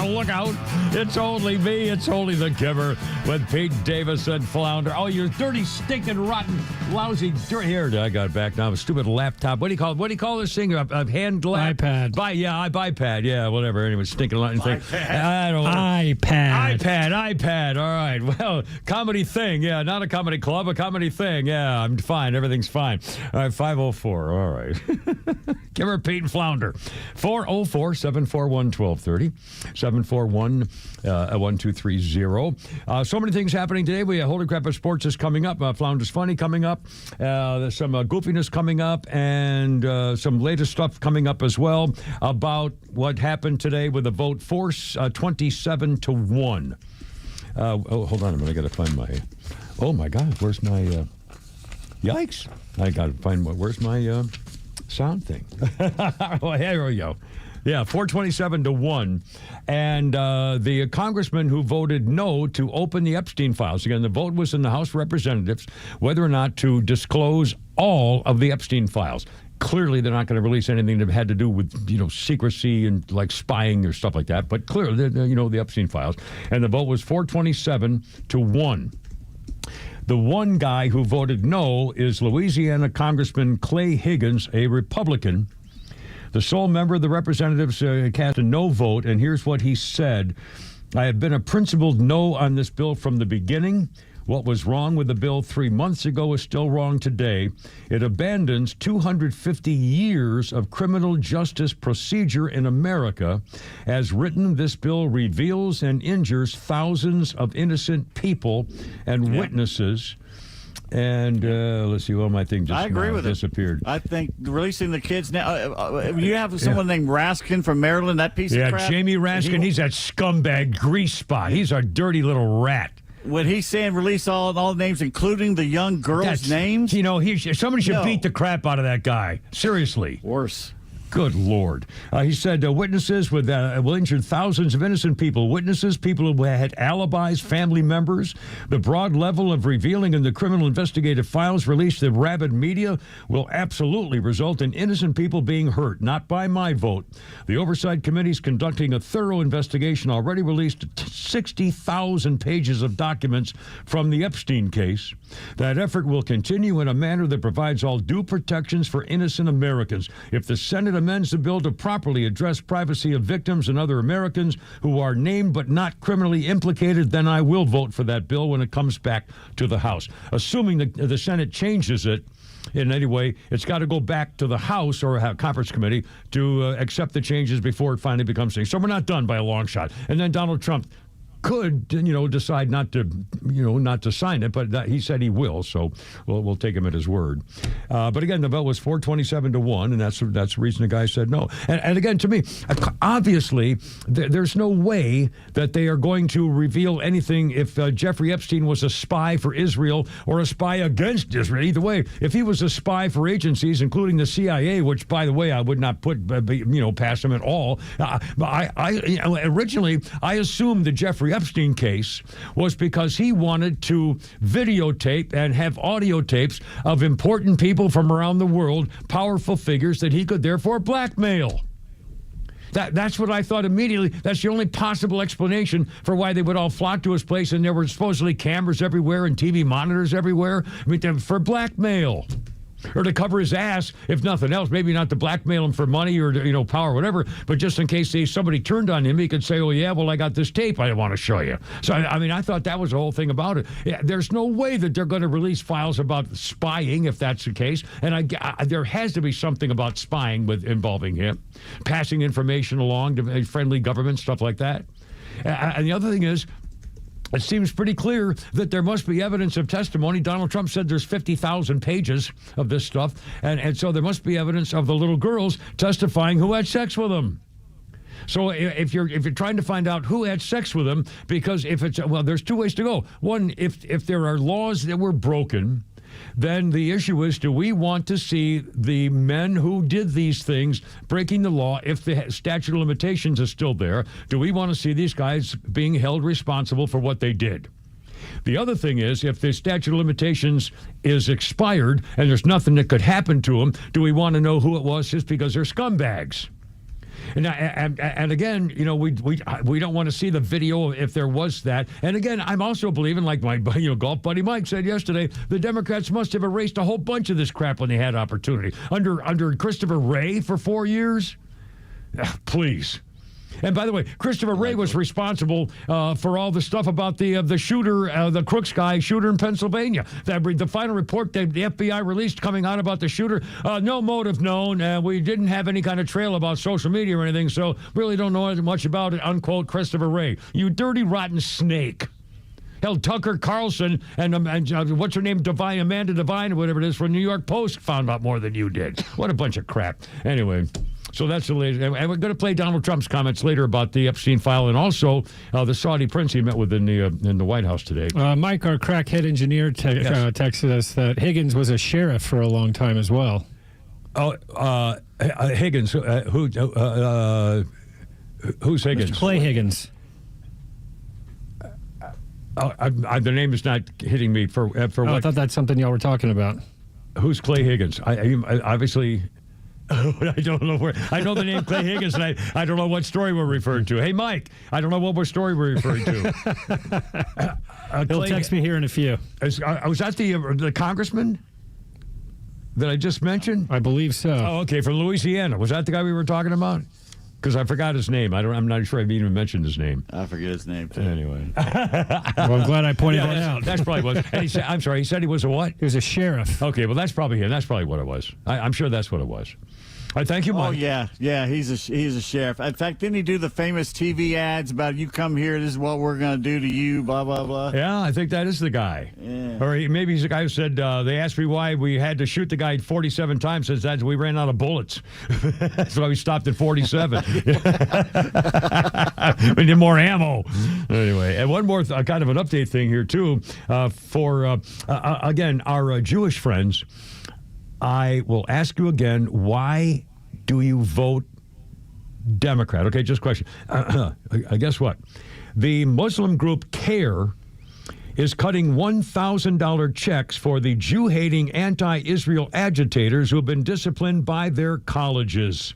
N: Look out. It's only me. It's only the giver with Pete Davis and Flounder. Oh, you dirty, stinking, rotten, lousy. Here, I got it back now. A stupid laptop. What do you call this thing? A hand lap?
P: iPad.
N: iPad. Yeah, whatever. Anyway, stinking rotten thing. I don't know. iPad. All right. Well, comedy thing. Yeah, not a comedy club, a comedy thing. Yeah, I'm fine. Everything's fine. All right, 504. All right. Kimmer, Pete, and Flounder. 404-741-1230. 741-1230. So many things happening today. We have Holy Crap of Sports is coming up. Flounder's Funny coming up. There's some goofiness coming up, and some latest stuff coming up as well about what happened today with the vote force 27-1. Hold on a minute. I got to find my... Oh, my God. Where's my... Yikes. I got to find... Where's my sound thing? Oh, here we go. Yeah, 427-1. And the congressman who voted no to open the Epstein files, again, the vote was in the House of Representatives, whether or not to disclose all of the Epstein files. Clearly, they're not going to release anything that had to do with, secrecy and like spying or stuff like that. But clearly, the Epstein files. And the vote was 427-1. The one guy who voted no is Louisiana Congressman Clay Higgins, a Republican. The sole member of the representatives cast a no vote, and here's what he said. I have been a principled no on this bill from the beginning. What was wrong with the bill 3 months ago is still wrong today. It abandons 250 years of criminal justice procedure in America. As written, this bill reveals and injures thousands of innocent people and witnesses. And let's see, well, my thing just
O: I agree with
N: disappeared.
O: I think releasing the kids now. You have someone named Raskin from Maryland, that piece of crap.
N: Yeah, Jamie Raskin, he's that scumbag grease spot. He's a dirty little rat.
O: When he's saying release all the names, including the young girls' names?
N: Somebody should beat the crap out of that guy. Seriously.
O: Worse.
N: Good Lord. He said witnesses will injure thousands of innocent people. Witnesses, people who had alibis, family members. The broad level of revealing in the criminal investigative files released to rabid media will absolutely result in innocent people being hurt, not by my vote. The Oversight Committee is conducting a thorough investigation, already released 60,000 pages of documents from the Epstein case. That effort will continue in a manner that provides all due protections for innocent Americans. If the Senate amends the bill to properly address privacy of victims and other Americans who are named but not criminally implicated, then I will vote for that bill when it comes back to the House. Assuming the Senate changes it in any way, it's got to go back to the House or a conference committee to accept the changes before it finally becomes things. So we're not done by a long shot. And then Donald Trump could, decide not to sign it, but he said he will, so we'll take him at his word. But again, the vote was 427-1, and that's the reason the guy said no. And again, to me, obviously, there's no way that they are going to reveal anything if Jeffrey Epstein was a spy for Israel or a spy against Israel. Either way, if he was a spy for agencies, including the CIA, which, by the way, I would not put past him at all. Originally, I assumed that Jeffrey Epstein case was because he wanted to videotape and have audio tapes of important people from around the world, powerful figures that he could therefore blackmail. That's what I thought immediately. That's the only possible explanation for why they would all flock to his place, and there were supposedly cameras everywhere and TV monitors everywhere. I mean, for blackmail. Or to cover his ass, if nothing else. Maybe not to blackmail him for money or power or whatever, but just in case somebody turned on him, he could say, oh, yeah, well, I got this tape I want to show you. So, I thought that was the whole thing about it. Yeah, there's no way that they're going to release files about spying, if that's the case. And there has to be something about spying involving him, passing information along to friendly government, stuff like that. And the other thing is, it seems pretty clear that there must be evidence of testimony. Donald Trump said there's 50,000 pages of this stuff, and so there must be evidence of the little girls testifying who had sex with him. So if you're trying to find out who had sex with him, because there's two ways to go. One, if there are laws that were broken, then the issue is, do we want to see the men who did these things breaking the law, if the statute of limitations is still there? Do we want to see these guys being held responsible for what they did? The other thing is, if the statute of limitations is expired and there's nothing that could happen to them, do we want to know who it was just because they're scumbags? And again, we don't want to see the video if there was that. And again, I'm also believing, like my golf buddy Mike said yesterday, the Democrats must have erased a whole bunch of this crap when they had opportunity. Under Christopher Wray for 4 years? Please. And by the way, Christopher Wray was responsible for all the stuff about the shooter, the Crooks guy shooter in Pennsylvania. The final report that the FBI released coming out about the shooter, no motive known. We didn't have any kind of trail about social media or anything, so really don't know much about it, unquote, Christopher Wray. You dirty, rotten snake. Hell, Tucker Carlson and what's her name, Amanda Devine, or whatever it is, from New York Post found out more than you did. What a bunch of crap. Anyway, so that's the latest. And we're going to play Donald Trump's comments later about the Epstein file and also the Saudi prince he met with in the White House today.
P: Mike, our crackhead engineer, texted us that Higgins was a sheriff for a long time as well.
N: Oh, Higgins. Who's Higgins?
P: Mr. Clay Higgins.
N: The name is not hitting me for what?
P: I thought that's something y'all were talking about.
N: Who's Clay Higgins? I obviously, I don't know where. I know the name Clay Higgins, and I don't know what story we're referring to. Hey, Mike, I don't know what story we're referring to.
P: He'll text me here in a few.
N: Was that the congressman that I just mentioned?
P: I believe so.
N: Oh, okay, from Louisiana. Was that the guy we were talking about? Because I forgot his name. I'm not sure I've even mentioned his name.
O: I forget his name, too.
N: Anyway.
P: Well, I'm glad I pointed that out.
N: That's probably what. And he said, I'm sorry, he said he was a what?
P: He was a sheriff.
N: Okay, well, that's probably him. That's probably what it was. I'm sure that's what it was. All right, thank you, Mike.
O: Oh, yeah, he's a sheriff. In fact, didn't he do the famous TV ads about you come here, this is what we're going to do to you, blah, blah, blah?
N: Yeah, I think that is the guy.
O: Yeah.
N: Or maybe he's the guy who said, they asked me why we had to shoot the guy 47 times since we ran out of bullets. That's why we stopped at 47. We need more ammo. Anyway, and one more kind of an update thing here, too, for, again, our Jewish friends. I will ask you again, why do you vote Democrat? Okay, just a question. Guess what? The Muslim group CARE is cutting $1,000 checks for the Jew-hating anti-Israel agitators who have been disciplined by their colleges.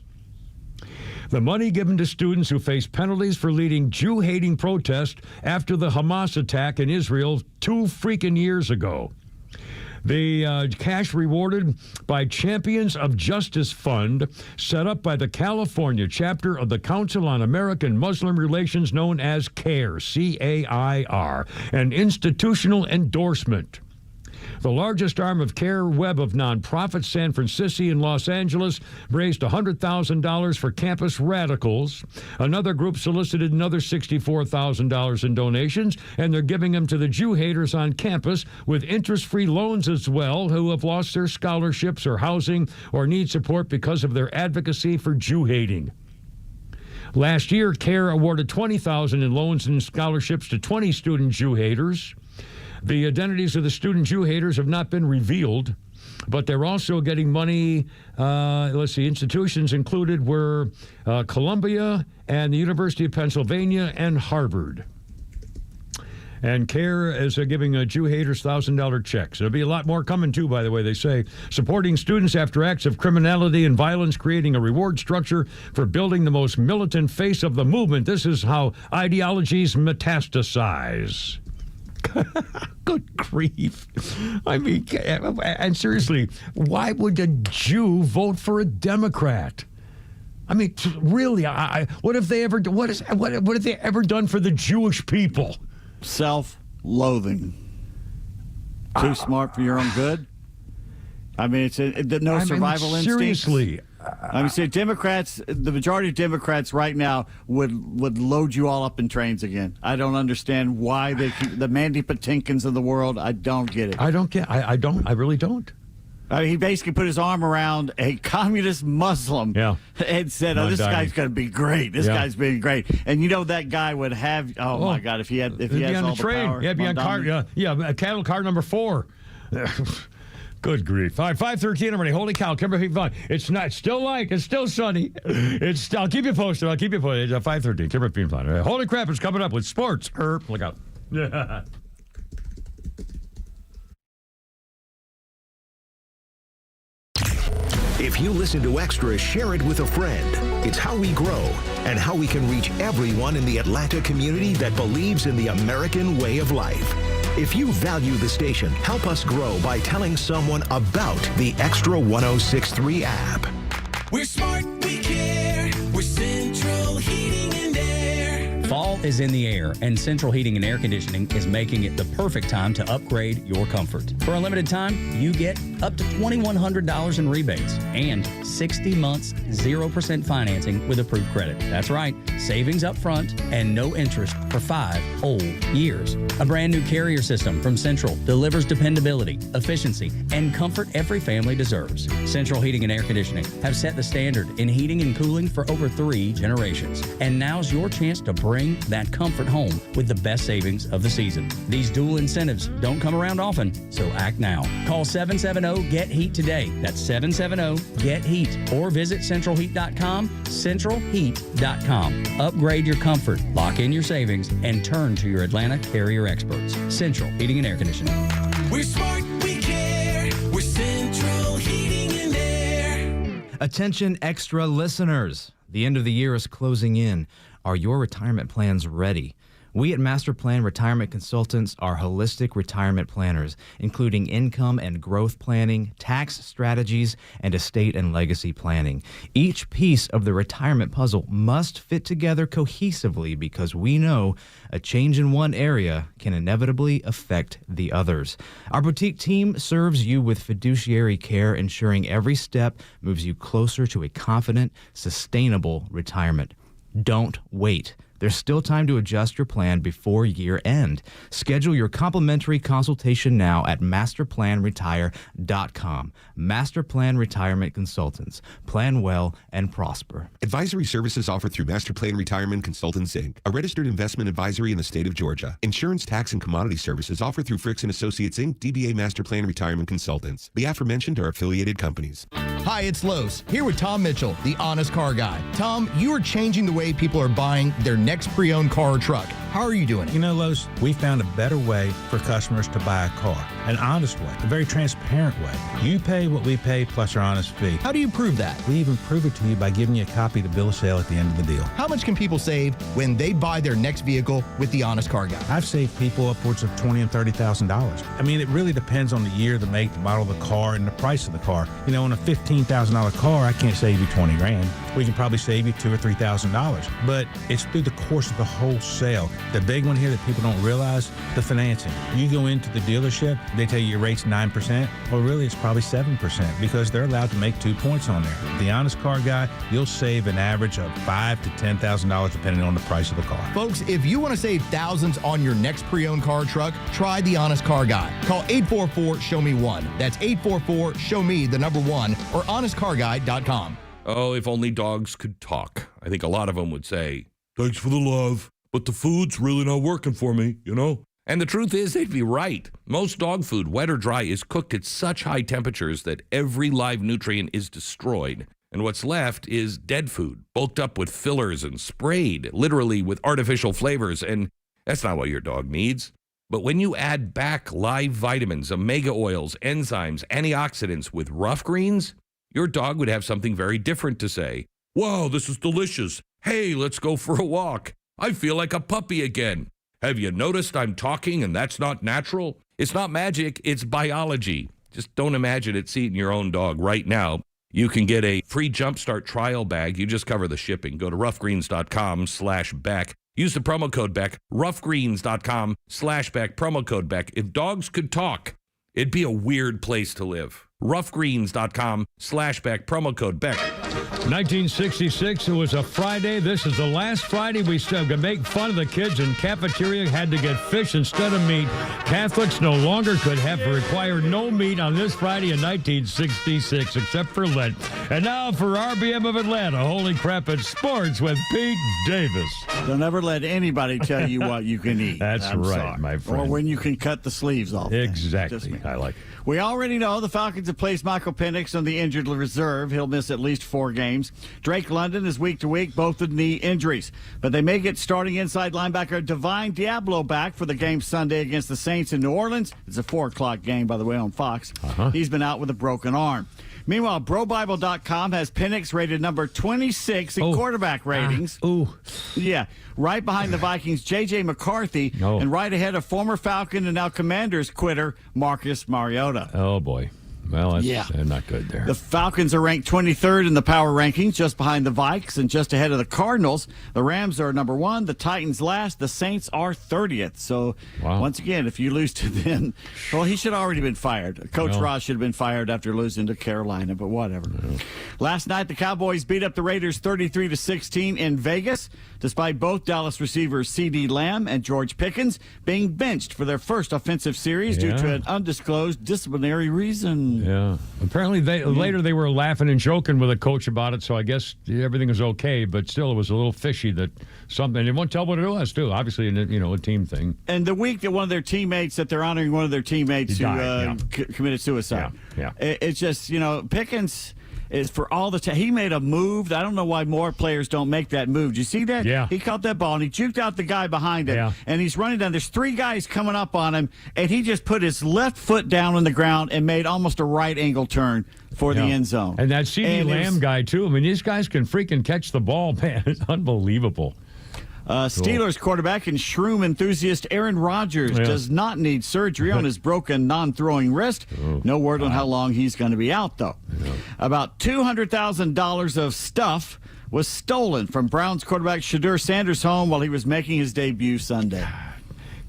N: The money given to students who face penalties for leading Jew-hating protests after the Hamas attack in Israel 2 freaking years ago. The cash rewarded by Champions of Justice Fund, set up by the California chapter of the Council on American Muslim Relations, known as CAIR, C-A-I-R, an institutional endorsement. The largest arm of CARE web of nonprofits, San Francisco and Los Angeles, raised $100,000 for campus radicals. Another group solicited another $64,000 in donations, and they're giving them to the Jew haters on campus with interest-free loans as well, who have lost their scholarships or housing or need support because of their advocacy for Jew hating. Last year, CARE awarded $20,000 in loans and scholarships to 20 student Jew haters. The identities of the student Jew haters have not been revealed, but they're also getting money. Institutions included were Columbia and the University of Pennsylvania and Harvard. And CARE is giving Jew haters $1,000 checks. There'll be a lot more coming, too, by the way, they say. Supporting students after acts of criminality and violence, creating a reward structure for building the most militant face of the movement. This is how ideologies metastasize. Good grief. I mean, and seriously, why would a Jew vote for a Democrat? I mean, really, what have they ever done for the Jewish people?
O: Self-loathing. Too smart for your own good? I mean, it's no survival instinct.
N: Seriously.
O: I mean, see, Democrats, the majority of Democrats right now would load you all up in trains again. I don't understand why they keep the Mandy Patinkins of the world. I don't get it.
N: I really don't.
O: He basically put his arm around a communist Muslim and said, this guy's going to be great. This guy's being great. And you know that guy would have, my God, if he has all the power.
N: Yeah, be on car, cattle car number 4. Good grief. All right, 5:13 already. Holy cow. It's still light. It's still sunny. I'll keep you posted. It's 5:13. Kimber Bean Planner. Holy crap, it's coming up with sports. Look out.
E: If you listen to Extra, share it with a friend. It's how we grow and how we can reach everyone in the Atlanta community that believes in the American way of life. If you value the station, help us grow by telling someone about the Extra 106.3 app.
K: We're smart, we care. We're Central Heating and
H: is in the air, and Central Heating and Air Conditioning is making it the perfect time to upgrade your comfort. For a limited time, you get up to $2,100 in rebates and 60 months 0% financing with approved credit. That's right, savings up front and no interest for 5 whole years. A brand new carrier system from Central delivers dependability, efficiency, and comfort every family deserves. Central Heating and Air Conditioning have set the standard in heating and cooling for over 3 generations. And now's your chance to bring that comfort home with the best savings of the season. These dual incentives don't come around often, so act now. Call 770-GET-HEAT today. That's 770-GET-HEAT. Or visit centralheat.com, centralheat.com. Upgrade your comfort, lock in your savings, and turn to your Atlanta carrier experts. Central Heating and Air Conditioning.
K: We're smart, we care. We're Central Heating and Air.
I: Attention extra listeners. The end of the year is closing in. Are your retirement plans ready? We at Master Plan Retirement Consultants are holistic retirement planners, including income and growth planning, tax strategies, and estate and legacy planning. Each piece of the retirement puzzle must fit together cohesively because we know a change in one area can inevitably affect the others. Our boutique team serves you with fiduciary care, ensuring every step moves you closer to a confident, sustainable retirement. Don't wait. There's still time to adjust your plan before year end. Schedule your complimentary consultation now at masterplanretire.com. Master Plan Retirement Consultants. Plan well and prosper.
J: Advisory services offered through Master Plan Retirement Consultants, Inc., a registered investment advisory in the state of Georgia. Insurance, tax, and commodity services offered through Fricks & Associates, Inc., DBA Master Plan Retirement Consultants. The aforementioned are affiliated companies.
L: Hi, it's Los, here with Tom Mitchell, the honest car guy. Tom, you are changing the way people are buying their next pre-owned car or truck. How are you doing it?
M: You know, Los, we found a better way for customers to buy a car. An honest way, a very transparent way. You pay what we pay plus our honest fee.
L: How do you prove that?
M: We even prove it to you by giving you a copy of the bill of sale at the end of the deal.
L: How much can people save when they buy their next vehicle with the honest car guy?
M: I've saved people upwards of $20,000 and $30,000. I mean, it really depends on the year, the make, the model of the car, and the price of the car. You know, on a $15,000 car, I can't save you $20,000. We can probably save you $2,000 or $3,000. But it's through the course of the whole sale. The big one here that people don't realize, the financing. You go into the dealership, they tell you your rate's 9%. Well, really, it's probably 7% because they're allowed to make 2 points on there. The honest car guy, you'll save an average of $5,000 to $10,000 depending on the price of the car.
L: Folks, if you want to save thousands on your next pre-owned car or truck, try the honest car guy. Call 844-SHOW-ME-1. That's 844-SHOW-ME, the number 1, or honestcarguy.com.
R: Oh, if only dogs could talk. I think a lot of them would say, "Thanks for the love, but the food's really not working for me, you know?" And the truth is, they'd be right. Most dog food, wet or dry, is cooked at such high temperatures that every live nutrient is destroyed. And what's left is dead food, bulked up with fillers and sprayed, literally with artificial flavors. And that's not what your dog needs. But when you add back live vitamins, omega oils, enzymes, antioxidants with rough greens, your dog would have something very different to say. "Wow, this is delicious. Hey, let's go for a walk. I feel like a puppy again. Have you noticed I'm talking and that's not natural?" It's not magic, it's biology. Just don't imagine it's eating your own dog right now. You can get a free Jumpstart trial bag. You just cover the shipping. Go to roughgreens.com/Beck. Use the promo code Beck. roughgreens.com/Beck. Promo code Beck. If dogs could talk, it'd be a weird place to live. roughgreens.com/Beck. Promo code Beck.
N: 1966, it was a Friday. This is the last Friday we still could make fun of the kids in cafeteria had to get fish instead of meat. Catholics no longer could have to require no meat on this Friday in 1966, except for Lent. And now for RBM of Atlanta, Holy Crap at Sports with Pete Davis.
O: Don't ever let anybody tell you what you can eat.
N: That's
O: I'm
N: right,
O: sorry.
N: my friend.
O: Or when you can cut the sleeves off.
N: Exactly. I like it.
O: We already know the Falcons have placed Michael Penix on the injured reserve. He'll miss at least 4 games. Drake London is week to week, both with knee injuries. But they may get starting inside linebacker Divine Diablo back for the game Sunday against the Saints in New Orleans. It's a 4 o'clock game, by the way, on Fox. He's been out with a broken arm. Meanwhile, BroBible.com has Penix rated number 26 in quarterback ratings. Yeah, right behind the Vikings' J.J. McCarthy, and right ahead of former Falcon and now Commanders quitter Marcus Mariota.
N: Oh, boy. Well, that's not good there.
O: The Falcons are ranked 23rd in the power rankings, just behind the Vikes and just ahead of the Cardinals. The Rams are number 1, the Titans last, the Saints are 30th. So, once again, if you lose to them, well, he should have already been fired. Coach Ross should have been fired after losing to Carolina, but whatever. Last night, the Cowboys beat up the Raiders 33-16 in Vegas, despite both Dallas receivers C.D. Lamb and George Pickens being benched for their first offensive series due to an undisclosed disciplinary reason.
N: Yeah. Apparently, later they were laughing and joking with a coach about it, so I guess everything was okay, but still it was a little fishy that something, they won't tell what it was, too. Obviously, a team thing.
O: And the week that one of their teammates, that they're honoring one of their teammates who committed suicide.
N: Yeah.
O: It's just, Pickens is for all the time. He made a move. I don't know why more players don't make that move. Did you see that?
N: Yeah.
O: He caught that ball, and he juked out the guy behind him, and he's running down. There's 3 guys coming up on him, and he just put his left foot down on the ground and made almost a right angle turn for the end zone.
N: And that C.D. Lamb guy, too. I mean, these guys can freaking catch the ball, man. It's unbelievable.
O: Steelers quarterback and shroom enthusiast Aaron Rodgers does not need surgery on his broken non-throwing wrist. No word on how long he's going to be out, though. About $200,000 of stuff was stolen from Browns quarterback Shadur Sanders' home while he was making his debut Sunday.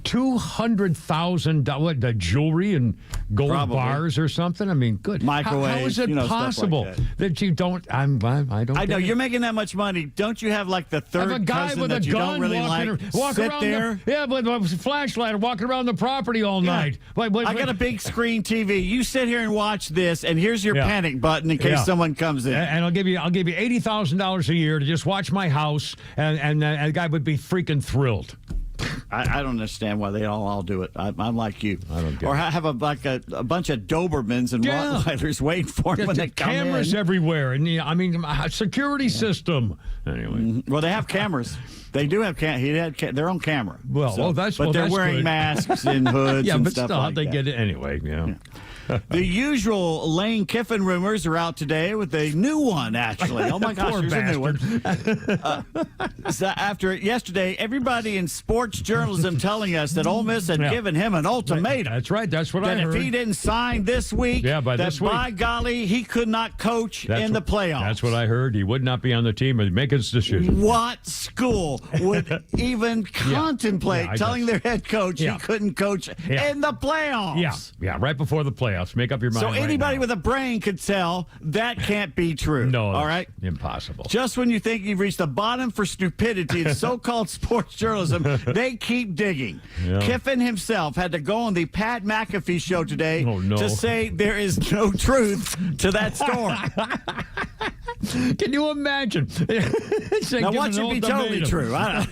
N: $200,000, what, the jewelry and gold bars or something? I mean, good.
O: Microwave.
N: How is it possible
O: like
N: that you don't? I don't.
O: I know you're making that much money. Don't you have like the third
N: have a guy
O: cousin
N: with
O: that
N: a
O: you
N: gun
O: don't really
N: walking
O: sit
N: around
O: there?
N: with a flashlight, walking around the property all night.
O: I got a big screen TV. You sit here and watch this, and here's your panic button in case someone comes in.
N: And I'll give you $80,000 a year to just watch my house, and the guy would be freaking thrilled.
O: I don't understand why they all do it. I'm like you.
N: I don't get
O: or
N: it.
O: have a bunch of Dobermans and Rottweilers waiting for him when they come
N: cameras
O: in.
N: everywhere, and security system. Anyway,
O: well, they have cameras. They do have he had their own camera.
N: But
O: they're wearing
N: good.
O: masks and hoods.
N: Yeah,
O: and
N: but
O: stuff
N: still,
O: like
N: they
O: that.
N: get it anyway. Yeah.
O: The usual Lane Kiffin rumors are out today with a new one, actually. Oh, my gosh,
N: Poor
O: there's a new one.
N: bastard.
O: So after yesterday, everybody in sports journalism telling us that Ole Miss had given him an ultimatum.
N: That's right. That's what I
O: that
N: heard.
O: if he didn't sign this week, by golly, he could not coach in the playoffs.
N: That's what I heard. He would not be on the team and make his decision.
O: What school would even contemplate telling their head coach he couldn't coach in the playoffs?
N: Yeah, right before the playoffs. Make up your mind.
O: So anybody with a brain could tell that can't be true.
N: No,
O: all right?
N: Impossible.
O: Just when you think you've reached the bottom for stupidity in so-called sports journalism, they keep digging.
N: Yeah.
O: Kiffin himself had to go on the Pat McAfee show today to say there is no truth to that story.
N: Can you imagine?
O: Now, what should be totally true? I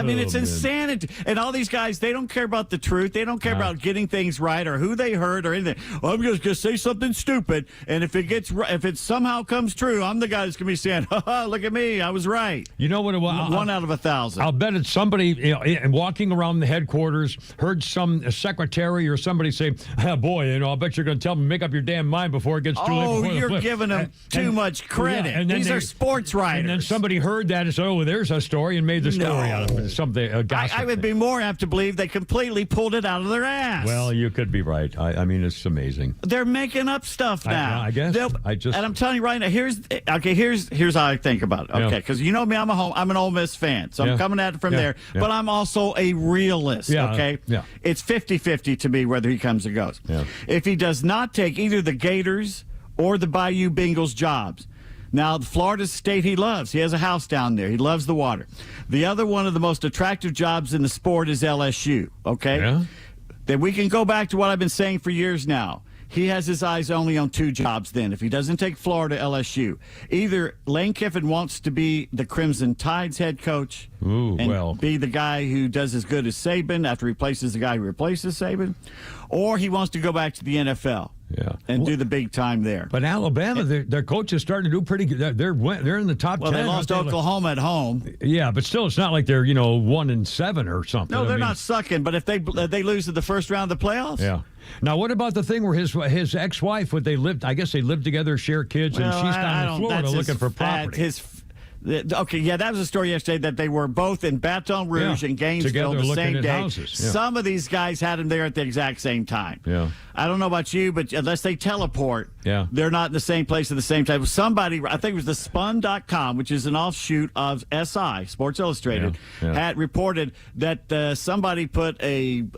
O: mean, it's insanity. And all these guys, they don't care about the truth. They don't care about getting things right or who they heard or anything. Well, I'm just going to say something stupid, and if it somehow comes true, I'm the guy that's going to be saying, look at me, I was right.
N: You know what it was?
O: 1 out of 1,000.
N: I'll bet it's somebody walking around the headquarters, heard some secretary or somebody say, boy, I'll bet you're going to tell them to make up your damn mind before it gets too late.
O: Oh, you're giving them too much credit. And these are sports writers.
N: And then somebody heard that and said, there's a story, and made the story out of it. Something,
O: I would be more apt to believe they completely pulled it out of their ass.
N: Well, you could be right. I mean, it's amazing.
O: They're making up stuff now.
N: I guess.
O: And I'm telling you right now, here's how I think about it. Okay, because you know me, I'm an Ole Miss fan, so I'm coming at it from there. Yeah. But I'm also a realist. Okay, it's 50-50 to me whether he comes or goes.
N: Yeah.
O: If he does not take either the Gators or the Bayou Bengals jobs. Now, Florida's a state he loves. He has a house down there. He loves the water. The other one of the most attractive jobs in the sport is LSU, okay?
N: Yeah.
O: Then we can go back to what I've been saying for years now. He has his eyes only on 2 jobs then. If he doesn't take Florida,
N: LSU.
O: Either Lane Kiffin wants to be the Crimson Tide's head coach be the guy who does as good as Saban after he replaces the guy who replaces Saban, or he wants to go back to the NFL.
N: Yeah,
O: and do the big time there.
N: But Alabama, their coach is starting to do pretty good. They're in the top 10.
O: Well, they lost to Oklahoma at home.
N: Yeah, but still, it's not like they're 1-7 or something.
O: No, they're not sucking. But if they lose in the first round of the playoffs,
N: Now, what about the thing where his ex-wife? I guess they lived together, share kids, and she's down in Florida looking for property.
O: Okay, yeah, that was a story yesterday that they were both in Baton Rouge and Gainesville the same day.
N: Houses. Yeah.
O: Some of these guys had them there at the exact same time.
N: Yeah.
O: I don't know about you, but unless they teleport, they're not in the same place at the same time. Somebody, I think it was the Spun.com, which is an offshoot of SI, Sports Illustrated, had reported that somebody put an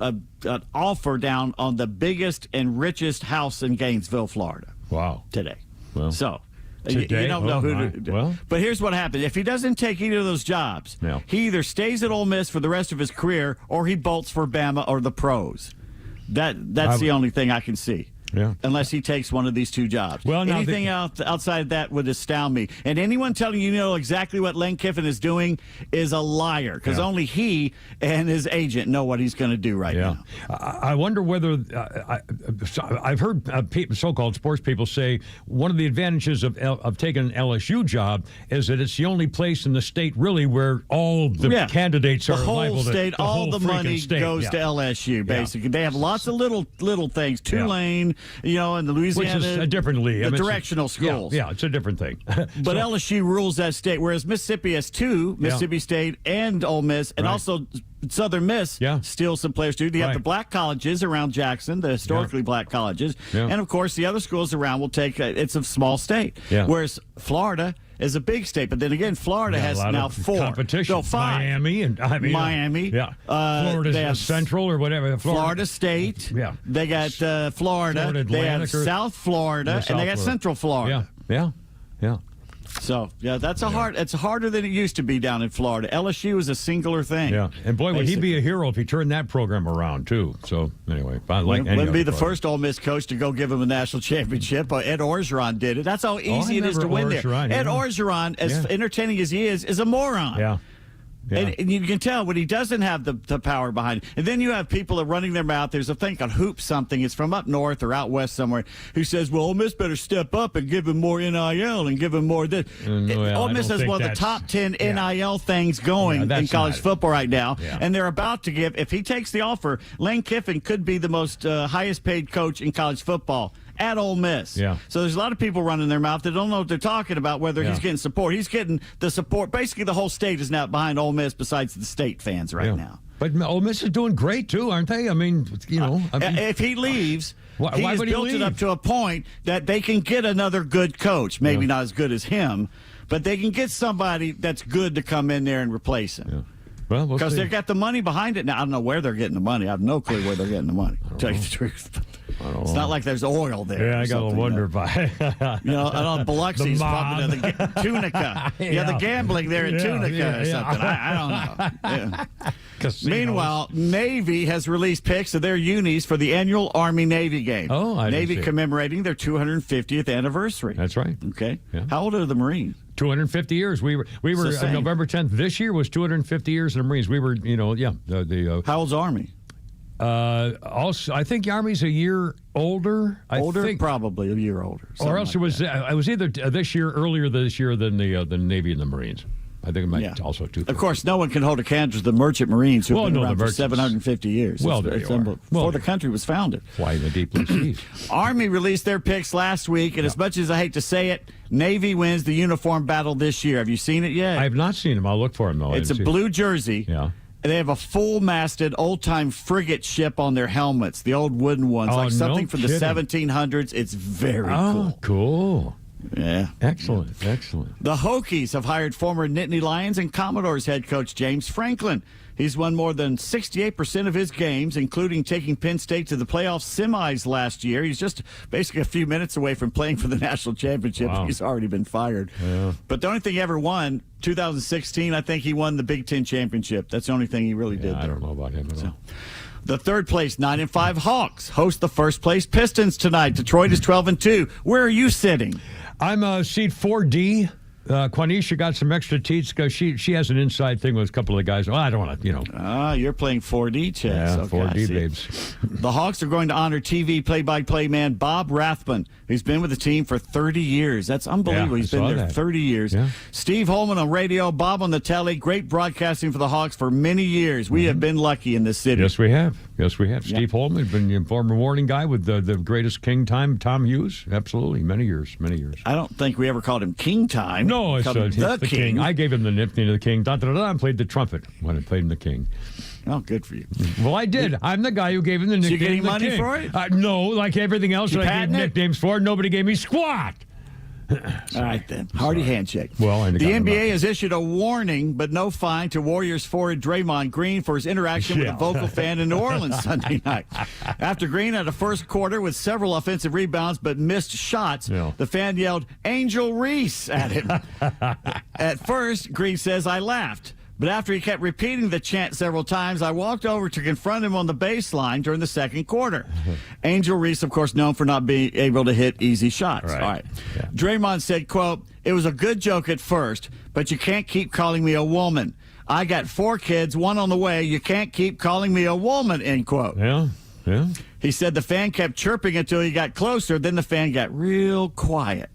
O: offer down on the biggest and richest house in Gainesville, Florida.
N: Wow.
O: Today.
N: Well.
O: So.
N: Today?
O: You don't know who to.
N: Well.
O: But here's what happens. If he doesn't take either of those jobs, he either stays at Ole Miss for the rest of his career or he bolts for Bama or the pros. That's the only thing I can see.
N: Yeah.
O: Unless he takes one of these two jobs.
N: Well,
O: anything outside of that would astound me. And anyone telling you know exactly what Lane Kiffin is doing is a liar, because only he and his agent know what he's going to do right now.
N: I wonder whether I've heard so-called sports people say one of the advantages of taking an LSU job is that it's the only place in the state really where all the candidates are liable to.
O: The whole money goes to LSU. Basically, they have lots of little things. Tulane. In the Louisiana,
N: which is a different league.
O: The directional schools.
N: Yeah, it's a different thing.
O: But LSU rules that state, whereas Mississippi has two, Mississippi State and Ole Miss, and also Southern Miss steals some players too. You have the black colleges around Jackson, the historically black colleges, and of course the other schools around will take. It's a small state, whereas Florida is a big state. But then again, Florida has now four.
N: Competition.
O: No, five.
N: Miami. Florida's Central or whatever.
O: Florida State.
N: Yeah.
O: They got Florida. They have South Florida, and they got Central Florida.
N: Yeah.
O: So that's it's harder than it used to be down in Florida. LSU is a singular thing.
N: Yeah, and boy, would he be a hero if he turned that program around too. So anyway,
O: wouldn't be the first Ole Miss coach to go give him a national championship. Ed Orgeron did it. That's how easy it is to win there. Ed Orgeron, as entertaining as he is a moron.
N: Yeah.
O: And you can tell when he doesn't have the power behind it. And then you have people that are running their mouth. There's a thing called Hoop something. It's from up north or out west somewhere, who says, well, Ole Miss better step up and give him more NIL and give him more this. Ole Miss has one of the top 10 NIL things going in college football right now. Yeah. And they're about to give, if he takes the offer, Lane Kiffin could be the most highest paid coach in college football at Ole Miss.
N: Yeah.
O: So there's a lot of people running their mouth that don't know what they're talking about, whether he's getting support. He's getting the support. Basically, the whole state is now behind Ole Miss besides the state fans right now.
N: But Ole Miss is doing great, too, aren't they? I mean,
O: if he leaves,
N: why
O: he's
N: would he
O: built
N: leave?
O: it up to a point that they can get another good coach. Maybe not as good as him, but they can get somebody that's good to come in there and replace him.
N: Yeah. Well,
O: because they've got the money behind it now. I don't know where they're getting the money. I have no clue where they're getting the money, to tell you the truth. It's not like there's oil there.
N: Yeah, I got to wonder about it.
O: I know Biloxi's pumping to the Tunica. The gambling there at Tunica or something. I don't know. Meanwhile, Navy has released pics of their unis for the annual Army-Navy game. Navy commemorating their 250th anniversary.
N: That's right.
O: Okay. Yeah. How old are the Marines?
N: 250 years. We were November 10th this year was 250 years in the Marines. We were,
O: How old's Army?
N: Also, I think the Army's a year older.
O: Probably a year older.
N: Or else it was either earlier this year than the Navy and the Marines. I think it might also too.
O: Of course, no one can hold a candle to the merchant Marines who've been around for 750 years.
N: Well,
O: before the country was founded.
N: Flying the deep blue seas.
O: Army released their picks last week, and as much as I hate to say it, Navy wins the uniform battle this year. Have you seen it yet?
N: I have not seen them. I'll look for them, though.
O: It's a blue jersey.
N: Yeah.
O: They have a full-masted, old-time frigate ship on their helmets, the old wooden ones, like something from the 1700s. It's very cool.
N: Cool.
O: Yeah.
N: Excellent.
O: The Hokies have hired former Nittany Lions and Commodores head coach James Franklin. He's won more than 68% of his games, including taking Penn State to the playoff semis last year. He's just basically a few minutes away from playing for the national championship. Wow. He's already been fired.
N: Yeah.
O: But the only thing he ever won, 2016, I think he won the Big Ten championship. That's the only thing he really did there.
N: I don't know about him at all.
O: The third place 9-5 Hawks host the first place Pistons tonight. Detroit is 12-2. Where are you sitting?
N: I'm seat 4D. Quanisha got some extra teats because she has an inside thing with a couple of guys. Well, I don't want to,
O: you're playing 4D chess.
N: Yeah,
O: okay,
N: 4D babes.
O: The Hawks are going to honor TV play-by-play man Bob Rathbun, who's been with the team for 30 years. That's unbelievable. He's been there 30 years.
N: Yeah.
O: Steve Holman on radio, Bob on the telly. Great broadcasting for the Hawks for many years. We have been lucky in this city.
N: Yes, we have. Steve Holman, been the former morning guy with the greatest King Time, Tom Hughes. Absolutely. Many years.
O: I don't think we ever called him King Time.
N: No, it's
O: the king.
N: I gave him the nickname of the king. And played the trumpet when I played him the king.
O: Oh, good for you.
N: Well, I did. I'm the guy who gave him the nickname.
O: Did you get
N: of the
O: money
N: king.
O: for it?
N: No, like everything else that I gave nicknames for, nobody gave me squat.
O: All right, then. Hearty handshake.
N: Well,
O: the NBA has issued a warning, but no fine, to Warriors forward Draymond Green for his interaction with a vocal fan in New Orleans Sunday night. After Green had a first quarter with several offensive rebounds but missed shots, the fan yelled, "Angel Reese," at him. At first, Green says, "I laughed. But after he kept repeating the chant several times, I walked over to confront him on the baseline during the second quarter." Angel Reese, of course, known for not being able to hit easy shots.
N: Right.
O: All right. Yeah. Draymond said, quote, "It was a good joke at first, but you can't keep calling me a woman. I got 4 kids, 1 on the way. You can't keep calling me a woman," end quote.
N: Yeah.
O: He said the fan kept chirping until he got closer. Then the fan got real quiet.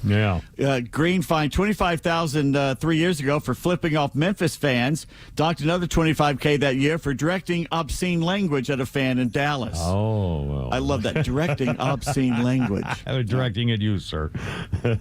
N: Yeah.
O: Green fined $25,000 3 years ago for flipping off Memphis fans. Docked another $25K that year for directing obscene language at a fan in Dallas.
N: Oh, well.
O: I love that. Directing obscene language.
N: I was directing at you, sir.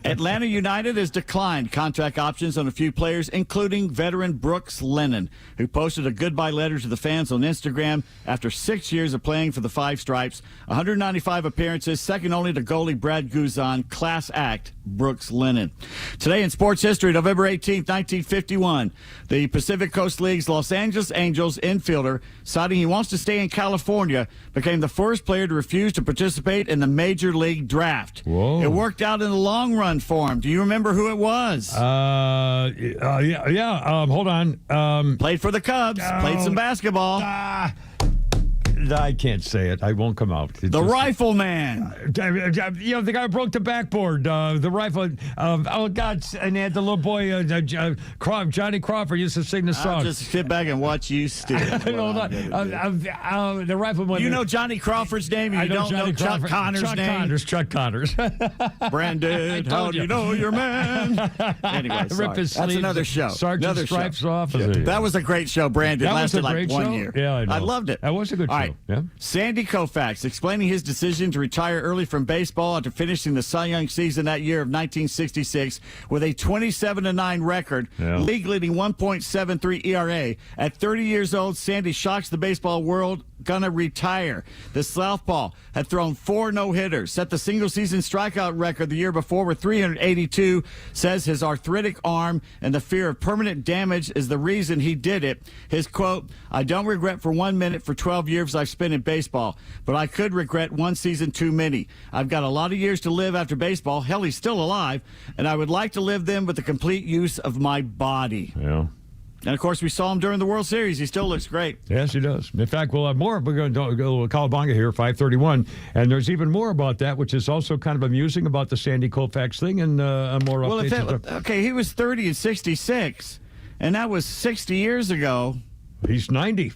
O: Atlanta United has declined contract options on a few players, including veteran Brooks Lennon, who posted a goodbye letter to the fans on Instagram after 6 years of playing for the Five Stripes, 195 appearances, second only to goalie Brad Guzan. Class act, Brooks Lennon. Today in sports history, November 18th, 1951, the Pacific Coast League's Los Angeles Angels infielder, citing he wants to stay in California, became the first player to refuse to participate in the Major League Draft.
N: Whoa.
O: It worked out in the long run for him. Do you remember who it was?
N: Hold on.
O: Played for the Cubs. Played some basketball.
N: I can't say it. I won't come out.
O: Rifleman.
N: The guy who broke the backboard. The rifle. Oh, God. And they had the little boy, Johnny Crawford, used to sing the song.
O: I'll just sit back and watch you steal.
N: The rifleman.
O: You know Johnny Crawford's name? You don't know Chuck Connor's name?
N: Chuck Connors.
O: Brandon, how do you know your man? Anyway, that's another show.
N: Sergeant Stripes off.
O: That was a great show, Brandon.
N: That
O: lasted
N: was a great
O: like 1
N: show?
O: year.
N: Yeah, I know.
O: I loved it.
N: That was a good show.
O: All right.
N: Yeah.
O: Sandy Koufax explaining his decision to retire early from baseball after finishing the Cy Young season that year of 1966 with a 27-9 record, league leading 1.73 ERA. At 30 years old, Sandy shocks the baseball world. Gonna retire. The southpaw had thrown 4 no-hitters, set the single-season strikeout record the year before with 382, says his arthritic arm and the fear of permanent damage is the reason he did it. His quote, "I don't regret for 1 minute for 12 years I've spent in baseball, but I could regret 1 season too many. I've got a lot of years to live after baseball. Hell, he's still alive, and I would like to live them with the complete use of my body."
N: Yeah.
O: And, of course, we saw him during the World Series. He still looks great.
N: Yes, he does. In fact, we'll have more. We're going to go to Calabanga here, 5:31. And there's even more about that, which is also kind of amusing about the Sandy Koufax thing and more updates.
O: Okay, he was 30 and 66, and that was 60 years ago.
N: He's 90,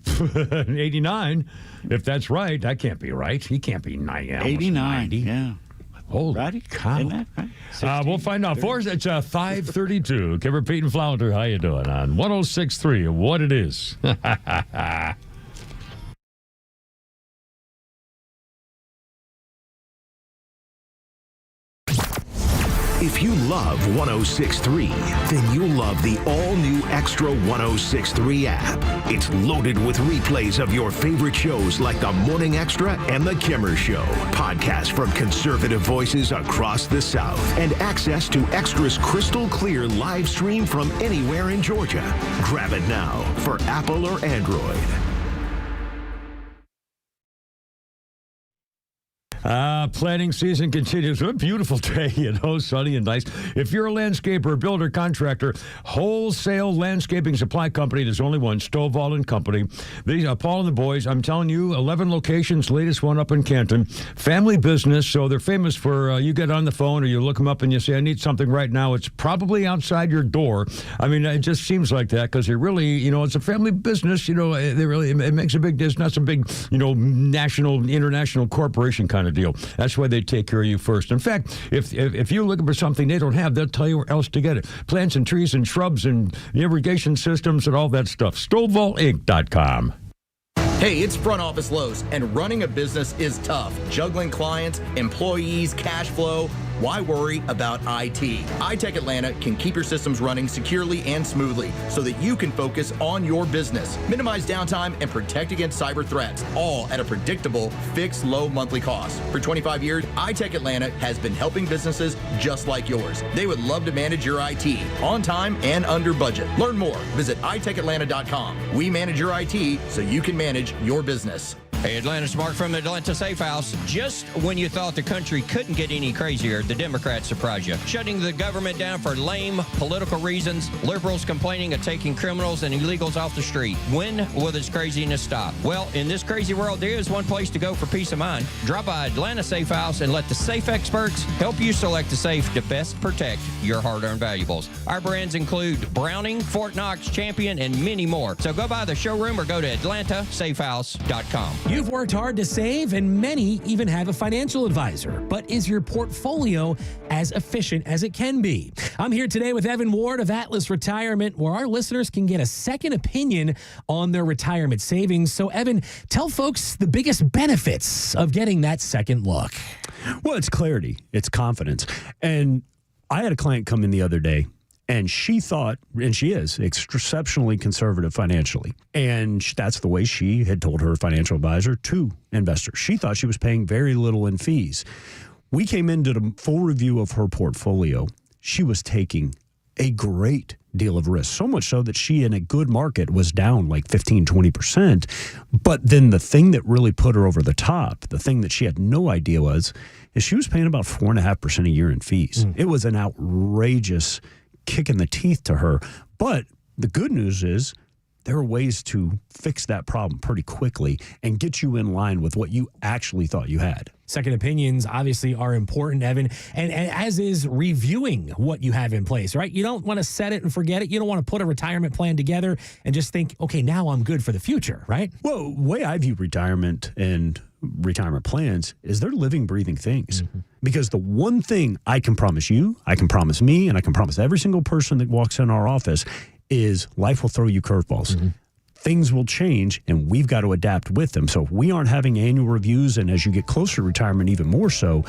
N: 89. If that's right, that can't be right. He can't be
O: 89,
N: 90.
O: Yeah.
N: Holy cow.
O: Isn't that right?
N: We'll find out. It's 5:32. Kimber, Pete, and Flounder, how you doing on 106.3, What It Is.
E: If you love 106.3, then you'll love the all-new Extra 106.3 app. It's loaded with replays of your favorite shows like The Morning Extra and The Kimmer Show, podcasts from conservative voices across the South, and access to Extra's crystal clear live stream from anywhere in Georgia. Grab it now for Apple or Android.
N: Planning season continues. What a beautiful day, sunny and nice. If you're a landscaper, builder, contractor, wholesale landscaping supply company, there's only one, Stovall & Company. These are Paul and the boys. I'm telling you, 11 locations, latest one up in Canton. Family business, so they're famous for, you get on the phone or you look them up and you say, I need something right now. It's probably outside your door. I mean, it just seems like that because they're really, it's a family business, it makes a big difference. Not some big, national, international corporation kind of deal. That's why they take care of you first. In fact, if you're looking for something they don't have, they'll tell you where else to get it. Plants and trees and shrubs and irrigation systems and all that stuff. StovallInc.com.
A: Hey, it's Front Office Lowe's, and running a business is tough. Juggling clients, employees, cash flow, why worry about IT? iTech Atlanta can keep your systems running securely and smoothly so that you can focus on your business, minimize downtime, and protect against cyber threats, all at a predictable, fixed, low monthly cost. For 25 years, iTech Atlanta has been helping businesses just like yours. They would love to manage your IT on time and under budget. Learn more. Visit itechatlanta.com. We manage your IT so you can manage your business.
F: Hey, Atlanta's Mark from the Atlanta Safe House. Just when you thought the country couldn't get any crazier, the Democrats surprise you. Shutting the government down for lame political reasons, liberals complaining of taking criminals and illegals off the street. When will this craziness stop? Well, in this crazy world, there is one place to go for peace of mind. Drop by Atlanta Safe House and let the safe experts help you select the safe to best protect your hard-earned valuables. Our brands include Browning, Fort Knox, Champion, and many more. So go by the showroom or go to atlantasafehouse.com.
T: You've worked hard to save, and many even have a financial advisor. But is your portfolio as efficient as it can be? I'm here today with Evan Ward of Atlas Retirement, where our listeners can get a second opinion on their retirement savings. So, Evan, tell folks the biggest benefits of getting that second look.
U: Well, it's clarity. It's confidence. And I had a client come in the other day, and she thought, and she is, exceptionally conservative financially. And that's the way she had told her financial advisor to investors. She thought she was paying very little in fees. We came into the full review of her portfolio. She was taking a great deal of risk, so much so that she, in a good market, was down like 15, 20%. But then the thing that really put her over the top, the thing that she had no idea is she was paying about 4.5% a year in fees. It was an outrageous kick in the teeth to her. But the good news is there are ways to fix that problem pretty quickly and get you in line with what you actually thought you had.
T: Second opinions obviously are important, Evan, and as is reviewing what you have in place, right? You don't want to set it and forget it. You don't want to put a retirement plan together and just think, okay, now I'm good for the future, right?
U: Well, the way I view retirement and retirement plans is they're living, breathing things. Because the one thing I can promise you, I can promise me, and I can promise every single person that walks in our office is life will throw you curveballs. Things will change, and we've got to adapt with them. So if we aren't having annual reviews, and as you get closer to retirement even more so,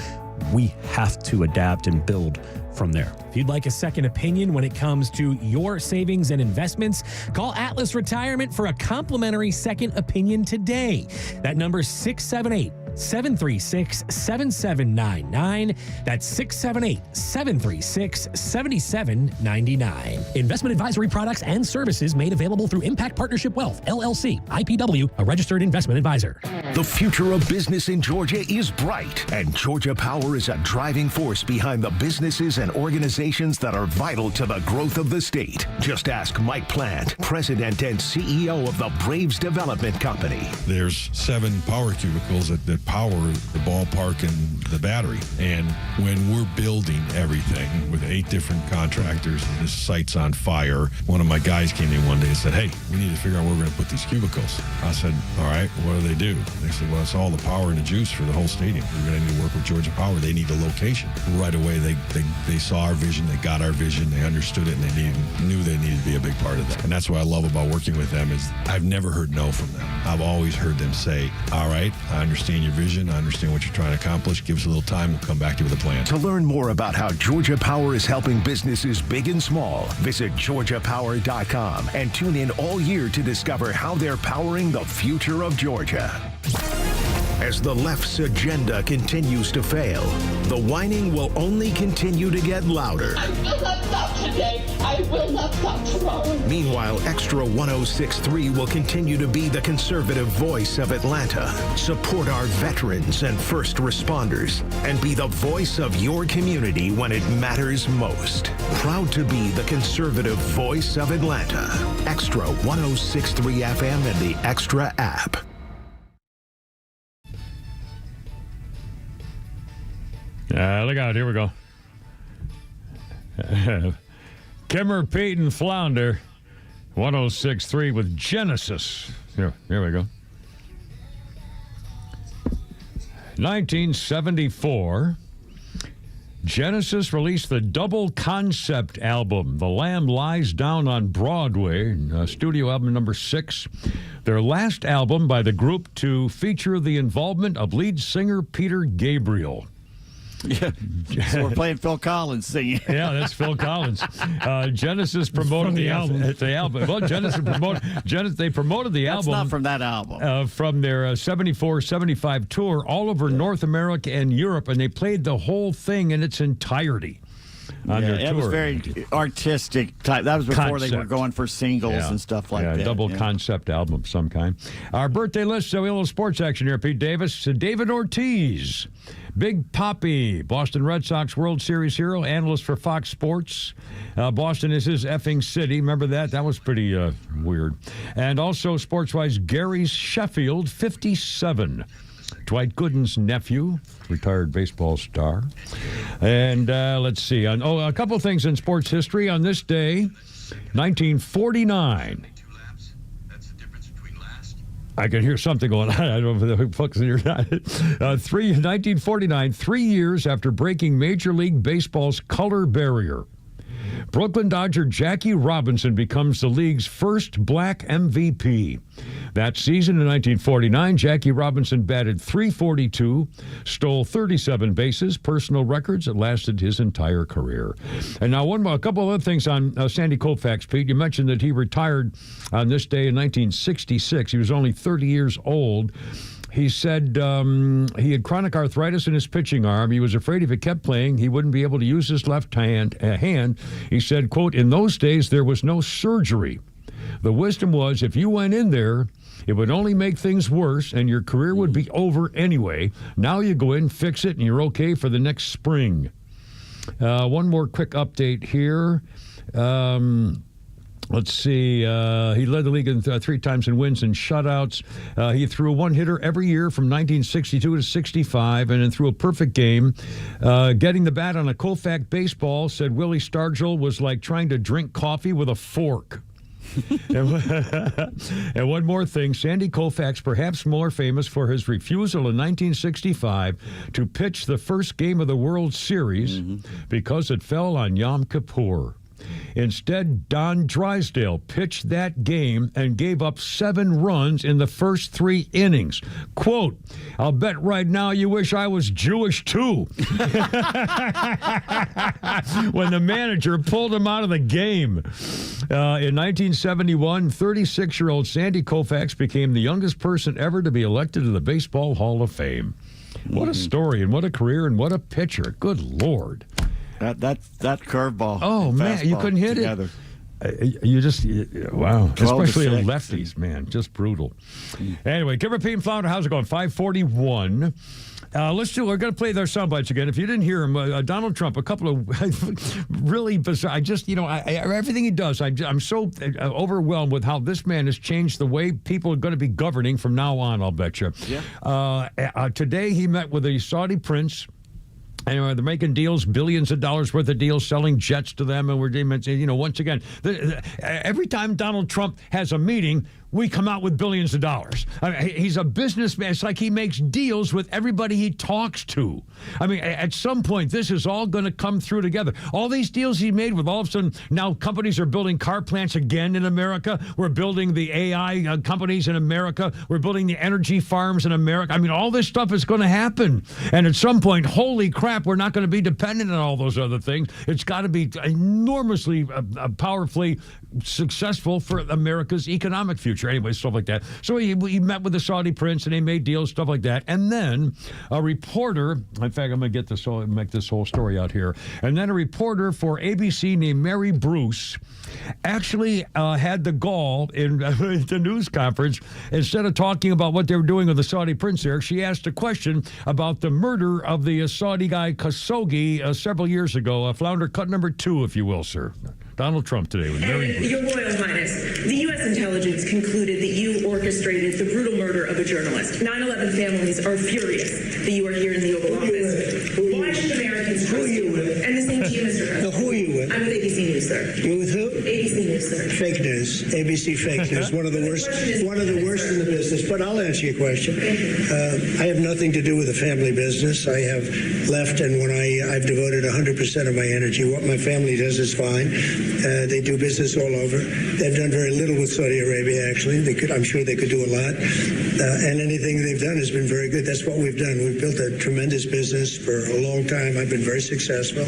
U: we have to adapt and build from there.
T: If you'd like a second opinion when it comes to your savings and investments, call Atlas Retirement for a complimentary second opinion today. That number is 678-736-7799. That's 678-736-7799. Investment advisory products and services made available through Impact Partnership Wealth, LLC, IPW, a registered investment advisor.
E: The future of business in Georgia is bright, and Georgia Power is a driving force behind the businesses and organizations that are vital to the growth of the state. Just ask Mike Plant, President and CEO of the Braves Development Company.
V: There's 7 power cubicles that power the ballpark and the battery. And when we're building everything with 8 different contractors and this site's on fire, one of my guys came in one day and said, hey, we need to figure out where we're going to put these cubicles. I said, all right, what do they do? They said, well, it's all the power and the juice for the whole stadium. We're going to need to work with Georgia Power. They need a location. Right away, they saw our vision, they got our vision, they understood it, and they knew they needed to be a big part of that. And that's what I love about working with them is I've never heard no from them. I've always heard them say, all right, I understand your vision, I understand what you're trying to accomplish, give us a little time, we'll come back to you with a plan.
E: To learn more about how Georgia Power is helping businesses big and small, visit georgiapower.com and tune in all year to discover how they're powering the future of Georgia. As the left's agenda continues to fail, the whining will only continue to get louder.
K: I will not stop today. I will not stop tomorrow.
E: Meanwhile, Extra 106.3 will continue to be the conservative voice of Atlanta. Support our veterans and first responders and be the voice of your community when it matters most. Proud to be the conservative voice of Atlanta. Extra 106.3 FM and the Extra app.
N: Look out, here we go. Kimmer, Pete, and Flounder, 106.3 with Genesis. Here we go. 1974, Genesis released the double concept album, The Lamb Lies Down on Broadway, studio album number 6. Their last album by the group to feature the involvement of lead singer Peter Gabriel.
O: Yeah. So we're playing Phil Collins singing.
N: Yeah, that's Phil Collins. Genesis promoted the album. It's the album. Well, they promoted the album.
O: That's not from that album.
N: From their 74-75 tour all over North America and Europe, and they played the whole thing in its entarity.
O: It was very artistic type. That was before they were going for singles and stuff like that.
N: Double concept album of some kind. Our birthday list, so a little sports action here. Pete Davis, David Ortiz, Big Papi, Boston Red Sox World Series hero, analyst for Fox Sports. Boston is his effing city. Remember that? That was pretty weird. And also, sports-wise, Gary Sheffield, 57. Dwight Gooden's nephew, retired baseball star. And let's see. A couple things in sports history. On this day, 1949. I can hear something going on. I don't know if the folks here. 1949, 3 years after breaking Major League Baseball's color barrier, Brooklyn Dodger Jackie Robinson becomes the league's first black MVP. That season in 1949, Jackie Robinson batted .342, stole 37 bases, personal records that lasted his entire career. And now a couple of other things on Sandy Koufax, Pete. You mentioned that he retired on this day in 1966. He was only 30 years old. He said he had chronic arthritis in his pitching arm. He was afraid if he kept playing, he wouldn't be able to use his left hand. He said, quote, "In those days, there was no surgery. The wisdom was if you went in there, it would only make things worse and your career would be over anyway. Now you go in, fix it, and you're okay for the next spring." One more quick update here. Let's see. He led the league in 3 times in wins and shutouts. He threw a one-hitter every year from 1962 to 65 and then threw a perfect game. Getting the bat on a Koufax baseball, said Willie Stargell, was like trying to drink coffee with a fork. And one more thing, Sandy Koufax, perhaps more famous for his refusal in 1965 to pitch the first game of the World Series because it fell on Yom Kippur. Instead, Don Drysdale pitched that game and gave up 7 runs in the first 3 innings. Quote, "I'll bet right now you wish I was Jewish too." When the manager pulled him out of the game. In 1971, 36-year-old Sandy Koufax became the youngest person ever to be elected to the Baseball Hall of Fame. What a story, and what a career, and what a pitcher. Good Lord.
O: That curveball.
N: Oh, man, you couldn't hit
O: together.
N: Wow. Especially lefties, man. Just brutal. Anyway, Kimber, Pete, and Flounder, how's it going? 541. We're going to play their soundbites again. If you didn't hear him, Donald Trump, a couple of really bizarre, everything he does, I'm so overwhelmed with how this man has changed the way people are going to be governing from now on, I'll bet you. Yeah. Today he met with a Saudi prince. Anyway, they're making deals, billions of dollars worth of deals, selling jets to them. And we're, once again, every time Donald Trump has a meeting, we come out with billions of dollars. I mean, he's a businessman. It's like he makes deals with everybody he talks to. I mean, at some point, this is all going to come through together. All these deals he made with all of a sudden, now companies are building car plants again in America. We're building the AI companies in America. We're building the energy farms in America. I mean, all this stuff is going to happen. And at some point, holy crap, we're not going to be dependent on all those other things. It's got to be enormously, powerfully successful for America's economic future. Anyway, stuff like that. So he met with the Saudi prince and they made deals, stuff like that. And then a reporter, in fact, I'm going to make this whole story out here. And then a reporter for ABC named Mary Bruce actually had the gall in the news conference. Instead of talking about what they were doing with the Saudi prince there, she asked a question about the murder of the Saudi guy Khashoggi several years ago. Flounder, cut number 2, if you will, sir. Donald Trump today with Mary Bruce.
B: Your Royal Highness, the U.S. intelligence concluded that you orchestrated the brutal murder of a journalist. 9/11 families are furious that you are here in the Oval Office. Why should Americans trust you? And the same to you, Mr. President.
C: Who are you with?
B: I'm with ABC News. sir.
C: You with who?
B: ABC News, sir.
C: Fake news. ABC fake news. One of the worst in the business. But I'll answer your question. I have nothing to do with the family business. I have left, and when I've devoted 100% of my energy. What my family does is fine. They do business all over. They've done very little with Saudi Arabia, actually. I'm sure they could do a lot. And anything they've done has been very good. That's what we've done. We've built a tremendous business for a long time. I've been very successful.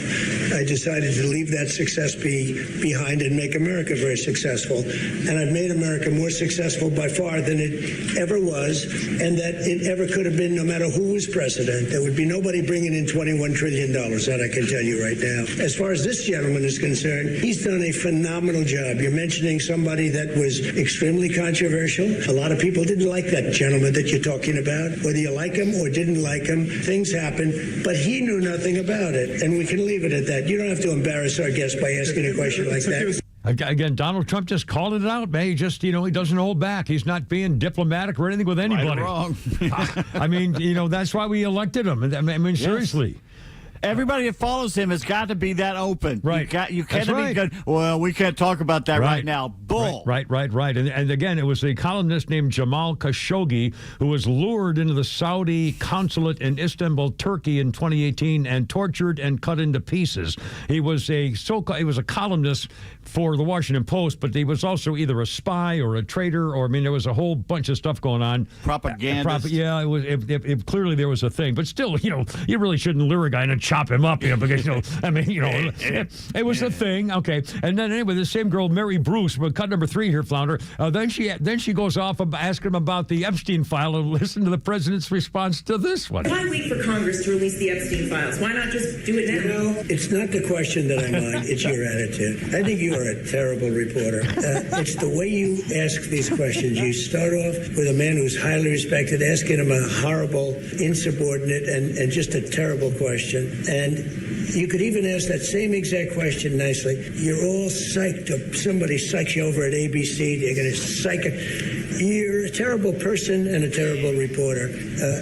C: I decided to leave that success behind and make America very successful. And I've made America more successful by far than it ever was, and that it ever could have been, no matter who was president. There would be nobody bringing in $21 trillion, that I can tell you right now. As far as this gentleman is concerned, he's done a phenomenal job. You're mentioning somebody that was extremely controversial. A lot of people didn't like that gentleman that you're talking about. Whether you like him or didn't like him, things happen, but he knew nothing about it, and we can leave it at that. You don't have to embarrass our guest by asking a question like that.
N: Again, Donald Trump just called it out, man. He just, he doesn't hold back. He's not being diplomatic or anything with anybody.
O: Right or wrong.
N: I mean, that's why we elected him. I mean, seriously.
O: Yes. Everybody that follows him has got to be that open.
N: Right.
O: You can't be good. Well, we can't talk about that right now. Bull.
N: Right. And again, it was a columnist named Jamal Khashoggi who was lured into the Saudi consulate in Istanbul, Turkey in 2018 and tortured and cut into pieces. He was a columnist for the Washington Post, but he was also either a spy or a traitor, or there was a whole bunch of stuff going on.
O: Propaganda.
N: Yeah, it clearly there was a thing, but still, you really shouldn't lure a guy and chop him up, because it was a thing. Okay, and then anyway, the same girl, Mary Bruce, cut number 3 here, Flounder. Then she goes off asking him about the Epstein file, and listen to the president's response to this one.
B: Why wait for Congress to release the Epstein files? Why not just do it now?
C: It's not the question that I mind. It's your attitude. I think you are a terrible reporter. It's the way you ask these questions. You start off with a man who's highly respected, asking him a horrible, insubordinate, and just a terrible question. And you could even ask that same exact question nicely. You're all psyched up. Somebody psychs you over at ABC. You're going to psych it. You're a terrible person and a terrible reporter.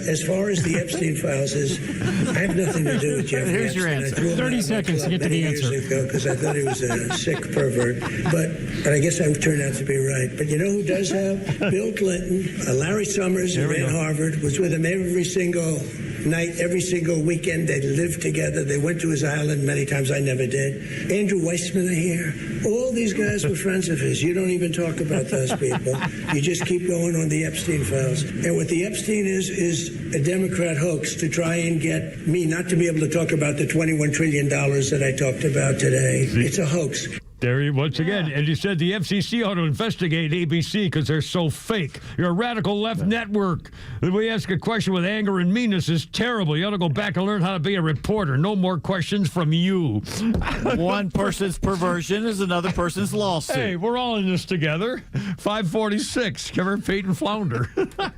C: As far as the Epstein files I have nothing to do with Jeffrey
O: Here's your
C: Epstein.
O: answer.
P: 30 seconds to get to the answer.
C: Because I thought he was a sick pervert. But I guess I turned out to be right. But you know who does have? Bill Clinton, Larry Summers, who ran Harvard, was with him every single night, every single weekend. They lived together. They went to his island many times. I never did. Andrew Weissman here. All these guys were friends of his. You don't even talk about those people. You just keep going on the Epstein files. And what the Epstein is a Democrat hoax to try and get me not to be able to talk about the $21 trillion that I talked about today. It's a hoax.
N: There he once again, and he said the FCC ought to investigate ABC because they're so fake. You're a radical left network. The way you ask a question with anger and meanness is terrible. You ought to go back and learn how to be a reporter. No more questions from you.
O: One person's perversion is another person's lawsuit.
N: Hey, we're all in this together. 546, Kevin, Pete, and Flounder.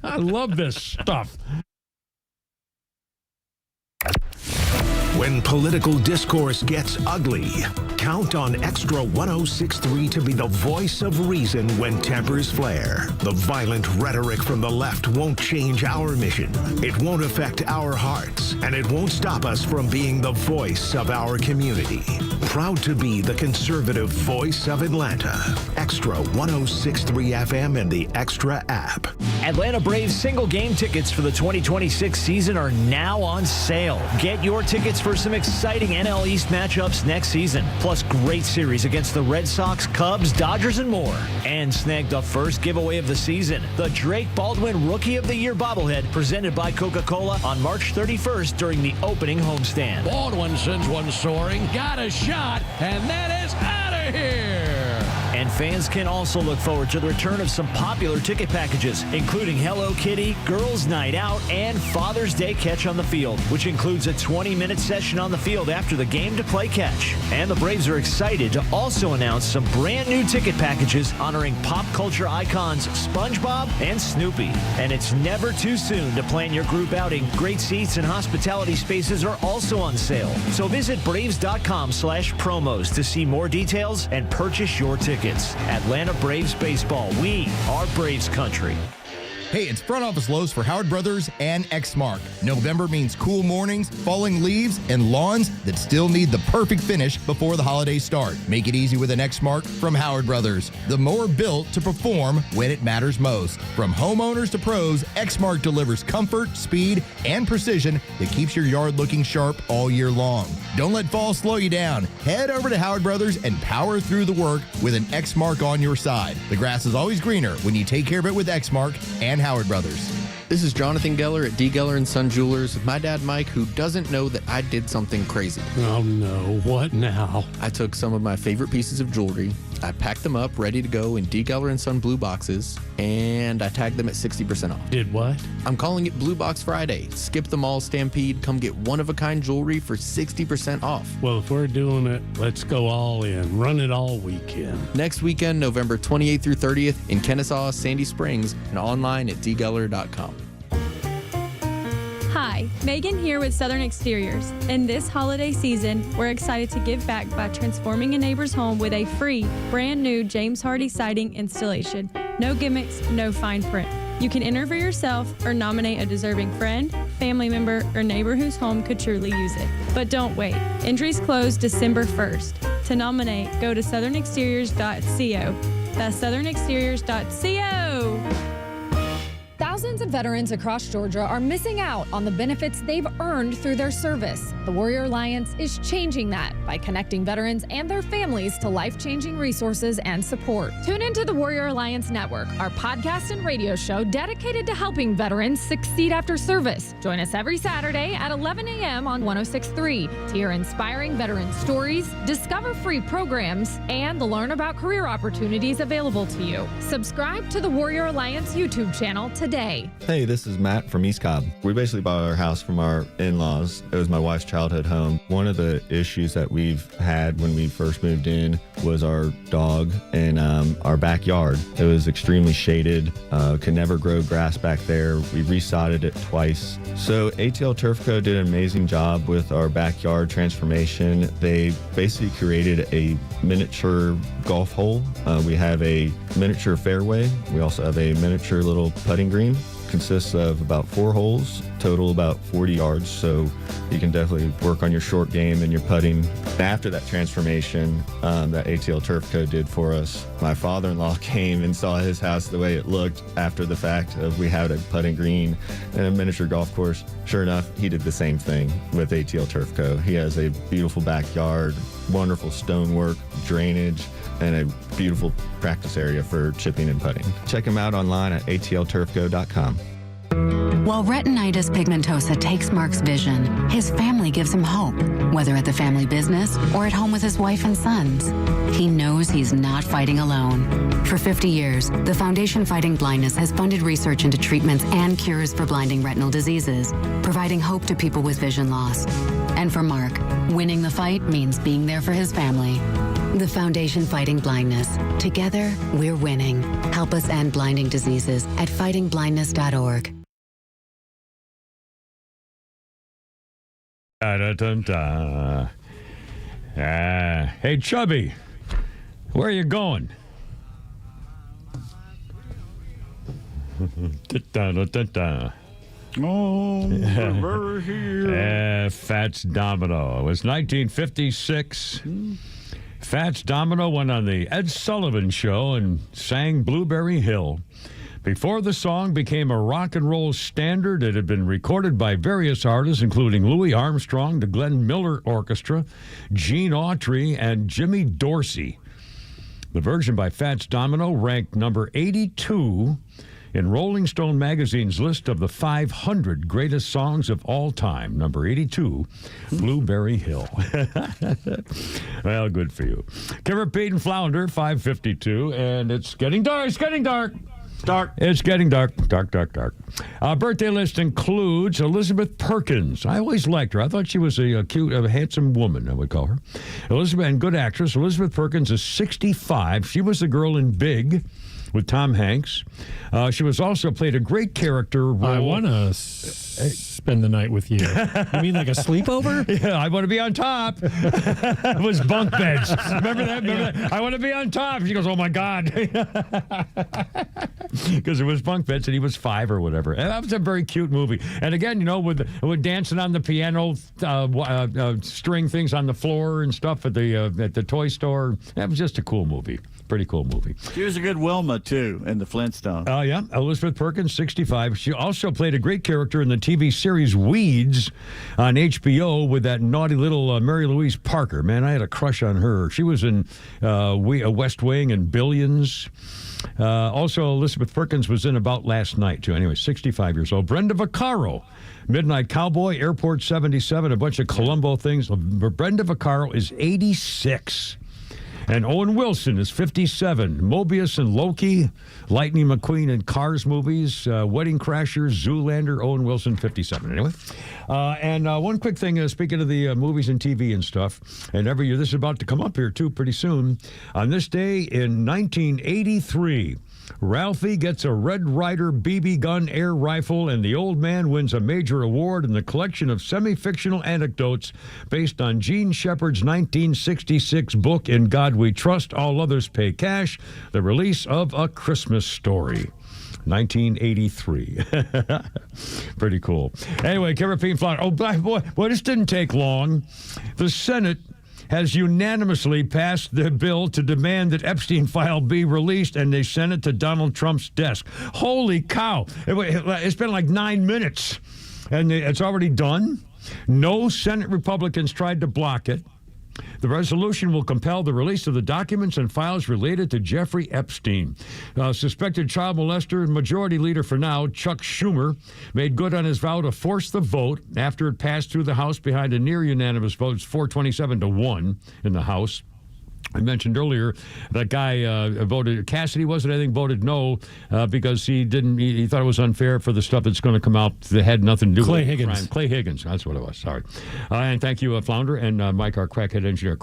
N: I love this stuff.
E: When political discourse gets ugly, count on Extra 106.3 to be the voice of reason when tempers flare. The violent rhetoric from the left won't change our mission. It won't affect our hearts, and it won't stop us from being the voice of our community. Proud to be the conservative voice of Atlanta. Extra 106.3 FM and the Extra app.
G: Atlanta Braves single game tickets for the 2026 season are now on sale. Get your tickets for some exciting NL East matchups next season, plus great series against the Red Sox, Cubs, Dodgers, and more. And snag the first giveaway of the season, the Drake Baldwin Rookie of the Year bobblehead presented by Coca-Cola on March 31st during the opening homestand.
Q: Baldwin sends one soaring, got a shot, and that is out of here.
G: And fans can also look forward to the return of some popular ticket packages, including Hello Kitty, Girls Night Out, and Father's Day Catch on the Field, which includes a 20-minute session on the field after the game to play catch. And the Braves are excited to also announce some brand new ticket packages honoring pop culture icons SpongeBob and Snoopy. And it's never too soon to plan your group outing. Great seats and hospitality spaces are also on sale. So visit Braves.com/promos to see more details and purchase your tickets. Atlanta Braves baseball. We are Braves country.
L: Hey, it's Front Office Lows for Howard Brothers and Exmark. November means cool mornings, falling leaves, and lawns that still need the perfect finish before the holidays start. Make it easy with an Exmark from Howard Brothers. The mower built to perform when it matters most. From homeowners to pros, Exmark delivers comfort, speed, and precision that keeps your yard looking sharp all year long. Don't let fall slow you down. Head over to Howard Brothers and power through the work with an Exmark on your side. The grass is always greener when you take care of it with Exmark and Howard Brothers.
D: This is Jonathan Geller at D. Geller & Son Jewelers with my dad, Mike, who doesn't know that I did something crazy.
P: Oh, no. What now?
D: I took some of my favorite pieces of jewelry, I packed them up, ready to go in D. Geller & Son blue boxes, and I tagged them at 60% off.
P: Did what?
D: I'm calling it Blue Box Friday. Skip the mall stampede, come get one-of-a-kind jewelry for 60% off.
P: Well, if we're doing it, let's go all in. Run it all weekend.
D: Next weekend, November 28th through 30th in Kennesaw, Sandy Springs, and online at dgeller.com.
S: Hi, Megan here with Southern Exteriors. In this holiday season, we're excited to give back by transforming a neighbor's home with a free, brand new James Hardy siding installation. No gimmicks, no fine print. You can enter for yourself or nominate a deserving friend, family member, or neighbor whose home could truly use it. But don't wait. Entries close December 1st. To nominate, go to southernexteriors.co. That's southernexteriors.co.
W: Thousands of veterans across Georgia are missing out on the benefits they've earned through their service. The Warrior Alliance is changing that by connecting veterans and their families to life-changing resources and support. Tune into the Warrior Alliance Network, our podcast and radio show dedicated to helping veterans succeed after service. Join us every Saturday at 11 a.m. on 106.3 to hear inspiring veteran stories, discover free programs, and to learn about career opportunities available to you. Subscribe to the Warrior Alliance YouTube channel today.
X: Hey, this is Matt from East Cobb. We basically bought our house from our in-laws. It was my wife's childhood home. One of the issues that we've had when we first moved in was our dog in our backyard. It was extremely shaded, could never grow grass back there. We resodded it twice. So ATL Turf Co. did an amazing job with our backyard transformation. They basically created a miniature golf hole. We have a miniature fairway. We also have a miniature little putting green. Consists of about 4 holes, total about 40 yards, so you can definitely work on your short game and your putting. After that transformation that ATL Turf Co. did for us, my father-in-law came and saw his house the way it looked after the fact of we had a putting green and a miniature golf course. Sure enough, he did the same thing with ATL Turf Co. He has a beautiful backyard, wonderful stonework, drainage, and a beautiful practice area for chipping and putting. Check him out online at atlturfco.com.
Y: While retinitis pigmentosa takes Mark's vision, his family gives him hope, whether at the family business or at home with his wife and sons. He knows he's not fighting alone. For 50 years, the Foundation Fighting Blindness has funded research into treatments and cures for blinding retinal diseases, providing hope to people with vision loss. And for Mark, winning the fight means being there for his family. The Foundation Fighting Blindness. Together, we're winning. Help us end blinding diseases at fightingblindness.org.
N: Hey, Chubby, where are you going?
O: Oh, we're here.
N: Fats Domino. It was 1956. Fats Domino went on the Ed Sullivan Show and sang Blueberry Hill. Before the song became a rock and roll standard, it had been recorded by various artists, including Louis Armstrong, the Glenn Miller Orchestra, Gene Autry, and Jimmy Dorsey. The version by Fats Domino ranked number 82 in Rolling Stone magazine's list of the 500 greatest songs of all time. Number 82, Blueberry Hill. Well, good for you. Kimmer, Pete, and Flounder, 5:52, and it's getting dark. It's getting dark.
O: Dark.
N: It's getting dark. Dark, dark, dark. Our birthday list includes Elizabeth Perkins. I always liked her. I thought she was a cute, handsome woman, I would call her. Elizabeth, and good actress. Elizabeth Perkins is 65. She was the girl in Big with Tom Hanks. She was also played a great character role.
P: I want to spend the night with you. You mean like a sleepover?
N: Yeah, I want to be on top. It was bunk beds. Remember that? I want to be on top. She goes, oh, my God. because it was bunk beds and he was 5 or whatever. And that was a very cute movie. And again, with dancing on the piano, string things on the floor and stuff at the toy store. That was just a cool movie. Pretty cool movie.
O: She was a good Wilma, too, in the Flintstones.
N: Oh, yeah. Elizabeth Perkins, 65. She also played a great character in the TV series Weeds on HBO with that naughty little Mary Louise Parker. Man, I had a crush on her. She was in West Wing and Billions. Also, Elizabeth Perkins was in About Last Night, too. Anyway, 65 years old. Brenda Vaccaro, Midnight Cowboy, Airport 77, a bunch of Columbo things. Brenda Vaccaro is 86. And Owen Wilson is 57. Mobius and Loki, Lightning McQueen and Cars movies, Wedding Crashers, Zoolander, Owen Wilson, 57. Anyway. And one quick thing, speaking of the movies and TV and stuff, and every year, this is about to come up here, too, pretty soon. On this day in 1983, Ralphie gets a Red Ryder BB gun air rifle, and the old man wins a major award in the collection of semi-fictional anecdotes based on Gene Shepard's 1966 book, In God We Trust, All Others Pay Cash, the release of A Christmas Story. 1983. Pretty cool. Anyway, Carapine Flower. Oh, boy, this didn't take long. The Senate has unanimously passed the bill to demand that Epstein file be released, and they sent it to Donald Trump's desk. Holy cow. It's been like 9 minutes, and it's already done. No Senate Republicans tried to block it. The resolution will compel the release of the documents and files related to Jeffrey Epstein. Suspected child molester and Majority Leader for now, Chuck Schumer, made good on his vow to force the vote after it passed through the House behind a near unanimous vote. It's 427-1 in the House. I mentioned earlier that guy voted, Cassidy was it, I think, voted no because he thought it was unfair for the stuff that's going to come out that had nothing to do with
P: Higgins.
N: crime. Clay Higgins, that's what it was, sorry. And thank you, Flounder, and Mike, our crack head engineer.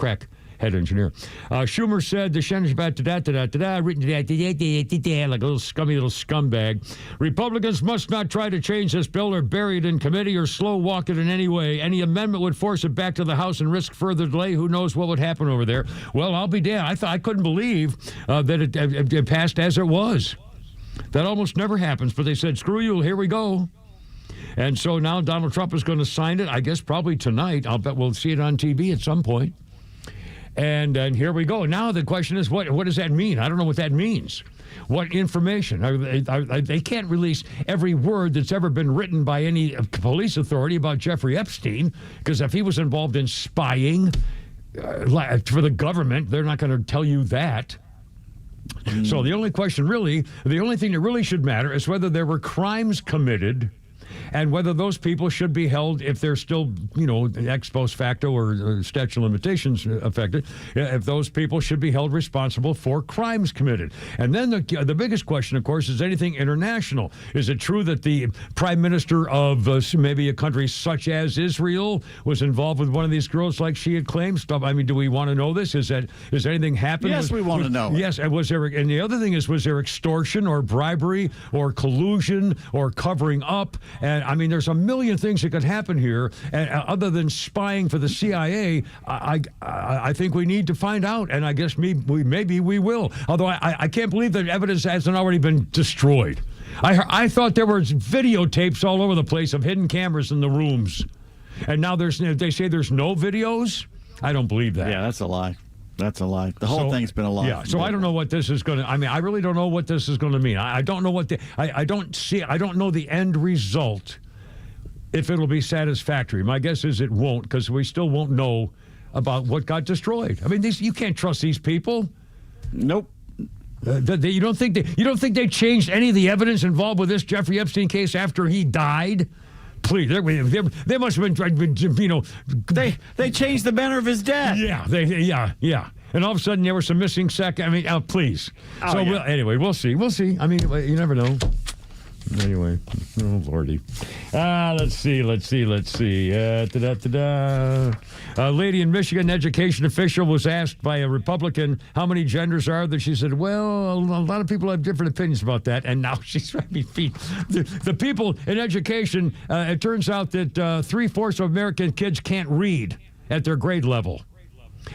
N: Schumer said the Shannon about written like a little scummy little scumbag. Republicans must not try to change this bill or bury it in committee or slow walk it in any way. Any amendment would force it back to the House and risk further delay. Who knows what would happen over there? Well, I'll be damned. I couldn't believe that it passed as it was. That almost never happens, but they said, screw you, here we go. And so now Donald Trump is going to sign it, I guess probably tonight. I'll bet we'll see it on TV at some point. And here we go. Now the question is, what does that mean? I don't know what that means. What information? They can't release every word that's ever been written by any police authority about Jeffrey Epstein, because if he was involved in spying for the government, they're not going to tell you that. So the only question really, the only thing that really should matter is whether there were crimes committed and whether those people should be held, if they're still, ex post facto or statute of limitations affected, if those people should be held responsible for crimes committed. And then the biggest question, of course, is anything international. Is it true that the prime minister of maybe a country such as Israel was involved with one of these girls like she had claimed? I mean, do we want to know this? Is anything happened?
O: Yes, we want to know.
N: Yes, and and the other thing is, was there extortion or bribery or collusion or covering up? And I mean, there's a million things that could happen here. And other than spying for the CIA, I think we need to find out. And I guess maybe we will. Although I can't believe that evidence hasn't already been destroyed. I thought there were videotapes all over the place of hidden cameras in the rooms. And now they say there's no videos? I don't believe that.
O: Yeah, that's a lie. That's a lie. The whole thing's been a lie.
N: Yeah, so I don't know what this is going to, I really don't know what this is going to mean. I don't know I don't know the end result, if it'll be satisfactory. My guess is it won't, because we still won't know about what got destroyed. I mean, you can't trust these people.
O: Nope.
N: You don't think they changed any of the evidence involved with this Jeffrey Epstein case after he died? Please, they must have been,
O: They changed the manner of his death.
N: Yeah. And all of a sudden there were some missing seconds. I mean, please.
O: Oh,
N: so
O: yeah.
N: Anyway, we'll see. I mean, you never know. Anyway, oh lordy. Let's see. A lady in Michigan, education official, was asked by a Republican how many genders are there. She said, well, a lot of people have different opinions about that. And now she's the people in education, it turns out that 3/4 of American kids can't read at their grade level.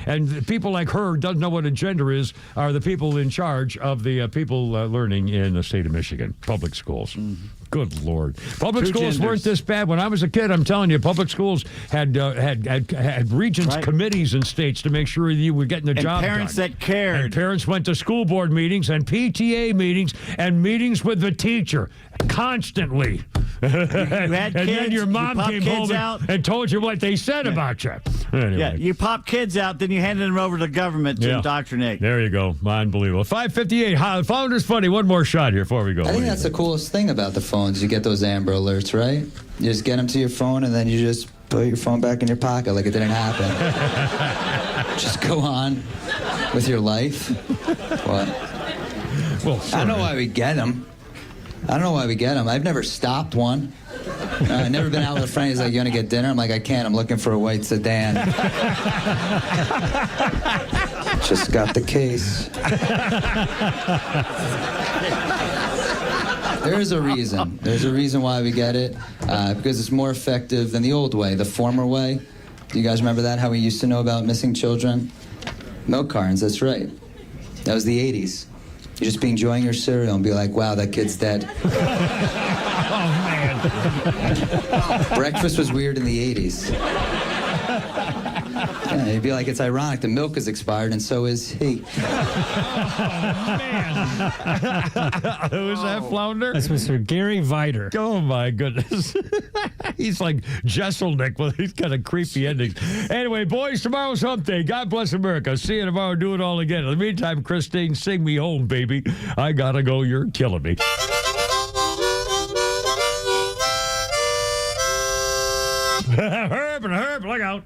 N: And people like her doesn't know what a gender is are the people in charge of the people learning in the state of Michigan, public schools. Mm-hmm. Good Lord. Public schools weren't this bad. When I was a kid, I'm telling you, public schools had regents committees in states to make sure you were getting the job done.
O: Parents that cared.
N: And parents went to school board meetings and PTA meetings and meetings with the teacher constantly.
O: You had
N: and
O: kids,
N: then your mom came home and told you what they said about you. Anyway.
O: Yeah, you pop kids out, then you handed them over to the government to indoctrinate.
N: There you go. Unbelievable. 5:58. Founder's Funny. One more shot here before we go.
H: I think that's the coolest thing about the phones. You get those Amber Alerts, right? You just get them to your phone, and then you just put your phone back in your pocket like it didn't happen. Just go on with your life. What?
N: Well,
H: I don't know why we get them. I've never stopped one. I've never been out with a friend. He's like, "You want to get dinner?" I'm like, "I can't. I'm looking for a white sedan." Just got the case. There's a reason. There's a reason why we get it. Because it's more effective than the old way, the former way. Do you guys remember that? How we used to know about missing children? Milk cartons, that's right. That was the 80s. You just be enjoying your cereal and be like, wow, that kid's dead.
N: Oh, man.
H: Breakfast was weird in the 80s. Yeah, you'd be like, it's ironic. The milk is expired, and so is he.
N: Oh, man. Who is that, Flounder?
P: That's Mr. Gary Viter.
N: Oh, my goodness. He's like Jesselnick with these kind of creepy endings. Anyway, boys, tomorrow's hump day. God bless America. See you tomorrow. Do it all again. In the meantime, Christine, sing me home, baby. I gotta go. You're killing me. Herb, look out.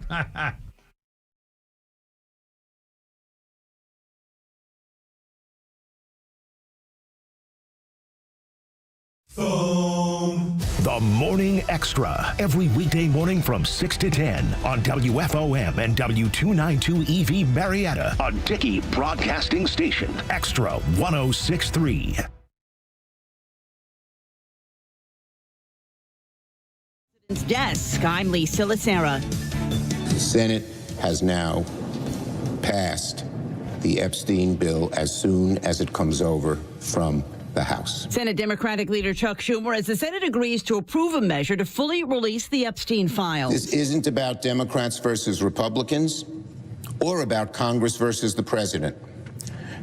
E: The Morning Extra, every weekday morning from 6 to 10 on WFOM and W292 EV Marietta, a Dickey Broadcasting Station. Extra 106.3.
I: Desk. I'm Lisa Lacera.
J: The Senate has now passed the Epstein bill as soon as it comes over from the House.
I: Senate Democratic leader Chuck Schumer, as the Senate agrees to approve a measure to fully release the Epstein files.
J: This isn't about Democrats versus Republicans or about Congress versus the president.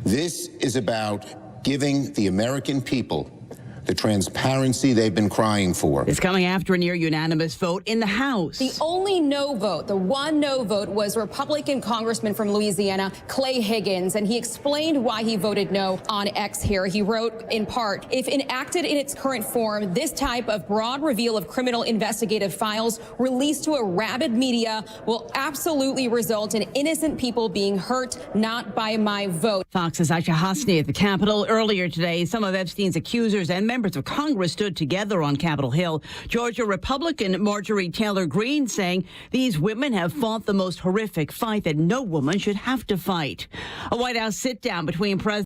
J: This is about giving the American people the transparency they've been crying for.
I: It's coming after a near unanimous vote in the House.
M: The only no vote, the one no vote, was Republican Congressman from Louisiana, Clay Higgins, and he explained why he voted no on X here. He wrote, in part, if enacted in its current form, this type of broad reveal of criminal investigative files released to a rabid media will absolutely result in innocent people being hurt, not by my vote.
I: Fox's Aisha Hasni at the Capitol. Earlier today, some of Epstein's accusers and members of Congress stood together on Capitol Hill. Georgia Republican Marjorie Taylor Greene saying these women have fought the most horrific fight that no woman should have to fight. A White House sit-down between President